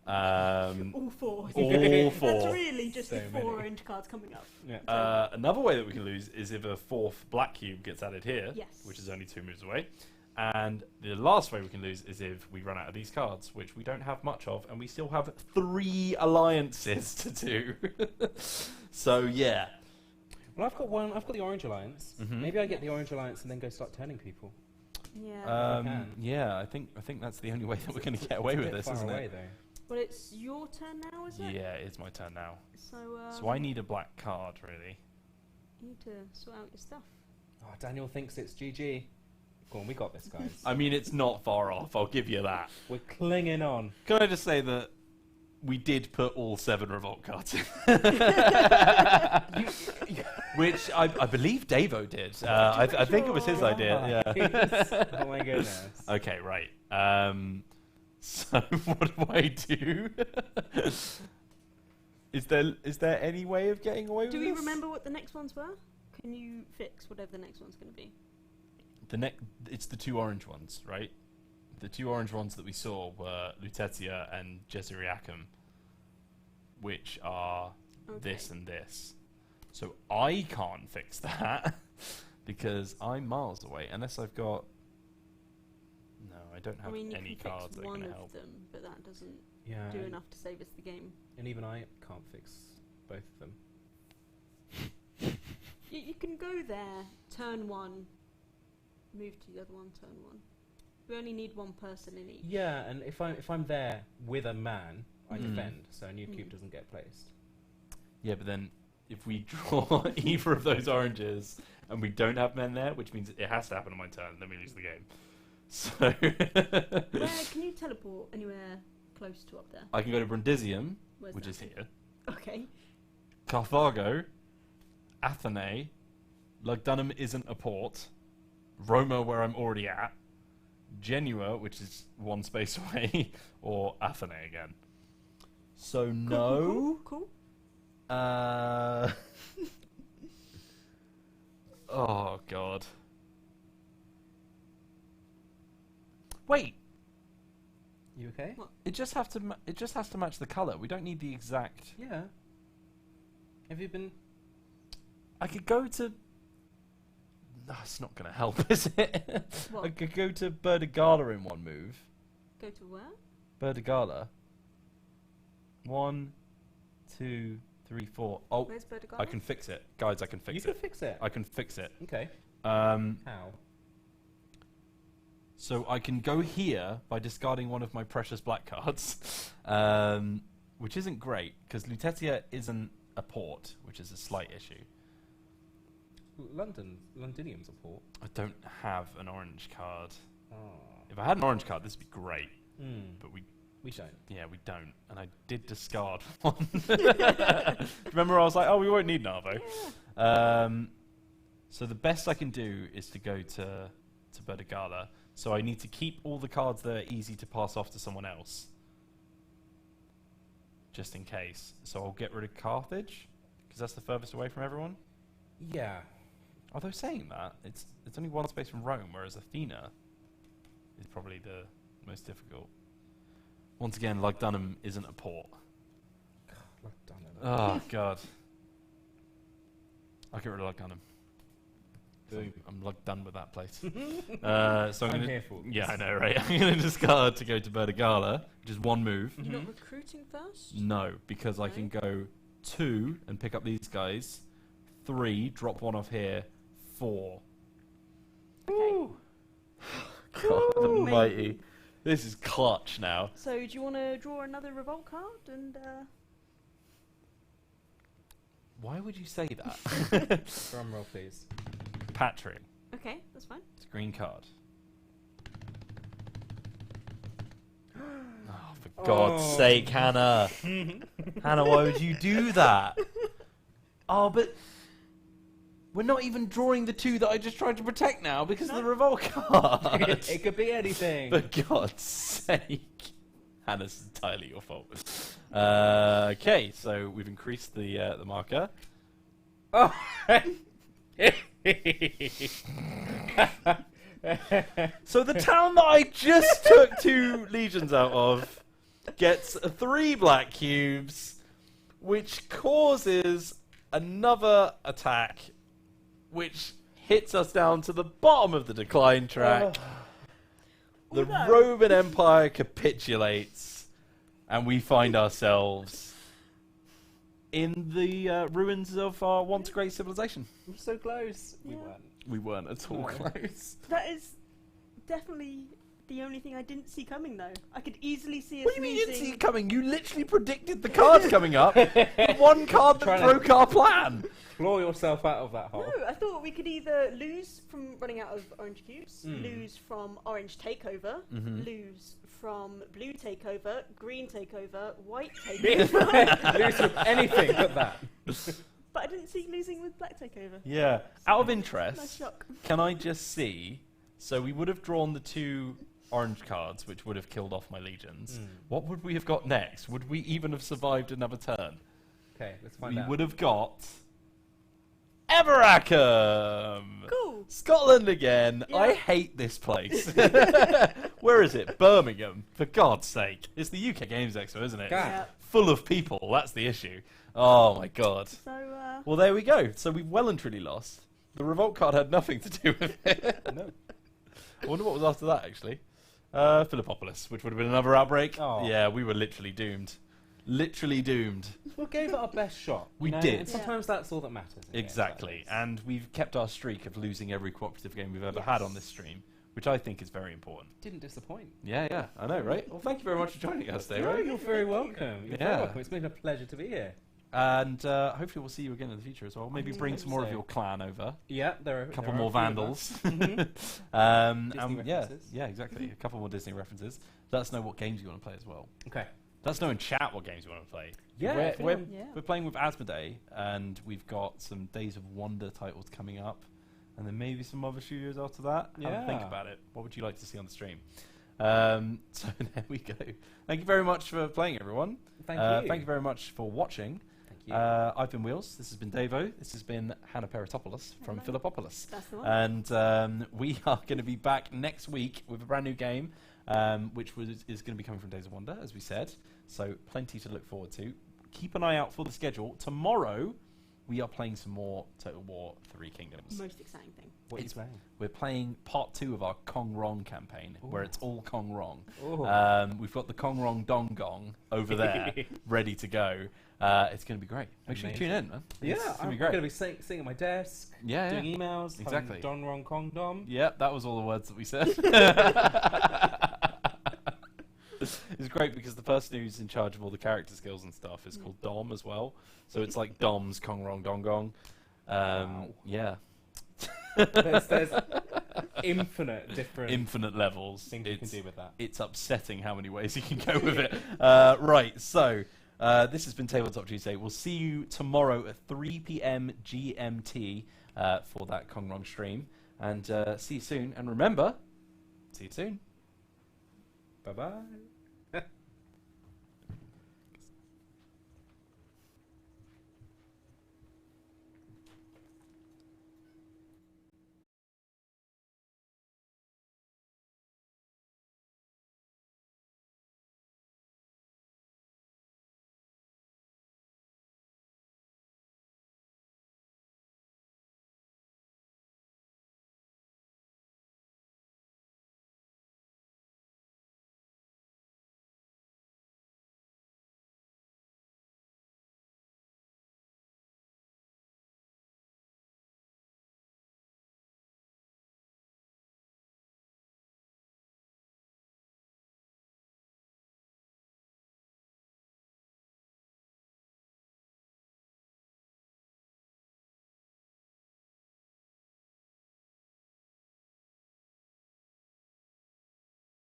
All 4. All 4. That's really just So the 4 many. orange cards coming up. Yeah. Another way that we can lose is if a 4th black cube gets added here, Yes. which is only 2 moves away. And the last way we can lose is if we run out of these cards, which we don't have much of, and we still have 3 alliances to do. So, yeah. Well, I've got one. I've got the Orange Alliance. Mhm. Maybe I get the Orange Alliance and then go start turning people. Yeah. can. Yeah, I think that's the only way that we're going to get away with this, far isn't away, it? though. Well, it's your turn now, is it? Yeah, it's my turn now. So, So I need a black card, really. you need to sort out your stuff. Oh, Daniel thinks it's GG. Go on, we got this, guys. I mean, it's not far off. I'll give you that. We're clinging on. Can I just say that we did put all 7 revolt cards in? Which I believe Davo did. I think it was his idea. Yeah. Oh my goodness. Okay, right. So what do I do? Is there any way of getting away with this? Do we remember what the next ones were? Can you fix whatever the next one's going to be? It's the 2 orange ones, right? The 2 orange ones that we saw were Lutetia and Jezeriacum, which are this and this. So I can't fix that because I'm miles away, unless I've got... No, I don't have any cards that are going to help. One of them, but that doesn't do enough to save us the game. And even I can't fix both of them. You can go there, turn 1, move to the other one, turn 1. We only need 1 person in each. Yeah, and if I'm there with a man, I defend, so a new cube doesn't get placed. Yeah, but then if we draw either of those oranges and we don't have men there, which means it has to happen on my turn, then we lose the game. So Where can you teleport anywhere close to up there? I can go to Brundisium, Where's which that? is here. Okay. Carthago, Athenae, Lugdunum isn't a port, Roma, where I'm already at, Genua, which is 1 space away, or Athenae again. So no. Cool. Oh god. Wait. You okay? What? It just has to match the color. We don't need the exact. Yeah. Have you been? I could go to. No, it's not going to help, is it? What? I could go to Berdegala in 1 move. Go to where? Berdegala. 1, 2, 3, 4. Oh, Where's Berdegala? I can fix it, guys. I can fix You it. can fix it. I can fix it. Okay. How? How? So I can go here by discarding one of my precious black cards, which isn't great because Lutetia isn't a port, which is a slight issue. Londinium's a port. I don't have an orange card. Oh. If I had an orange card, this would be great. But we don't. Yeah, we don't. And I did discard one. Remember, I was like, oh, we won't need Navo. Yeah. So the best I can do is to go to Berdegala. So I need to keep all the cards that are easy to pass off to someone else, just in case. So I'll get rid of Carthage, because that's the furthest away from everyone. Yeah. Although saying that, it's only 1 space from Rome, whereas Athena is probably the most difficult. Once again, Lugdunum isn't a port. Lugdunum. Oh, God. I'll get rid of Lugdunum. I'm done with that place. So I'm here for this. Yeah, I know, right? I'm going to discard to go to Berdegala, which is 1 move. You're not recruiting first? No, because I can go 2 and pick up these guys, 3, drop 1 off here, 4. Okay. God almighty. This is clutch now. So do you want to draw another revolt card and... Why would you say that? Drum roll, please. Patrin. Okay, that's fine. It's a green card. Oh, for God's sake, Hannah. Hannah, why would you do that? Oh, but we're not even drawing the 2 that I just tried to protect now because of the revolt card. It could be anything. For God's sake. Hannah's entirely your fault. Okay, so we've increased the marker. Oh. So the town that I just took 2 legions out of gets 3 black cubes, which causes another attack, which hits us down to the bottom of the decline track. The Roman Empire capitulates, and we find ourselves in the ruins of our once great civilization. We're so close. Yeah. We weren't. We weren't at all close. That is definitely the only thing I didn't see coming, though. I could easily see us What do you mean you losing. didn't see it coming? You literally predicted the cards coming up. The one card that Trying to- broke our plan. Claw yourself out of that hole. No, I thought we could either lose from running out of orange cubes, lose from orange takeover, lose from blue takeover, green takeover, white takeover. Lose with anything but that. But I didn't see losing with black takeover. Yeah. Out of Nice interest, shock. can I just see? So we would have drawn the 2 orange cards, which would have killed off my legions. What would we have got next? Would we even have survived another turn? Okay, let's find We out. would have got Everacum! Cool. Scotland again. Yeah. I hate this place. Where is it? Birmingham. For God's sake. It's the UK Games Expo, isn't it? God. Yeah. Full of people. That's the issue. Oh my God. So, Well, there we go. So we've well and truly lost. The revolt card had nothing to do with it. No. I wonder what was after that, actually. Philippopolis, which would have been another outbreak. Oh. Yeah, we were literally doomed. Literally doomed. We gave it our best shot. We you know, did. And sometimes that's all that matters. in games Exactly. like this. And we've kept our streak of losing every cooperative game we've ever had on this stream, which I think is very important. Didn't disappoint. Yeah, I know, right? Well, thank you very much for joining us today, No, right? you're very welcome. You're Yeah. very welcome. It's been a pleasure to be here. And hopefully we'll see you again in the future as well. Maybe bring hope some more of so. your clan over. Yeah, there are A couple there are more a few of us. vandals. Disney Yeah, references. yeah, exactly. A couple more Disney references. Let us know what games you want to play as well. Okay. Let us know in chat what games you want to play. Yeah, we're, if we're, anyone- Yeah. we're playing with Asmodee, and we've got some Days of Wonder titles coming up, and then maybe some other studios after that. Have a think Yeah. about it. What would you like to see on the stream? So there we go. Thank you very much for playing, everyone. Thank you. Thank you very much for watching. Thank you. I've been Wheels. This has been Davo. This has been Hannah Peritopoulos from Hello. Philippopolis. that's the one. And we are going to be back next week with a brand new game, which is going to be coming from Days of Wonder, as we said. So plenty to look forward to. Keep an eye out for the schedule. Tomorrow, we are playing some more Total War 3 Kingdoms. Most exciting thing. What are you it's- playing? We're playing part 2 of our Kong Rong campaign, where Ooh. it's all Kong Rong. Oh. We've got the Kong Rong Dong Gong over there, ready to go. It's going to be great. Make sure you tune in, man. Yeah, It's I'm gonna be going great. to be sitting at my desk, Yeah, doing yeah. emails, Exactly. Don Rong Kong Dom. Yeah, that was all the words that we said. It's great because the person who's in charge of all the character skills and stuff is called Dom as well. So it's like Dom's Kong Rong Dong Gong. Wow. Yeah. There's infinite different Infinite levels. things you can do with that. It's upsetting how many ways you can go with it. Right, so this has been Tabletop Tuesday. We'll see you tomorrow at 3 p.m. GMT for that Kong Rong stream. And see you soon. And remember, see you soon. Bye-bye.